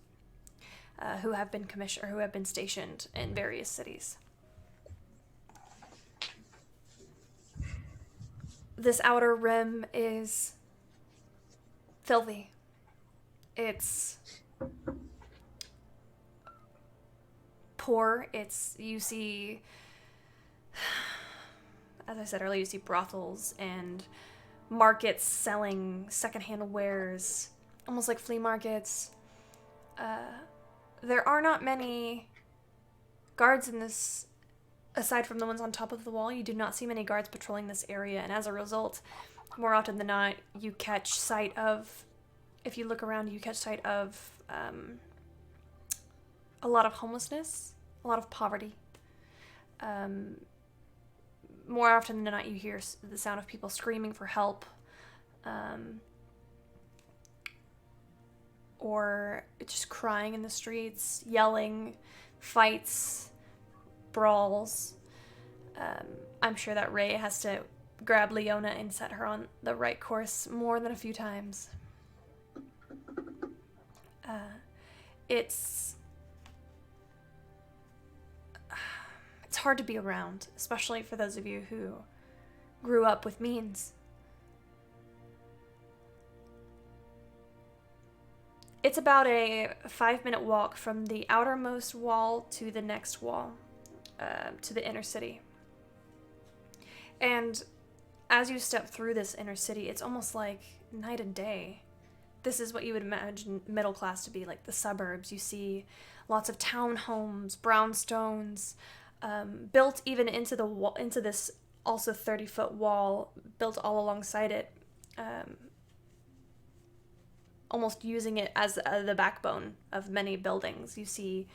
[SPEAKER 1] who have been commissioned or who have been stationed in various cities. This outer rim is filthy. It's poor. You see, as I said earlier, you see brothels and markets selling secondhand wares, almost like flea markets. There are not many guards in this, aside from the ones on top of the wall. You do not see many guards patrolling this area, and as a result, more often than not, you catch sight of, if you look around, you catch sight of a lot of homelessness, a lot of poverty. More often than not, you hear the sound of people screaming for help, or just crying in the streets, yelling, fights, brawls. I'm sure that Ray has to grab Leona and set her on the right course more than a few times. It's hard to be around, especially for those of you who grew up with means. It's about a 5-minute walk from the outermost wall to the next wall, to the inner city. And as you step through this inner city, it's almost like night and day. This is what you would imagine middle class to be, like the suburbs. You see lots of townhomes, brownstones, built even into the wall, into this also 30-foot wall, built all alongside it, almost using it as the backbone of many buildings. You see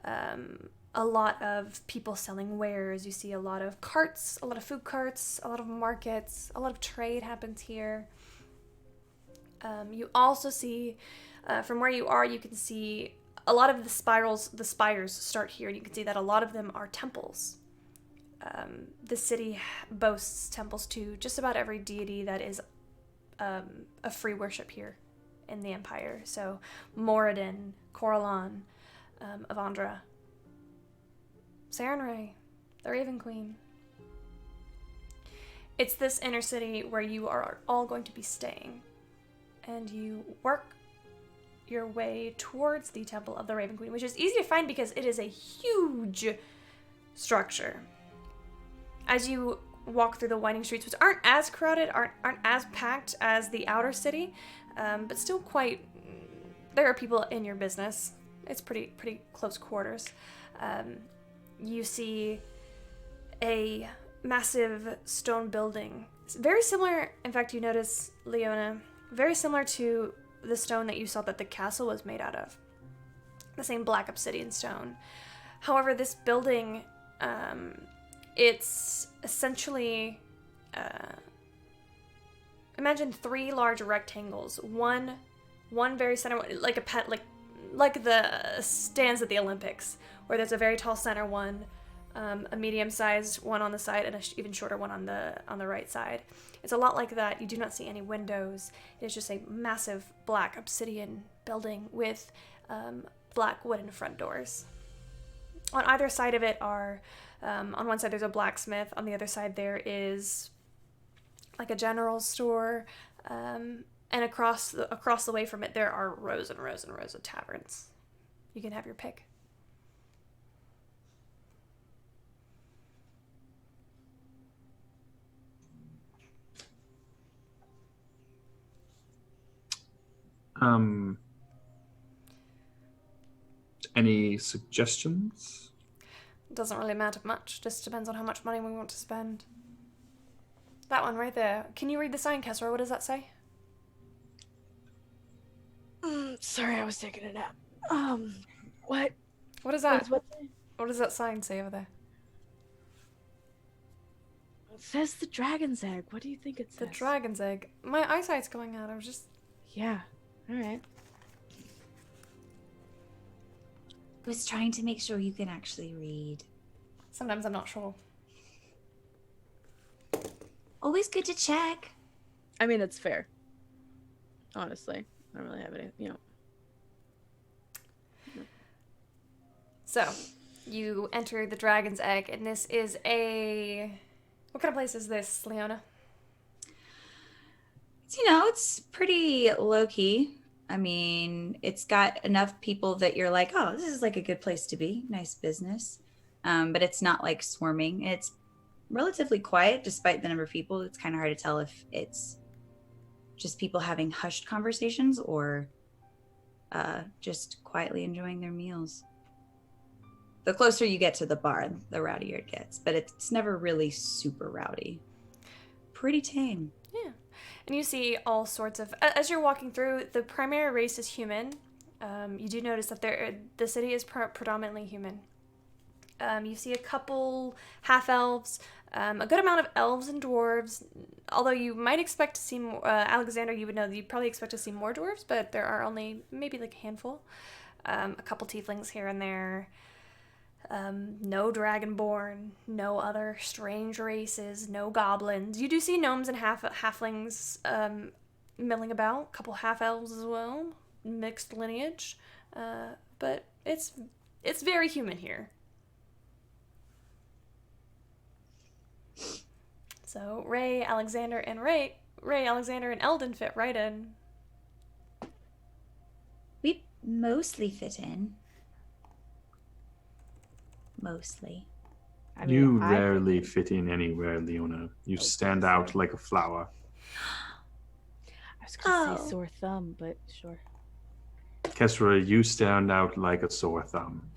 [SPEAKER 1] a lot of people selling wares. You see a lot of carts, a lot of food carts, a lot of markets, a lot of trade happens here. You also see, from where you are, you can see a lot of the spires start here, and you can see that a lot of them are temples. The city boasts temples to just about every deity that is a free worship here in the Empire. So Moradin, Coralon, Avandra, Sarenrae, the Raven Queen. It's this inner city where you are all going to be staying, and you work your way towards the Temple of the Raven Queen, which is easy to find because it is a huge structure. As you walk through the winding streets, which aren't as crowded, aren't as packed as the outer city, but still quite, there are people in your business. It's pretty close quarters. You see a massive stone building. It's very similar, in fact, you notice, Leona, very similar to the stone that you saw that the castle was made out of. The same black obsidian stone. However, this building, it's essentially, imagine 3 large rectangles. One very center, like a pet, like the stands at the Olympics, where there's a very tall center one, a medium-sized one on the side, and an even shorter one on the right side. It's a lot like that. You do not see any windows. It's just a massive black obsidian building with black wooden front doors. On either side of it are, on one side there's a blacksmith, on the other side there is like a general store, and across the way from it there are rows and rows and rows of taverns. You can have your pick.
[SPEAKER 8] Any suggestions?
[SPEAKER 3] Doesn't really matter much. Just depends on how much money we want to spend. That one right there. Can you read the sign, Kesra? What does that say?
[SPEAKER 4] Sorry, I was taking a nap. What?
[SPEAKER 3] What is that?
[SPEAKER 4] What?
[SPEAKER 3] What does that sign say over there?
[SPEAKER 4] It says the dragon's egg. What do you think it says?
[SPEAKER 3] The dragon's egg. My eyesight's going out. I was just...
[SPEAKER 4] Yeah. All right.
[SPEAKER 5] I was trying to make sure you can actually read.
[SPEAKER 3] Sometimes I'm not sure.
[SPEAKER 5] Always good to check.
[SPEAKER 4] I mean, it's fair. Honestly, I don't really have any.
[SPEAKER 3] So, you enter the dragon's egg, and this is a... What kind of place is this, Leona?
[SPEAKER 5] It's pretty low-key. I mean, it's got enough people that you're like, oh, this is like a good place to be. Nice business. But it's not like swarming. It's relatively quiet despite the number of people. It's kind of hard to tell if it's just people having hushed conversations or just quietly enjoying their meals. The closer you get to the bar, the rowdier it gets. But it's never really super rowdy. Pretty tame.
[SPEAKER 3] Yeah. And you see all sorts of... As you're walking through, the primary race is human. You do notice that the city is predominantly human. You see a couple half-elves, a good amount of elves and dwarves, although you might expect to see more... Alexander, you would know that you'd probably expect to see more dwarves, but there are only maybe like a handful. A couple tieflings here and there. No dragonborn, no other strange races, no goblins. You do see gnomes and halflings milling about, a couple half-elves as well, mixed lineage, but it's very human here. So Ray, Alexander, and Eldon fit right in.
[SPEAKER 5] We mostly fit in. Mostly.
[SPEAKER 4] I mean,
[SPEAKER 8] You rarely fit in anywhere, Leona. You
[SPEAKER 4] Oh,
[SPEAKER 8] stand
[SPEAKER 4] sorry.
[SPEAKER 8] out like a flower.
[SPEAKER 4] I was gonna say sore thumb, but sure.
[SPEAKER 8] Kesra, you stand out like a sore thumb.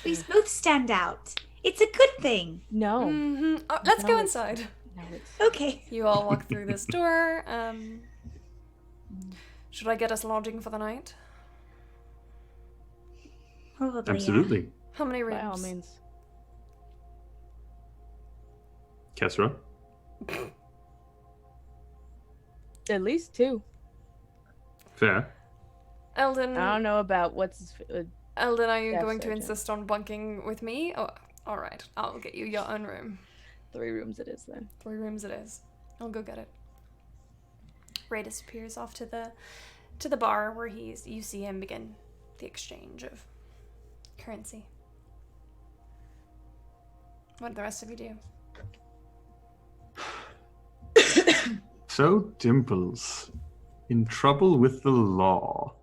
[SPEAKER 5] We both stand out. It's a good thing.
[SPEAKER 4] No.
[SPEAKER 3] Mm-hmm. Oh, let's
[SPEAKER 4] No,
[SPEAKER 3] go
[SPEAKER 4] it's-
[SPEAKER 3] inside.
[SPEAKER 4] No, it's
[SPEAKER 5] Okay.
[SPEAKER 3] You all walk through this door. Should I get us lodging for the night?
[SPEAKER 5] Probably. Yeah.
[SPEAKER 8] Absolutely.
[SPEAKER 3] How many rooms?
[SPEAKER 4] by all means.
[SPEAKER 8] Kesra?
[SPEAKER 4] At least 2.
[SPEAKER 8] Fair.
[SPEAKER 3] Eldon,
[SPEAKER 4] I don't know about what's.
[SPEAKER 3] Eldon, are you
[SPEAKER 4] Yes,
[SPEAKER 3] going to
[SPEAKER 4] Sergeant.
[SPEAKER 3] insist on bunking with me? Oh, all right. I'll get you your own room.
[SPEAKER 4] 3 rooms it is then.
[SPEAKER 3] 3 rooms it is. I'll go get it. Ray disappears off to the bar where you see him begin the exchange of currency. What did the rest of you do?
[SPEAKER 8] So, Dimples, in trouble with the law.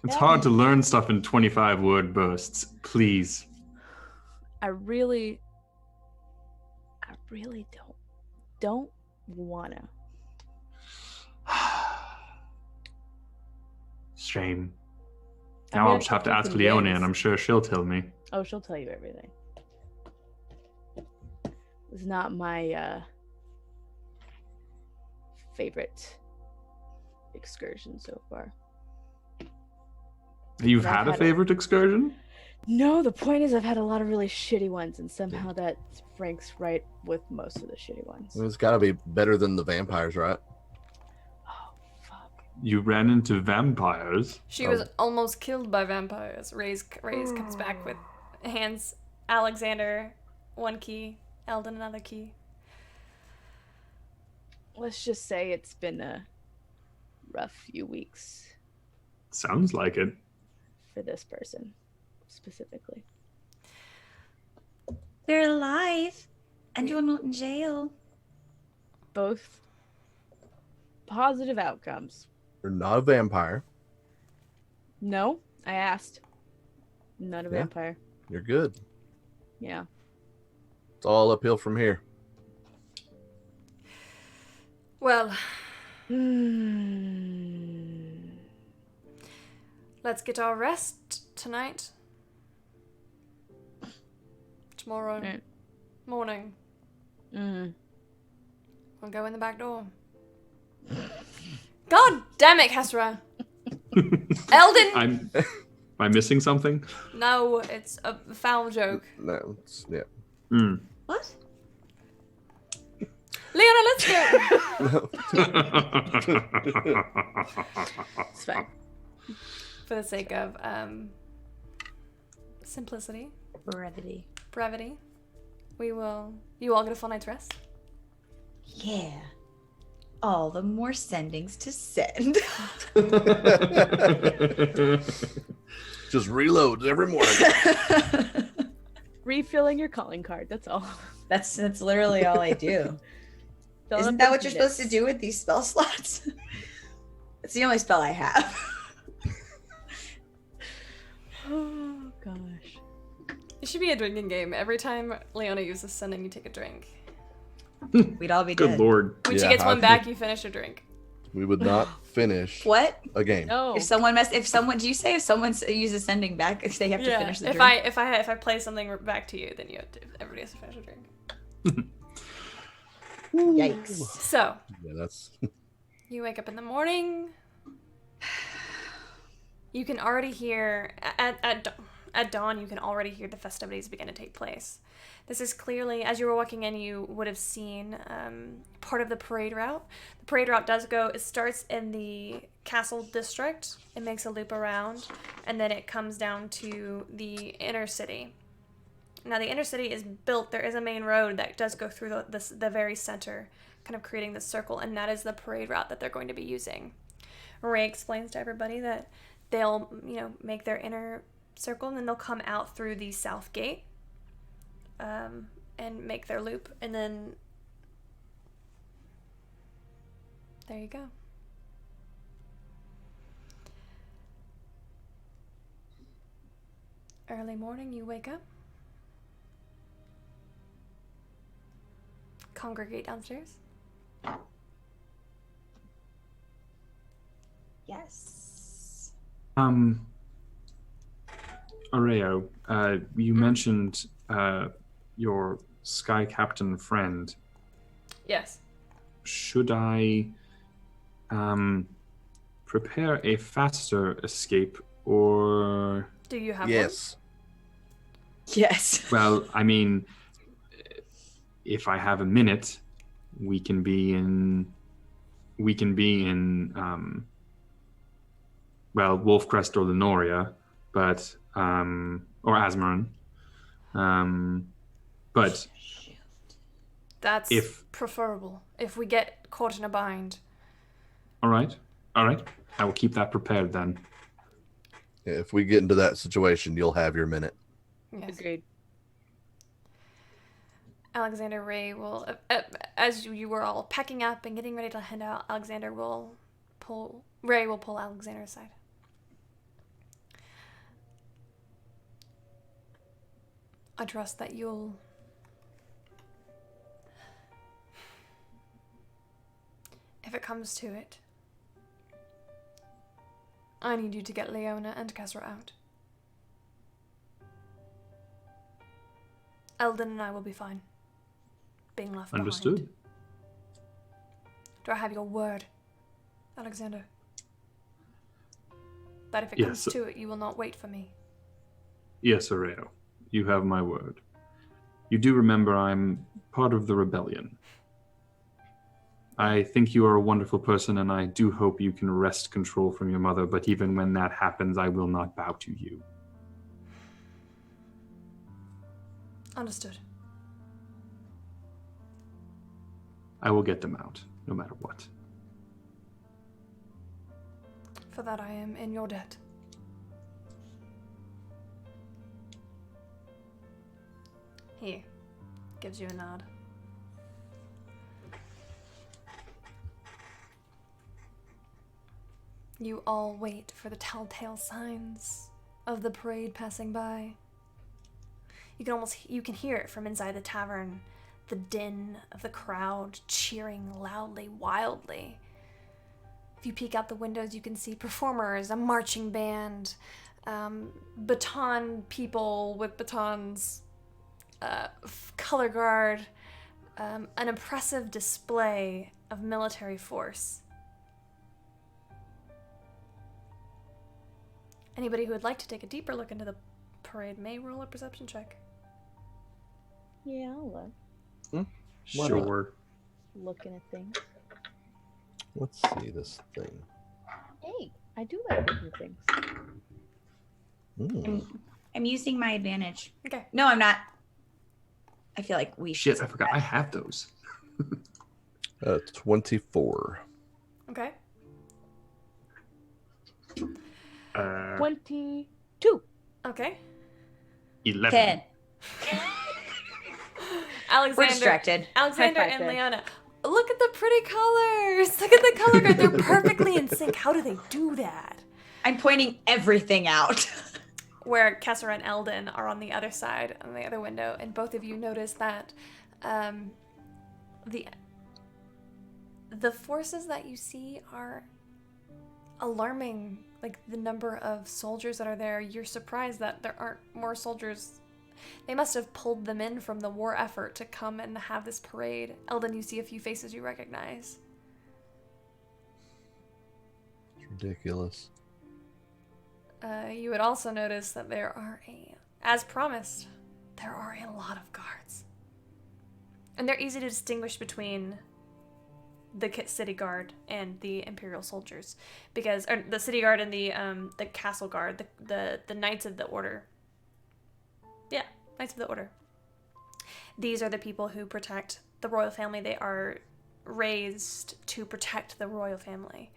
[SPEAKER 8] It's hard to learn stuff in 25-word bursts. Please.
[SPEAKER 4] I really don't wanna.
[SPEAKER 8] Shame.
[SPEAKER 4] I
[SPEAKER 8] Now
[SPEAKER 4] mean,
[SPEAKER 8] I'll just have to
[SPEAKER 4] I'm
[SPEAKER 8] ask Leona, and
[SPEAKER 4] convinced.
[SPEAKER 8] I'm sure she'll tell me.
[SPEAKER 4] Oh, she'll tell you everything. It's not my favorite excursion so far.
[SPEAKER 8] You've
[SPEAKER 4] I've
[SPEAKER 8] had a
[SPEAKER 4] had
[SPEAKER 8] favorite excursion?
[SPEAKER 4] No, the point is I've had a lot of really shitty ones, and somehow that ranks right with most of the shitty ones.
[SPEAKER 6] It's got to be better than the vampires, right?
[SPEAKER 4] Oh, fuck.
[SPEAKER 8] You ran into vampires?
[SPEAKER 3] She was almost killed by vampires. Ray's comes back with hands Alexander 1 key, Eldon another key.
[SPEAKER 4] Let's just say it's been a rough few weeks
[SPEAKER 8] Sounds like it.
[SPEAKER 4] for this person, specifically.
[SPEAKER 5] They're alive. And you're not in jail.
[SPEAKER 4] Both positive outcomes.
[SPEAKER 6] You're not a vampire.
[SPEAKER 4] No, I asked. Not a
[SPEAKER 6] Yeah.
[SPEAKER 4] vampire.
[SPEAKER 6] You're good.
[SPEAKER 4] Yeah.
[SPEAKER 6] It's all uphill from here.
[SPEAKER 3] Well,
[SPEAKER 4] Hmm.
[SPEAKER 3] let's get our rest tonight. Tomorrow
[SPEAKER 4] Right.
[SPEAKER 3] morning,
[SPEAKER 4] Mm.
[SPEAKER 3] we'll go in the back door. God damn it, Kesra! Eldon!
[SPEAKER 8] Am I missing something?
[SPEAKER 3] No, it's a foul joke.
[SPEAKER 6] No, it's, yeah.
[SPEAKER 8] Mm.
[SPEAKER 5] What?
[SPEAKER 3] Leona, let's go!
[SPEAKER 4] It's fine.
[SPEAKER 3] For the sake of simplicity,
[SPEAKER 5] Brevity.
[SPEAKER 3] brevity, you all get a full night's rest.
[SPEAKER 5] Yeah. All the more sendings to send.
[SPEAKER 6] Just reloads every morning.
[SPEAKER 4] Refilling your calling card. That's all.
[SPEAKER 5] That's literally all I do.
[SPEAKER 4] Filling
[SPEAKER 5] Isn't
[SPEAKER 4] up
[SPEAKER 5] that
[SPEAKER 4] those
[SPEAKER 5] what you're supposed to
[SPEAKER 4] minutes.
[SPEAKER 5] do with these spell slots? It's the only spell I have.
[SPEAKER 4] Oh gosh.
[SPEAKER 3] It should be a drinking game. Every time Leona uses sending, you take a drink.
[SPEAKER 5] We'd all be
[SPEAKER 8] Good
[SPEAKER 5] dead.
[SPEAKER 8] lord.
[SPEAKER 3] When
[SPEAKER 6] Yeah,
[SPEAKER 3] she gets
[SPEAKER 6] I
[SPEAKER 3] one back,
[SPEAKER 6] think-
[SPEAKER 3] you finish a drink.
[SPEAKER 6] We would not finish
[SPEAKER 5] What?
[SPEAKER 6] a game.
[SPEAKER 4] No.
[SPEAKER 5] If someone do you say if someone uses sending back, if they have to finish the
[SPEAKER 3] if
[SPEAKER 5] drink?
[SPEAKER 3] if I play something back to you, then everybody has to finish a drink.
[SPEAKER 5] Yikes.
[SPEAKER 3] So
[SPEAKER 6] Yeah, that's
[SPEAKER 3] you wake up in the morning. You can already hear at dawn. You can already hear the festivities begin to take place. This is clearly, as you were walking in, you would have seen part of the parade route. The parade route it starts in the castle district. It makes a loop around, and then it comes down to the inner city. Now, the inner city is built. There is a main road that does go through the very center, kind of creating this circle, and that is the parade route that they're going to be using. Ray explains to everybody that they'll, make their inner circle, and then they'll come out through the south gate. And make their loop, and then there you go. Early morning, you wake up, congregate downstairs.
[SPEAKER 5] Yes.
[SPEAKER 8] Areo, you mentioned your Sky Captain friend.
[SPEAKER 3] Yes.
[SPEAKER 8] Should I prepare a faster escape, or...
[SPEAKER 3] Do you have
[SPEAKER 6] yes.
[SPEAKER 5] Yes.
[SPEAKER 8] Well, I mean, if I have a minute, we can be in Wolfcrest or Lenoria, but or Asmarin. But
[SPEAKER 3] That's
[SPEAKER 8] if
[SPEAKER 3] preferable. If we get caught in a bind.
[SPEAKER 8] all right, I will keep that prepared then.
[SPEAKER 6] If we get into that situation, you'll have your minute.
[SPEAKER 3] Yes.
[SPEAKER 4] Agreed.
[SPEAKER 3] Alexander Ray will, as you were all packing up and getting ready to head out, Ray will pull Alexander aside. I trust that you'll if it comes to it, I need you to get Leona and Kesra out. Eldon and I will be fine. Being left
[SPEAKER 8] Understood.
[SPEAKER 3] behind. Do I have your word, Alexander? That if it comes
[SPEAKER 8] Yes.
[SPEAKER 3] to it, you will not wait for me.
[SPEAKER 8] Yes, Areo, you have my word. You do remember I'm part of the rebellion. I think you are a wonderful person, and I do hope you can wrest control from your mother, but even when that happens, I will not bow to you.
[SPEAKER 3] Understood.
[SPEAKER 8] I will get them out, no matter what.
[SPEAKER 3] For that I am in your debt. He gives you a nod. You all wait for the telltale signs of the parade passing by. You can hear it from inside the tavern.
[SPEAKER 1] the din of the crowd cheering loudly, wildly. If you peek out the windows, you can see performers, a marching band, baton people with batons, color guard, an impressive display of military force. Anybody who would like to take a deeper look into the parade may roll a perception check.
[SPEAKER 4] Yeah, I'll look.
[SPEAKER 6] Why not?
[SPEAKER 8] Sure.
[SPEAKER 4] Looking at things.
[SPEAKER 6] Let's see this thing.
[SPEAKER 4] Hey, I do like looking at things.
[SPEAKER 5] I'm using my advantage.
[SPEAKER 1] Okay.
[SPEAKER 5] No, I'm not. I feel like we should.
[SPEAKER 8] Shit, I forgot. I have those.
[SPEAKER 6] 24.
[SPEAKER 1] Okay.
[SPEAKER 4] 22.
[SPEAKER 1] Okay.
[SPEAKER 8] 11.
[SPEAKER 5] 10.
[SPEAKER 1] Alexander.
[SPEAKER 5] We're distracted.
[SPEAKER 1] Alexander
[SPEAKER 4] High five,
[SPEAKER 1] and
[SPEAKER 4] Ted.
[SPEAKER 1] Leona. Look at the pretty colors. Look at the color guard. They're perfectly in sync. How do they do that?
[SPEAKER 5] I'm pointing everything out.
[SPEAKER 1] Where Kessera and Eldon are on the other side, on the other window, and both of you notice that the forces that you see are alarming. Like the number of soldiers that are there, you're surprised that there aren't more soldiers. They must have pulled them in from the war effort to come and have this parade. Eldon, you see a few faces you recognize.
[SPEAKER 6] It's ridiculous.
[SPEAKER 1] You would also notice that there are as promised, there are a lot of guards. And they're easy to distinguish between the city guard and the imperial soldiers, because or the city guard and the castle guard, the knights of the order. Yeah, knights of the order. These are the people who protect the royal family. They are raised to protect the royal family.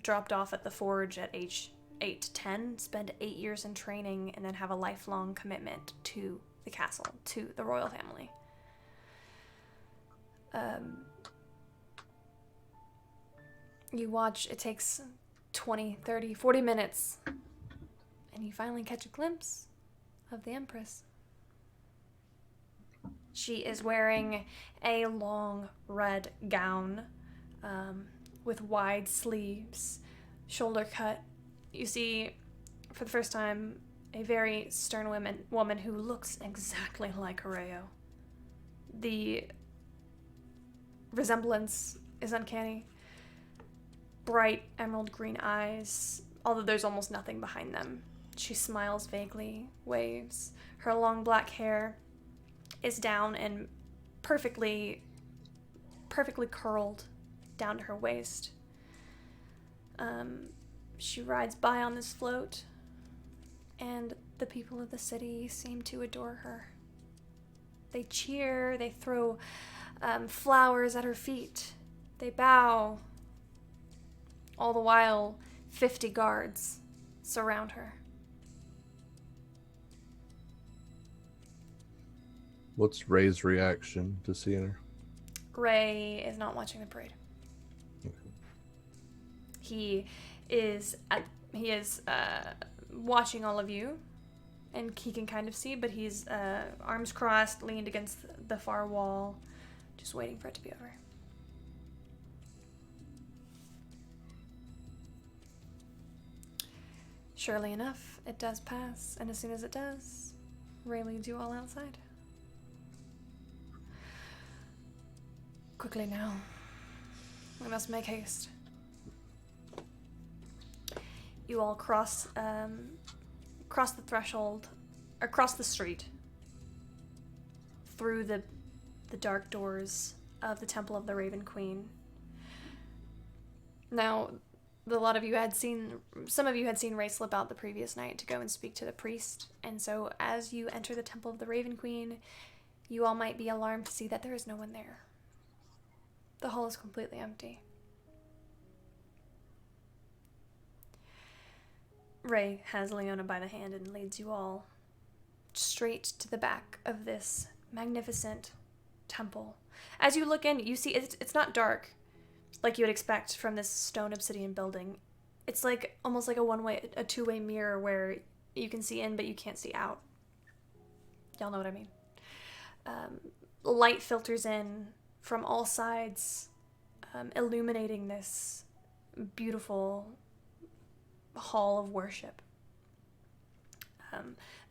[SPEAKER 1] Dropped off at the forge at age 8 to 10, spend 8 years in training, and then have a lifelong commitment to the castle, to the royal family. You watch, it takes 20, 30, 40 minutes, and you finally catch a glimpse of the Empress. She is wearing a long red gown with wide sleeves, shoulder cut. You see, for the first time, a very stern woman who looks exactly like Areo. The resemblance is uncanny. Bright emerald green eyes, although there's almost nothing behind them. She smiles vaguely, waves. Her long black hair is down and perfectly curled down to her waist. She rides by on this float, and the people of the city seem to adore her. They cheer, they throw flowers at her feet, they bow. All the while, 50 guards surround her.
[SPEAKER 6] What's Ray's reaction to seeing her?
[SPEAKER 1] Ray is not watching the parade.
[SPEAKER 6] Okay.
[SPEAKER 1] He is watching all of you, and he can kind of see, but he's arms crossed, leaned against the far wall, just waiting for it to be over. Surely enough, it does pass, and as soon as it does, Ray leads you all outside. Quickly now. We must make haste. You all cross the threshold, or cross the street, through the dark doors of the Temple of the Raven Queen. Now, some of you had seen Ray slip out the previous night to go and speak to the priest, and so as you enter the Temple of the Raven Queen, you all might be alarmed to see that there is no one there. The hall is completely empty. Ray has Leona by the hand and leads you all straight to the back of this magnificent temple. As you look in, you see it's not dark like you would expect from this stone obsidian building. It's like almost like a two-way mirror where you can see in but you can't see out. Y'all know what I mean. light filters in from all sides, illuminating this beautiful hall of worship.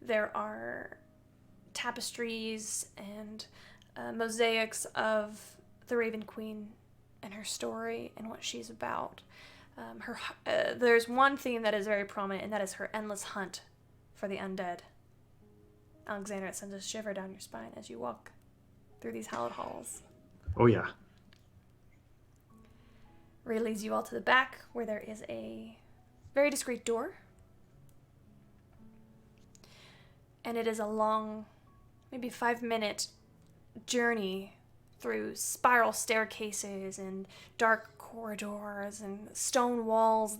[SPEAKER 1] There are tapestries and mosaics of the Raven Queen and her story and what she's about. There's one theme that is very prominent, and that is her endless hunt for the undead. Alexander, it sends a shiver down your spine as you walk through these hallowed halls.
[SPEAKER 8] Oh, yeah.
[SPEAKER 1] Ray leads you all to the back, where there is a very discreet door. And it is a long, maybe 5-minute journey through spiral staircases and dark corridors and stone walls,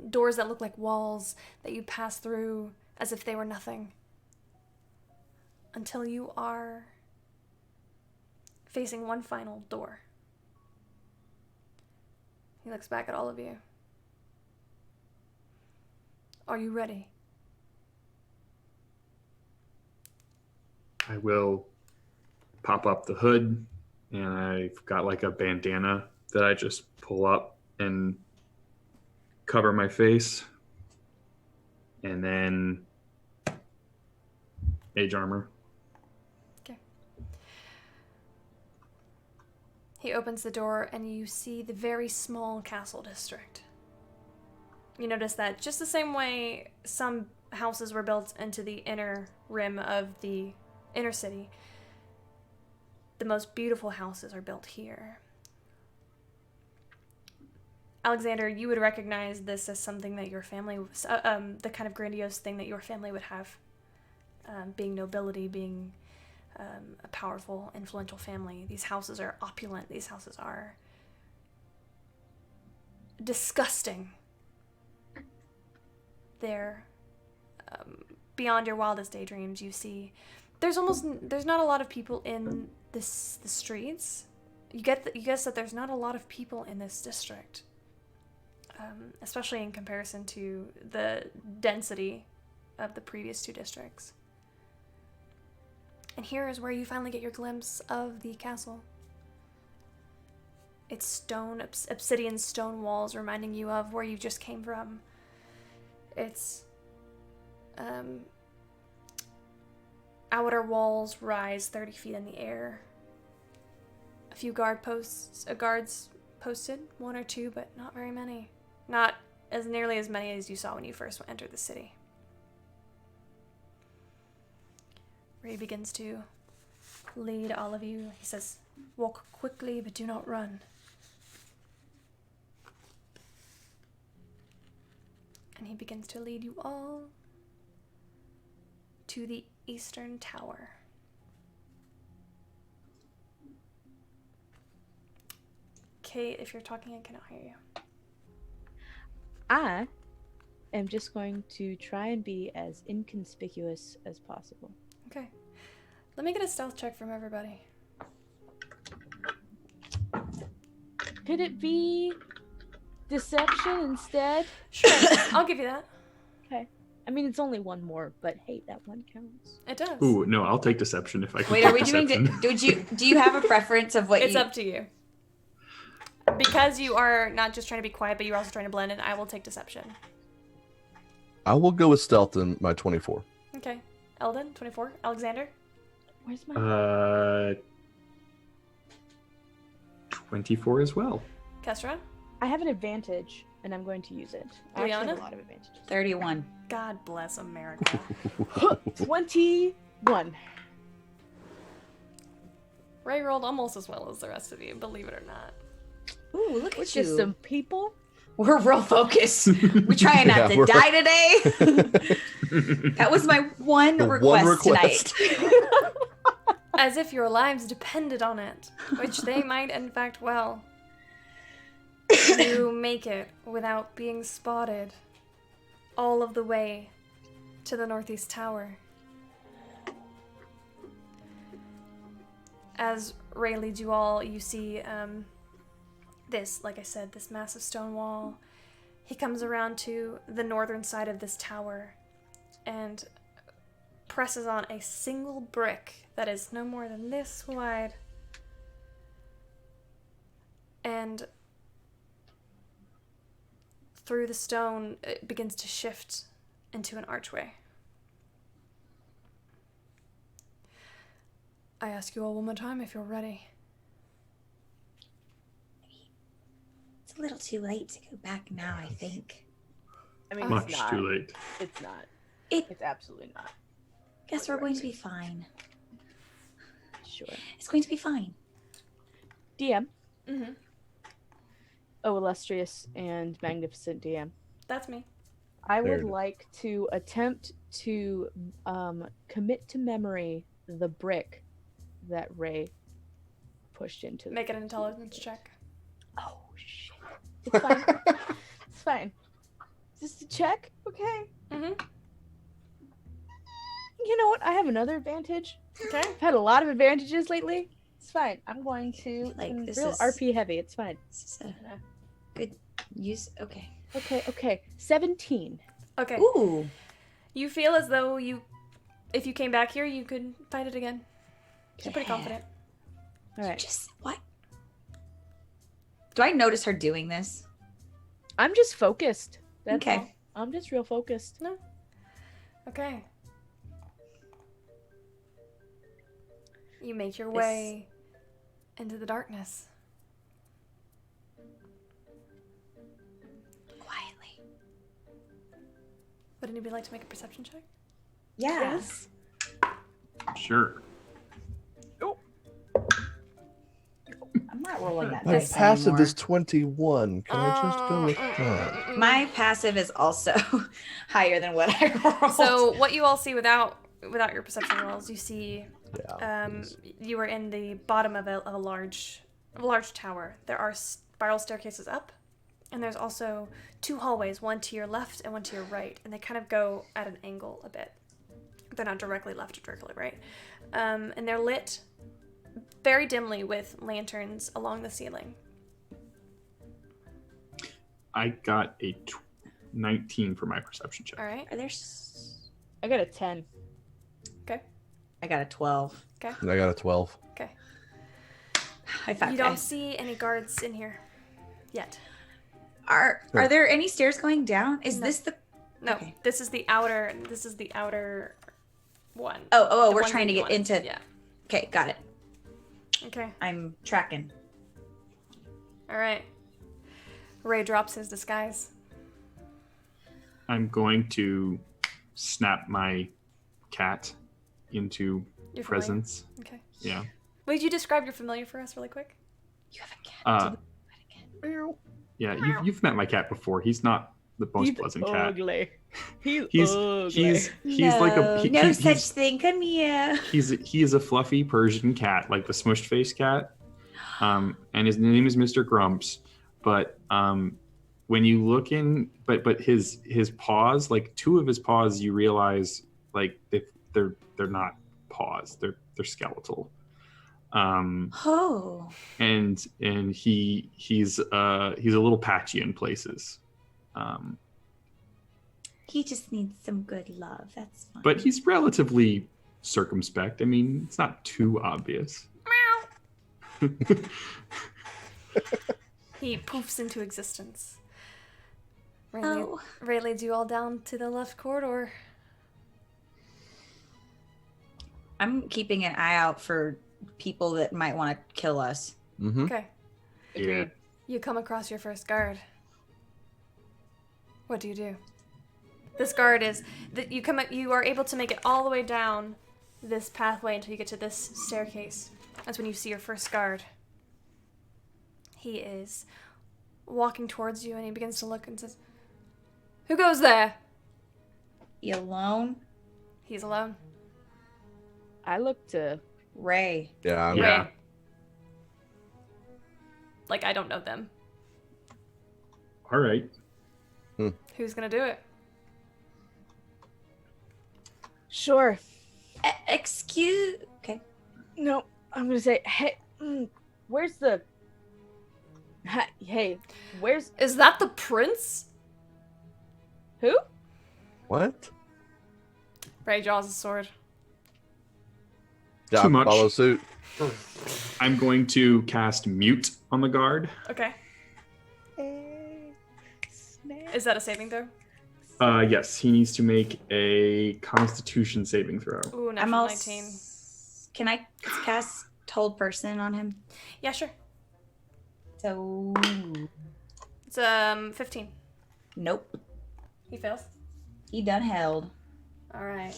[SPEAKER 1] doors that look like walls that you pass through as if they were nothing, until you are facing one final door. He looks back at all of you. Are you ready?
[SPEAKER 8] I will pop up the hood, and I've got like a bandana that I just pull up and cover my face. And then mage armor.
[SPEAKER 1] Okay. He opens the door and you see the very small castle district. You notice that just the same way some houses were built into the inner rim of the inner city, the most beautiful houses are built here. Alexander, you would recognize this as something that your family, the kind of grandiose thing that your family would have. Being nobility, being a powerful, influential family. These houses are opulent. These houses are disgusting. They're beyond your wildest daydreams. You see, there's not a lot of people in the streets. You guess that there's not a lot of people in this district. Especially in comparison to the density of the previous two districts. And here is where you finally get your glimpse of the castle. Its stone, obsidian stone walls reminding you of where you just came from. Its outer walls rise 30 feet in the air. A few guards posted, 1 or 2, but not very many. Not as nearly as many as you saw when you first entered the city. Ray begins to lead all of you. He says, "Walk quickly, but do not run." And he begins to lead you all to the eastern tower. Kate, if you're talking, I cannot hear you.
[SPEAKER 4] I am just going to try and be as inconspicuous as possible.
[SPEAKER 1] Okay. Let me get a stealth check from everybody.
[SPEAKER 4] Could it be deception instead?
[SPEAKER 1] Sure, I'll give you that.
[SPEAKER 4] Okay. I mean, it's only one more, but hey, that one counts.
[SPEAKER 1] It does.
[SPEAKER 8] Ooh, no, I'll take deception if I can.
[SPEAKER 5] Wait,
[SPEAKER 8] take
[SPEAKER 5] are we doing?
[SPEAKER 8] deception.
[SPEAKER 5] Do you have a preference of what?
[SPEAKER 1] It's up to you. Because you are not just trying to be quiet, but you're also trying to blend in, I will take deception.
[SPEAKER 6] I will go with stealth in my 24.
[SPEAKER 1] Okay. Eldon, 24. Alexander?
[SPEAKER 4] Where's my...
[SPEAKER 8] 24 as well.
[SPEAKER 1] Kestra?
[SPEAKER 4] I have an advantage, and I'm going to use it. I actually have
[SPEAKER 1] Liana?
[SPEAKER 4] a lot of advantages.
[SPEAKER 5] 31.
[SPEAKER 1] God bless America.
[SPEAKER 4] 21.
[SPEAKER 1] Ray rolled almost as well as the rest of you, believe it or not.
[SPEAKER 5] Ooh, look
[SPEAKER 4] We're
[SPEAKER 5] at
[SPEAKER 4] just
[SPEAKER 5] you.
[SPEAKER 4] some people.
[SPEAKER 5] We're real focused. We're trying not to die today. That was my one request tonight.
[SPEAKER 1] As if your lives depended on it, which they might in fact well. You make it without being spotted all of the way to the Northeast Tower. As Ray leads you all, you see this, like I said, this massive stone wall. He comes around to the northern side of this tower, and presses on a single brick that is no more than this wide. And through the stone, it begins to shift into an archway. I ask you all one more time if you're ready.
[SPEAKER 5] It's a little too late to go back now, I think.
[SPEAKER 4] I mean,
[SPEAKER 8] Much
[SPEAKER 4] it's not.
[SPEAKER 8] too late.
[SPEAKER 4] It's not.
[SPEAKER 5] It
[SPEAKER 4] It's absolutely not.
[SPEAKER 5] guess we're going to be fine.
[SPEAKER 4] Sure.
[SPEAKER 5] It's going to be fine.
[SPEAKER 4] DM.
[SPEAKER 1] Mm-hmm.
[SPEAKER 4] Oh, illustrious and magnificent DM.
[SPEAKER 1] That's me.
[SPEAKER 4] I
[SPEAKER 6] There
[SPEAKER 4] would
[SPEAKER 6] it is.
[SPEAKER 4] like to attempt to commit to memory the brick that Ray pushed into.
[SPEAKER 1] Make an intelligence check.
[SPEAKER 4] Oh shit! It's fine. It's fine. Just a check, okay?
[SPEAKER 1] Mm-hmm.
[SPEAKER 4] You know what? I have another advantage.
[SPEAKER 1] Okay.
[SPEAKER 4] I've had a lot of advantages lately. It's fine. I'm going to
[SPEAKER 5] Like, this
[SPEAKER 4] real
[SPEAKER 5] is-
[SPEAKER 4] RP heavy. It's fine.
[SPEAKER 5] This is a good use. Okay.
[SPEAKER 4] Okay. 17.
[SPEAKER 1] Okay.
[SPEAKER 5] Ooh.
[SPEAKER 1] You feel as though if you came back here, you could fight it again. You're pretty
[SPEAKER 5] Yeah.
[SPEAKER 1] confident.
[SPEAKER 4] All right.
[SPEAKER 5] Just what? Do I notice her doing this?
[SPEAKER 4] I'm just focused. That's
[SPEAKER 5] Okay.
[SPEAKER 4] all. I'm just real focused.
[SPEAKER 1] Okay. You make your
[SPEAKER 5] This-
[SPEAKER 1] way into the darkness.
[SPEAKER 5] Quietly.
[SPEAKER 1] Would anybody like to make a perception check?
[SPEAKER 5] Yes.
[SPEAKER 8] Sure.
[SPEAKER 5] I'm not rolling that
[SPEAKER 6] My
[SPEAKER 5] dice
[SPEAKER 6] passive
[SPEAKER 5] anymore.
[SPEAKER 6] is 21. Can I just go with that?
[SPEAKER 5] My passive is also higher than what I rolled.
[SPEAKER 1] So what you all see without your perception rolls, you see
[SPEAKER 6] Yeah.
[SPEAKER 1] you are in the bottom of a large tower. There are spiral staircases up, and there's also 2 hallways, one to your left and one to your right, and they kind of go at an angle a bit. They're not directly left or directly right. And they're lit very dimly with lanterns along the ceiling.
[SPEAKER 8] I got a 19 for my perception check.
[SPEAKER 1] All right.
[SPEAKER 5] Are there?
[SPEAKER 4] I got a 10.
[SPEAKER 5] I got a 12.
[SPEAKER 6] I got a 12.
[SPEAKER 1] Okay.
[SPEAKER 5] I thought.
[SPEAKER 1] You don't see any guards in here yet.
[SPEAKER 5] Are there any stairs going down? Is
[SPEAKER 1] No.
[SPEAKER 5] this the?
[SPEAKER 1] No,
[SPEAKER 5] Okay.
[SPEAKER 1] this is the outer one.
[SPEAKER 5] Oh!
[SPEAKER 1] The
[SPEAKER 5] We're
[SPEAKER 1] ones
[SPEAKER 5] trying
[SPEAKER 1] that
[SPEAKER 5] to
[SPEAKER 1] you
[SPEAKER 5] get
[SPEAKER 1] wanted.
[SPEAKER 5] into.
[SPEAKER 1] Yeah.
[SPEAKER 5] Okay, got it.
[SPEAKER 1] Okay.
[SPEAKER 5] I'm tracking.
[SPEAKER 1] All right. Ray drops his disguise.
[SPEAKER 8] I'm going to snap my cat into
[SPEAKER 1] You're familiar?
[SPEAKER 8] presence.
[SPEAKER 1] Okay.
[SPEAKER 8] Yeah.
[SPEAKER 1] Would you describe your familiar for us really quick?
[SPEAKER 5] You have a cat.
[SPEAKER 8] Uh,
[SPEAKER 5] Do it
[SPEAKER 8] Yeah, you've met my cat before. He's not the most pleasant cat.
[SPEAKER 4] ugly. He's
[SPEAKER 8] He's
[SPEAKER 4] ugly.
[SPEAKER 8] he's like a he-
[SPEAKER 5] no
[SPEAKER 8] he-
[SPEAKER 5] such
[SPEAKER 8] he's,
[SPEAKER 5] thing. Come here.
[SPEAKER 8] he is a fluffy Persian cat, like the smushed face cat. And his name is Mr. Grumps. But when you look in, but his paws, like 2 of his paws, you realize like they're not paws. They're skeletal.
[SPEAKER 5] Oh.
[SPEAKER 8] And he's a little patchy in places.
[SPEAKER 5] He just needs some good love. That's fine.
[SPEAKER 8] But he's relatively circumspect. I mean, it's not too obvious.
[SPEAKER 1] He poofs into existence.
[SPEAKER 5] Oh.
[SPEAKER 1] Ray leads you all down to the left corridor.
[SPEAKER 5] I'm keeping an eye out for people that might want to kill us.
[SPEAKER 6] Mm-hmm.
[SPEAKER 1] Okay.
[SPEAKER 8] Yeah.
[SPEAKER 1] You come across your first guard. What do you do? This guard is that you are able to make it all the way down this pathway until you get to this staircase. That's when you see your first guard. He is walking towards you and he begins to look and says, "Who goes there?"
[SPEAKER 5] You alone?
[SPEAKER 1] He's alone.
[SPEAKER 4] I look to
[SPEAKER 5] Ray.
[SPEAKER 6] Yeah. I'm
[SPEAKER 8] Yeah.
[SPEAKER 1] Ray. Like, I don't know them.
[SPEAKER 8] All right.
[SPEAKER 1] Who's gonna do it?
[SPEAKER 4] sure.
[SPEAKER 5] Excuse. Okay.
[SPEAKER 4] No, I'm gonna say, hey, where's the? Hey, where's
[SPEAKER 1] Is that the prince?
[SPEAKER 4] who?
[SPEAKER 6] What?
[SPEAKER 3] Ray draws his sword.
[SPEAKER 6] Yeah,
[SPEAKER 8] Too much.
[SPEAKER 6] follow suit.
[SPEAKER 8] I'm going to cast Mute on the guard.
[SPEAKER 3] Okay. Is that a saving throw?
[SPEAKER 8] Yes, he needs to make a Constitution saving throw.
[SPEAKER 3] Ooh,
[SPEAKER 5] I'm
[SPEAKER 3] natural
[SPEAKER 5] also.
[SPEAKER 3] 19.
[SPEAKER 5] Can I cast Hold Person on him?
[SPEAKER 3] Yeah, sure.
[SPEAKER 5] So.
[SPEAKER 3] It's 15.
[SPEAKER 5] Nope.
[SPEAKER 3] He fails.
[SPEAKER 5] He done held.
[SPEAKER 3] All right.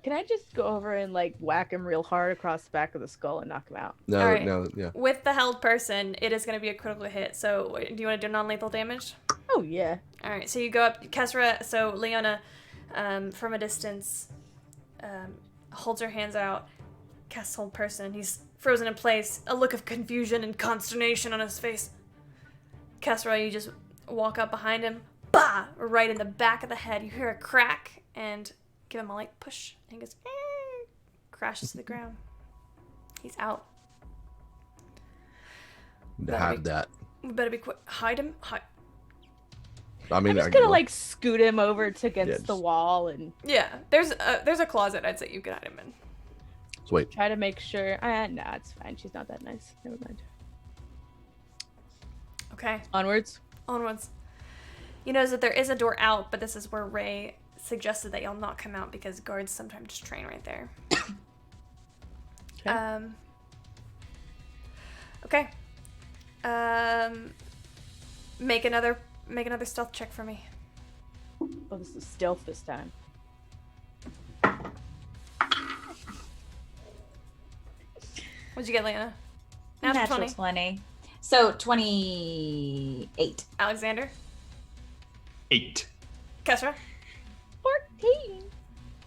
[SPEAKER 4] Can I just go over and like whack him real hard across the back of the skull and knock him out?
[SPEAKER 6] No,
[SPEAKER 3] All right.
[SPEAKER 6] no, yeah.
[SPEAKER 3] With the held person, it is going to be a critical hit. So, do you want to do non-lethal damage?
[SPEAKER 4] Oh yeah.
[SPEAKER 3] All right. So you go up, Kesra. So Leona, from a distance, holds her hands out, casts hold person. He's frozen in place, a look of confusion and consternation on his face. Kesra, you just walk up behind him, bah, right in the back of the head. You hear a crack and give him a light push, and he goes, crashes to the ground. He's out.
[SPEAKER 6] Have that.
[SPEAKER 3] We better be quick. Hide him. Hide.
[SPEAKER 6] I mean,
[SPEAKER 4] I'm just gonna like scoot him over to against the wall and
[SPEAKER 3] Yeah, there's a closet. I'd say you could hide him in.
[SPEAKER 6] Sweet.
[SPEAKER 4] try to make sure. Nah, it's fine. She's not that nice. Never mind.
[SPEAKER 3] Okay.
[SPEAKER 4] Onwards.
[SPEAKER 3] Onwards. You notice that there is a door out, but this is where Ray suggested that y'all not come out because guards sometimes just train right there.
[SPEAKER 4] Okay.
[SPEAKER 3] Okay. Make another stealth check for me.
[SPEAKER 4] Oh, this is stealth this time.
[SPEAKER 3] What'd you get, Lena?
[SPEAKER 5] Natural 20. So 28.
[SPEAKER 3] Alexander?
[SPEAKER 8] 8.
[SPEAKER 3] Kesra?
[SPEAKER 4] 14.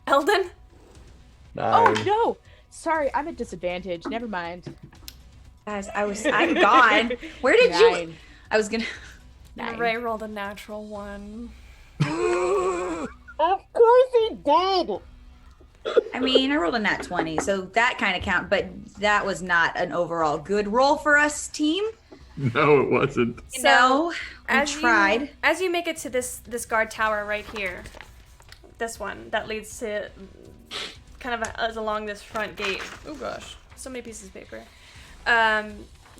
[SPEAKER 3] Eldon?
[SPEAKER 4] Oh
[SPEAKER 6] 9.
[SPEAKER 4] no! Sorry, I'm at disadvantage. Never mind.
[SPEAKER 5] Guys, I'm gone. Where did you?
[SPEAKER 4] 9.
[SPEAKER 5] I was gonna.
[SPEAKER 4] 9.
[SPEAKER 3] Ray rolled a natural 1.
[SPEAKER 4] Of course he did.
[SPEAKER 5] I mean, I rolled a nat 20, so that kind of count, but that was not an overall good roll for us, team.
[SPEAKER 8] No, it wasn't.
[SPEAKER 5] So we tried.
[SPEAKER 3] As you make it to this guard tower right here, this one that leads to kind of as along this front gate. Oh gosh, so many pieces of paper.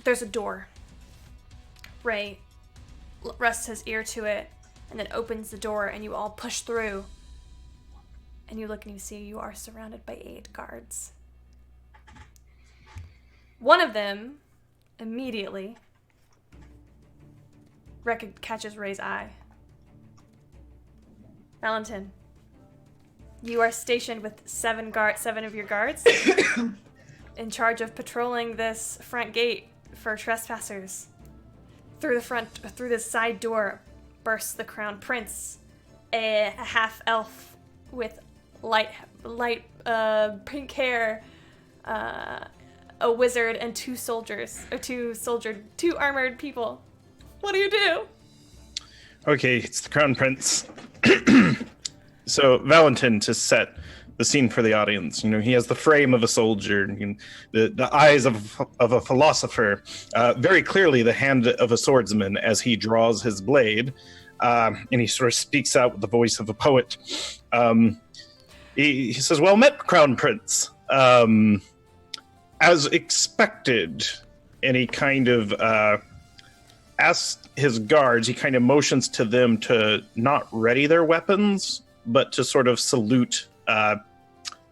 [SPEAKER 3] There's a door. Ray rests his ear to it and then opens the door, and you all push through. And you look and you see you are surrounded by 8 guards. One of them immediately catches Ray's eye. Valentin, you are stationed with 7 of your guards in charge of patrolling this front gate for trespassers. Through this side door bursts the crown prince, a half elf with light pink hair, a wizard, and 2 armored people. What do you do?
[SPEAKER 10] Okay, it's the Crown Prince. So, Valentin, to set the scene for the audience, he has the frame of a soldier, the eyes of a philosopher, very clearly the hand of a swordsman as he draws his blade, and he sort of speaks out with the voice of a poet. He says, "Well met, Crown Prince. As expected," and he kind of asks his guards, he kind of motions to them to not ready their weapons, but to sort of salute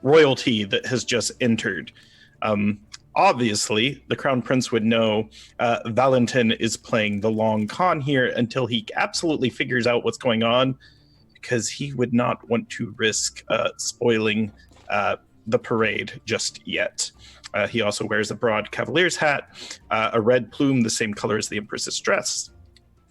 [SPEAKER 10] royalty that has just entered. Obviously, the Crown Prince would know Valentin is playing the long con here until he absolutely figures out what's going on, because he would not want to risk spoiling the parade just yet. He also wears a broad cavalier's hat, a red plume the same color as the Empress's dress,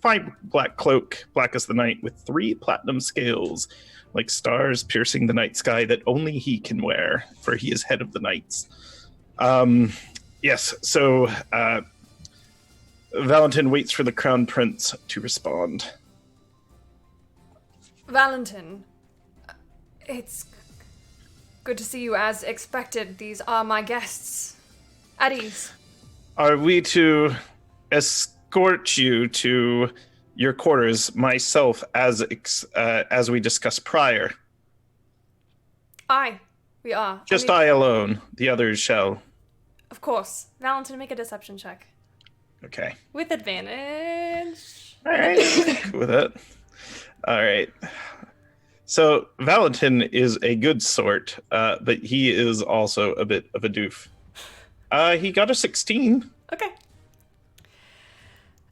[SPEAKER 10] fine black cloak, black as the night, with 3 platinum scales, like stars piercing the night sky that only he can wear, for he is head of the knights. Yes, so Valentin waits for the Crown Prince to respond.
[SPEAKER 3] Valentin, it's good to see you as expected. These are my guests. At ease.
[SPEAKER 10] Are we to escort you to your quarters myself, as we discussed prior.
[SPEAKER 3] Aye, we are.
[SPEAKER 10] Just I alone. The others shall.
[SPEAKER 3] Of course. Valentin, make a deception check.
[SPEAKER 10] Okay.
[SPEAKER 3] With advantage.
[SPEAKER 10] All right. With it. All right. So Valentin is a good sort, but he is also a bit of a doof. He got a 16.
[SPEAKER 3] Okay.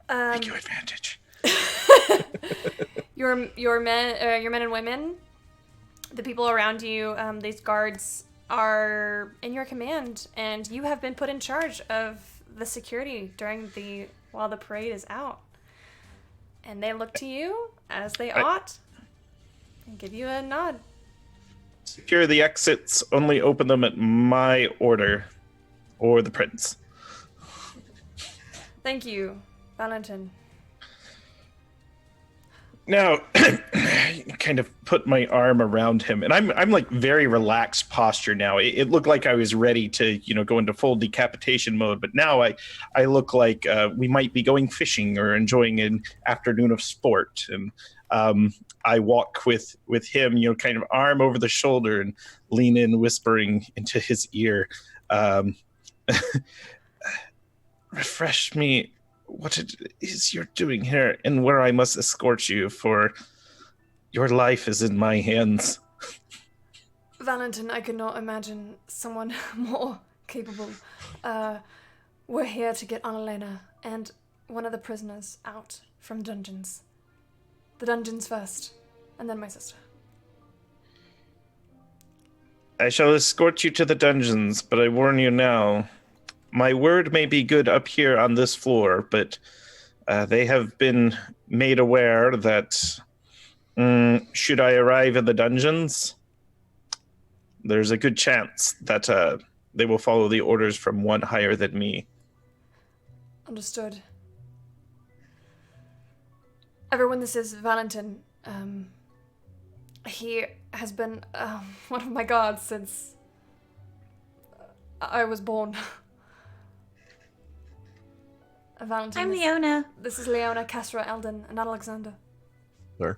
[SPEAKER 10] Make you advantage.
[SPEAKER 3] Your men and women, the people around you, these guards are in your command, and you have been put in charge of the security while the parade is out. And they look to you, as they ought, and give you a nod.
[SPEAKER 10] Secure the exits, only open them at my order, or the prince.
[SPEAKER 3] Thank you, Valentin.
[SPEAKER 10] Now, I kind of put my arm around him, and I'm like very relaxed posture now. It looked like I was ready to, go into full decapitation mode, but now I look like we might be going fishing or enjoying an afternoon of sport. And I walk with him, kind of arm over the shoulder and lean in, whispering into his ear, refresh me what it is you're doing here and where I must escort you, for your life is in my hands.
[SPEAKER 3] Valentin, I could not imagine someone more capable. We're here to get Annalena and one of the prisoners out from dungeons. The dungeons first, and then my sister.
[SPEAKER 10] I shall escort you to the dungeons, but I warn you now, my word may be good up here on this floor, but they have been made aware that should I arrive in the dungeons, there's a good chance that they will follow the orders from one higher than me.
[SPEAKER 3] Understood. Everyone, this is Valentin. He has been one of my guards since I was born. Valentin.
[SPEAKER 5] I'm Leona.
[SPEAKER 3] This is Leona, Castra, Eldon, and Alexander.
[SPEAKER 6] Sir.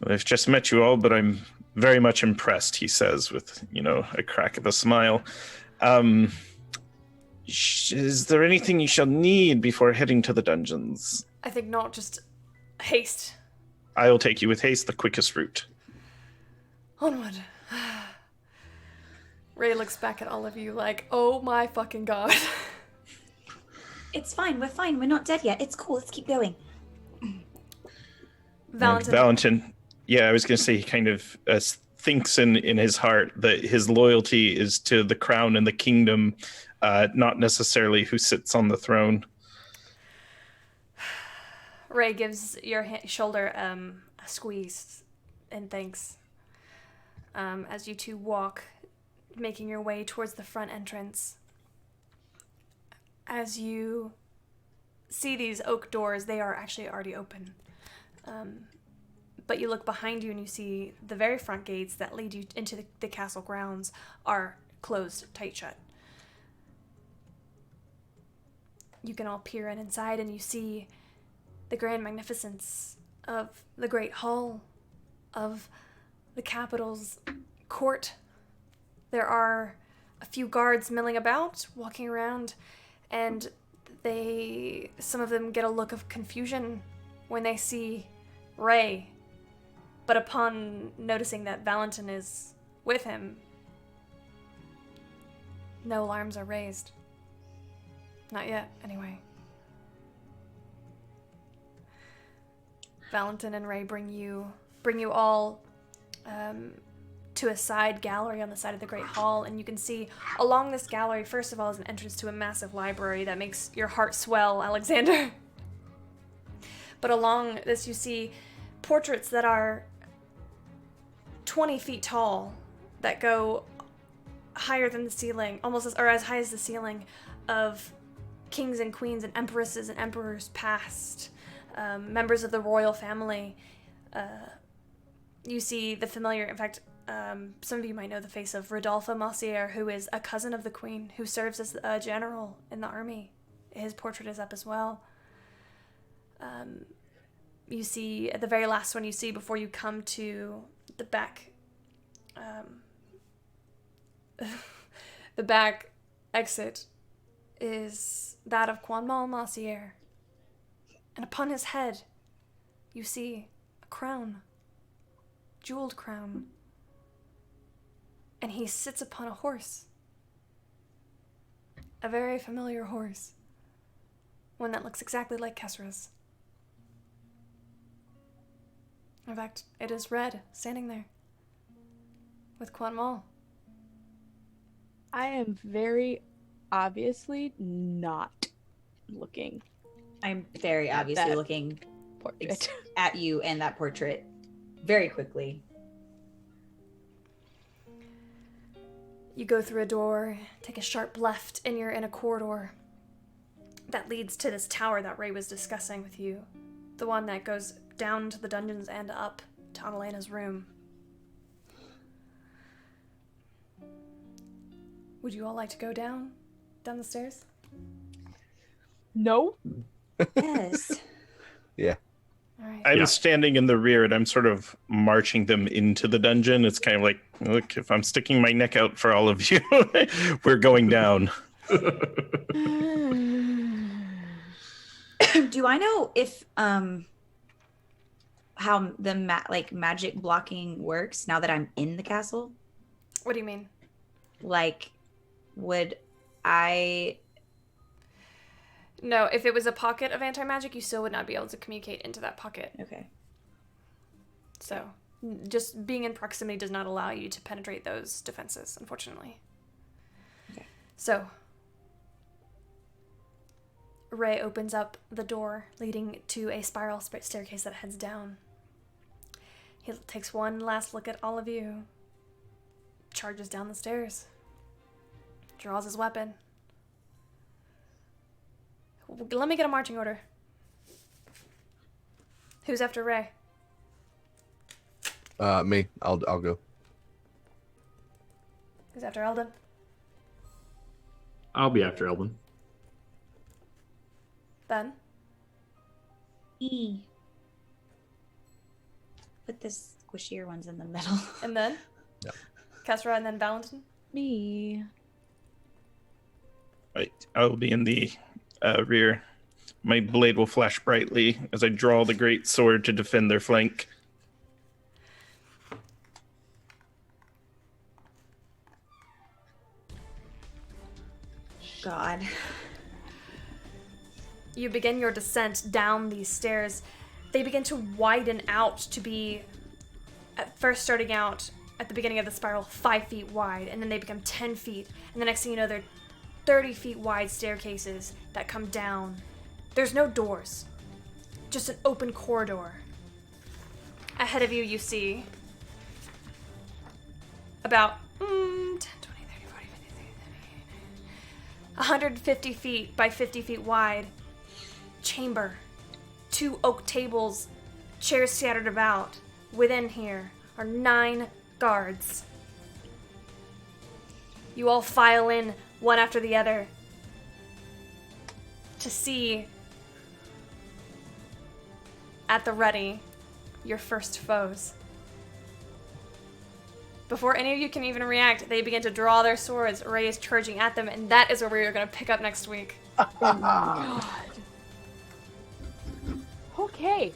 [SPEAKER 10] I've just met you all, but I'm very much impressed, he says with, a crack of a smile. Is there anything you shall need before heading to the dungeons?
[SPEAKER 3] I think not, just haste.
[SPEAKER 10] I will take you with haste, the quickest route.
[SPEAKER 3] Onward. Ray looks back at all of you like, oh my fucking god.
[SPEAKER 5] It's fine. We're fine. We're not dead yet. It's cool. Let's keep going.
[SPEAKER 10] Valentin. Yeah, I was going to say he kind of thinks in his heart that his loyalty is to the crown and the kingdom, not necessarily who sits on the throne.
[SPEAKER 3] Ray gives your shoulder a squeeze and thanks. As you two walk, making your way towards the front entrance. As you see these oak doors, they are actually already open. But you look behind you and you see the very front gates that lead you into the castle grounds are closed tight shut. You can all peer inside and you see the grand magnificence of the great hall of the capital's court. There are a few guards milling about, walking around, and some of them get a look of confusion when they see Ray. But upon noticing that Valentin is with him, no alarms are raised. Not yet, anyway. Valentin and Ray bring you all to a side gallery on the side of the Great Hall, and you can see along this gallery, first of all, is an entrance to a massive library that makes your heart swell, Alexander. But along this, you see portraits that are 20 feet tall, that go higher than the ceiling, as high as the ceiling, of kings and queens and empresses and emperors past, members of the royal family. You see the familiar, in fact, some of you might know the face of Rodolphe Mercier, who is a cousin of the queen, who serves as a general in the army. His portrait is up as well.
[SPEAKER 1] you see, at the very last one you see before you come to the back, the back exit is that of Quanmal Massier. And upon his head, you see a crown, jeweled crown. And he sits upon a horse. A very familiar horse. One that looks exactly like Kesra's. In fact, it is Red, standing there. With Quanmal.
[SPEAKER 4] I am very obviously not looking
[SPEAKER 5] I'm very
[SPEAKER 4] At
[SPEAKER 5] obviously
[SPEAKER 4] that
[SPEAKER 5] looking
[SPEAKER 4] portrait.
[SPEAKER 5] at you and that portrait very quickly.
[SPEAKER 1] You go through a door, take a sharp left, and you're in a corridor that leads to this tower that Ray was discussing with you. The one that goes down to the dungeons and up to Annalena's room. Would you all like to go down the stairs?
[SPEAKER 4] No.
[SPEAKER 5] Yes.
[SPEAKER 6] Yeah.
[SPEAKER 1] All right.
[SPEAKER 10] I'm standing in the rear and I'm sort of marching them into the dungeon. It's kind of like, look, if I'm sticking my neck out for all of you, we're going down.
[SPEAKER 5] Do I know if how the magic blocking works now that I'm in the castle?
[SPEAKER 1] What do you mean?
[SPEAKER 5] Like, would I?
[SPEAKER 1] No, if it was a pocket of anti-magic, you still would not be able to communicate into that pocket.
[SPEAKER 5] Okay.
[SPEAKER 1] So, just being in proximity does not allow you to penetrate those defenses, unfortunately.
[SPEAKER 5] Okay.
[SPEAKER 1] So, Ray opens up the door leading to a spiral staircase that heads down. He takes one last look at all of you, charges down the stairs, draws his weapon. Let me get a marching order. Who's after Ray?
[SPEAKER 6] Me. I'll go.
[SPEAKER 1] Who's after Eldon?
[SPEAKER 8] I'll be after Eldon.
[SPEAKER 1] Ben?
[SPEAKER 5] E. Put the squishier ones in the middle.
[SPEAKER 1] And then?
[SPEAKER 6] Yeah.
[SPEAKER 1] Kesra and then Valentin?
[SPEAKER 4] Me.
[SPEAKER 10] Right. I will be in the rear. My blade will flash brightly as I draw the great sword to defend their flank.
[SPEAKER 5] God.
[SPEAKER 1] You begin your descent down these stairs. They begin to widen out to be, at first starting out at the beginning of the spiral, 5 feet wide, and then they become 10 feet. And the next thing you know, they're 30 feet wide staircases that come down. There's no doors, just an open corridor. Ahead of you, you see about 10, 20, 30, 40, 50, 60, 70, 150 feet by 50 feet wide chamber. 2 oak tables, chairs scattered about. Within here are 9 guards. You all file in one after the other to see at the ready your first foes. Before any of you can even react, they begin to draw their swords. Ray is charging at them, and that is where we are going to pick up next week.
[SPEAKER 4] Oh, God. Okay.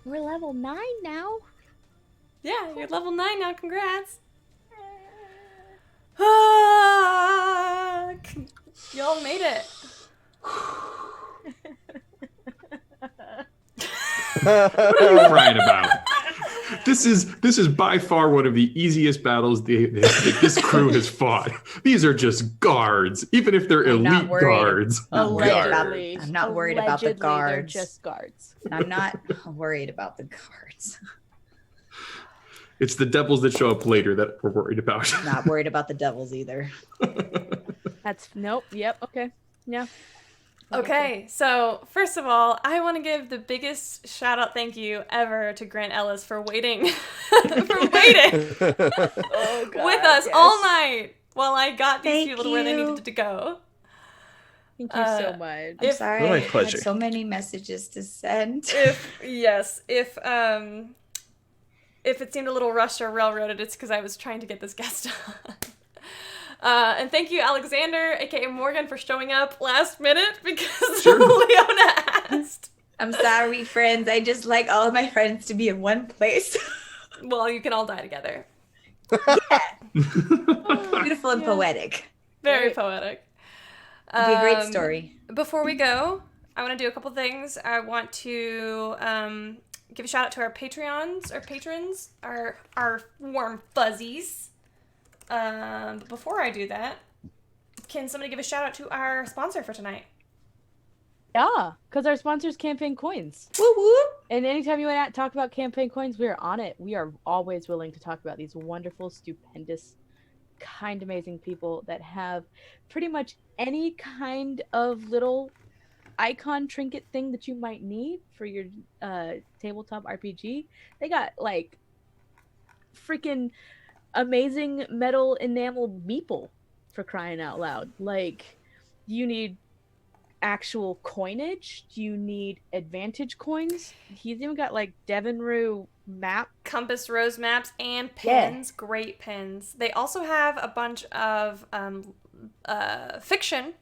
[SPEAKER 4] We're level 9 now.
[SPEAKER 1] Yeah, you're level 9 now. Congrats. Ah, y'all made it.
[SPEAKER 8] What are you crying about? This is by far one of the easiest battles this crew has fought. These are just guards, even if they're elite guards.
[SPEAKER 5] I'm
[SPEAKER 4] Allegedly.
[SPEAKER 5] not worried about the
[SPEAKER 4] Allegedly,
[SPEAKER 5] guards.
[SPEAKER 4] They're just guards.
[SPEAKER 5] I'm not worried about the guards.
[SPEAKER 8] It's the devils that show up later that we're worried about.
[SPEAKER 5] Not worried about the devils either.
[SPEAKER 4] That's nope. Yep. Okay. Yeah.
[SPEAKER 1] Okay, so first of all, I want to give the biggest shout out thank you ever to Grant Ellis for waiting with us all night while I got these
[SPEAKER 5] Thank
[SPEAKER 1] people to where they
[SPEAKER 5] you.
[SPEAKER 1] needed to go.
[SPEAKER 4] Thank you so much.
[SPEAKER 5] I'm sorry.
[SPEAKER 10] My
[SPEAKER 5] I
[SPEAKER 10] pleasure.
[SPEAKER 5] had so many messages to send.
[SPEAKER 3] If it seemed a little rushed or railroaded, it's because I was trying to get this guest on. And thank you, Alexander, aka Morgan, for showing up last minute because Leona asked.
[SPEAKER 5] I'm sorry, friends. I just like all of my friends to be in one place.
[SPEAKER 3] Well, you can all die together.
[SPEAKER 5] Beautiful and poetic.
[SPEAKER 3] Very poetic.
[SPEAKER 5] It'd be a great story.
[SPEAKER 3] Before we go, I want to do a couple things. I want to give a shout out to our Patreons, our patrons, our warm fuzzies. But before I do that, can somebody give a shout out to our sponsor for tonight?
[SPEAKER 4] Yeah, because our sponsor's Campaign Coins.
[SPEAKER 5] Woo woo.
[SPEAKER 4] And anytime you want to talk about Campaign Coins, we are on it. We are always willing to talk about these wonderful, stupendous, kind, amazing people that have pretty much any kind of little icon trinket thing that you might need for your tabletop RPG. They got like freaking amazing metal enamel meeple, for crying out loud. Like, you need actual coinage. Do you need advantage coins? He's even got like Devonrue map,
[SPEAKER 3] Compass Rose maps, and pins. Yeah. Great pins. They also have a bunch of fiction,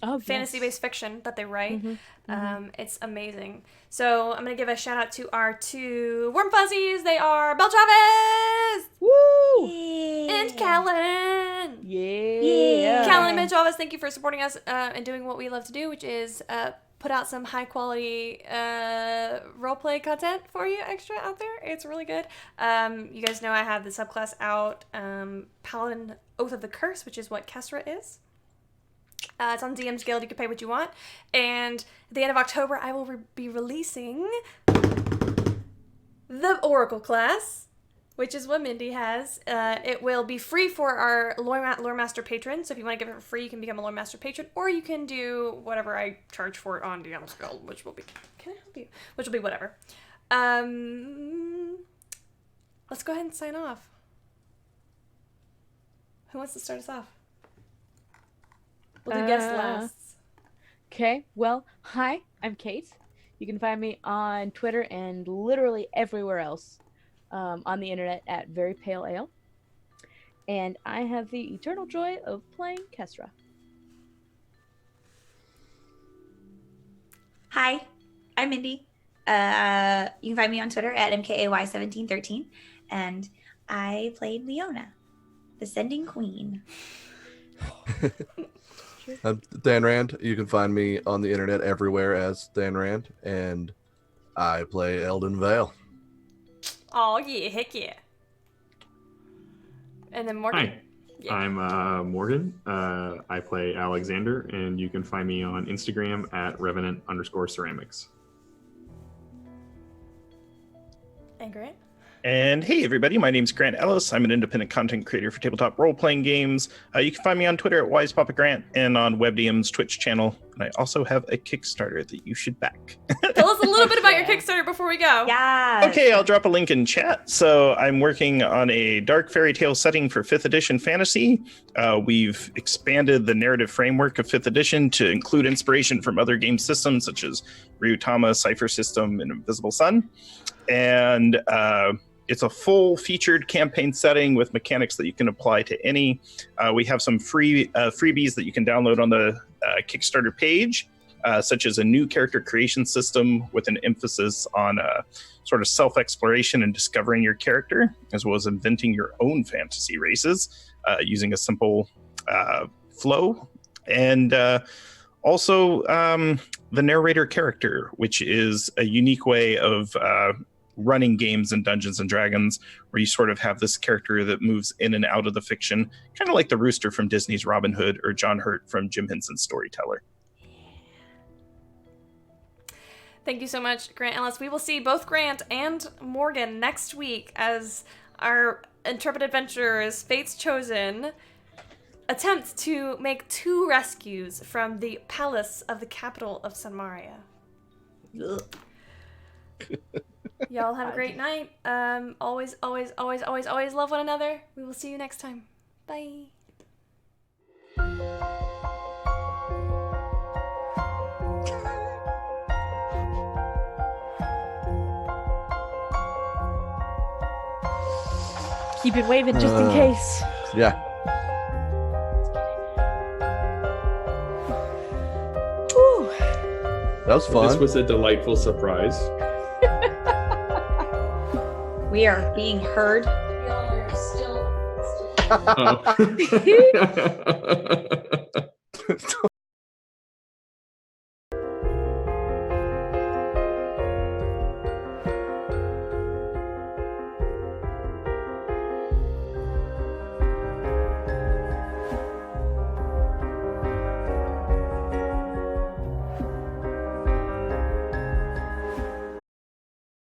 [SPEAKER 3] fantasy-based fiction that they write. It's amazing. So I'm gonna give a shout out to our two warm fuzzies. They are Bel Chavez,
[SPEAKER 4] woo,
[SPEAKER 3] and Callan.
[SPEAKER 4] Yeah.
[SPEAKER 3] Callan and Bel Chavez, thank you for supporting us and doing what we love to do, which is put out some high quality roleplay content for you extra out there. It's really good. You guys know I have the subclass out, Paladin Oath of the Curse, which is what Kestra is. It's on DM's Guild. You can pay what you want. And at the end of October, I will be releasing the Oracle class, which is what Mindy has. It will be free for our Lore Master patrons. So if you want to give it for free, you can become a Lore Master patron, or you can do whatever I charge for it on DM's Guild, which will be, can I help you? Which will be whatever. Let's go ahead and sign off. Who wants to start us off? We'll do guest last.
[SPEAKER 4] Okay, well, hi, I'm Kate. You can find me on Twitter and literally everywhere else on the internet at Very Pale Ale. And I have the eternal joy of playing Kestra.
[SPEAKER 5] Hi, I'm Mindy. You can find me on Twitter at MKAY1713. And I played Leona, the Sending Queen.
[SPEAKER 6] I'm Dan Rand. You can find me on the internet everywhere as Dan Rand, and I play Elden Vale.
[SPEAKER 3] Oh yeah, heck yeah. And then Morgan.
[SPEAKER 8] Hi, yeah. I'm Morgan. I play Alexander, and you can find me on Instagram at Revenant_ceramics.
[SPEAKER 3] And Grant.
[SPEAKER 10] And hey, everybody, my name's Grant Ellis. I'm an independent content creator for tabletop role-playing games. You can find me on Twitter at WisePapaGrant and on WebDM's Twitch channel. And I also have a Kickstarter that you should back.
[SPEAKER 3] Tell us a little bit about your Kickstarter before we go.
[SPEAKER 5] Yeah.
[SPEAKER 10] Okay, I'll drop a link in chat. So I'm working on a dark fairy tale setting for 5th edition fantasy. We've expanded the narrative framework of 5th edition to include inspiration from other game systems such as Ryutama, Cypher System, and Invisible Sun. And it's a full featured campaign setting with mechanics that you can apply to any. We have some free freebies that you can download on the Kickstarter page, such as a new character creation system with an emphasis on sort of self-exploration and discovering your character, as well as inventing your own fantasy races using a simple flow. And also the narrator character, which is a unique way of running games in Dungeons and Dragons, where you sort of have this character that moves in and out of the fiction, kind of like the Rooster from Disney's Robin Hood or John Hurt from Jim Henson's Storyteller.
[SPEAKER 3] Thank you so much, Grant Ellis. We will see both Grant and Morgan next week as our intrepid adventurers, Fate's Chosen, attempt to make 2 rescues from the palace of the capital of Sanmaria. Y'all have a great night. Always love one another. We will see you next time. Bye.
[SPEAKER 4] Keep it waving just in case.
[SPEAKER 6] Yeah.
[SPEAKER 4] Whew.
[SPEAKER 6] That was fun.
[SPEAKER 8] This was a delightful surprise.
[SPEAKER 5] We are being heard.
[SPEAKER 8] Oh.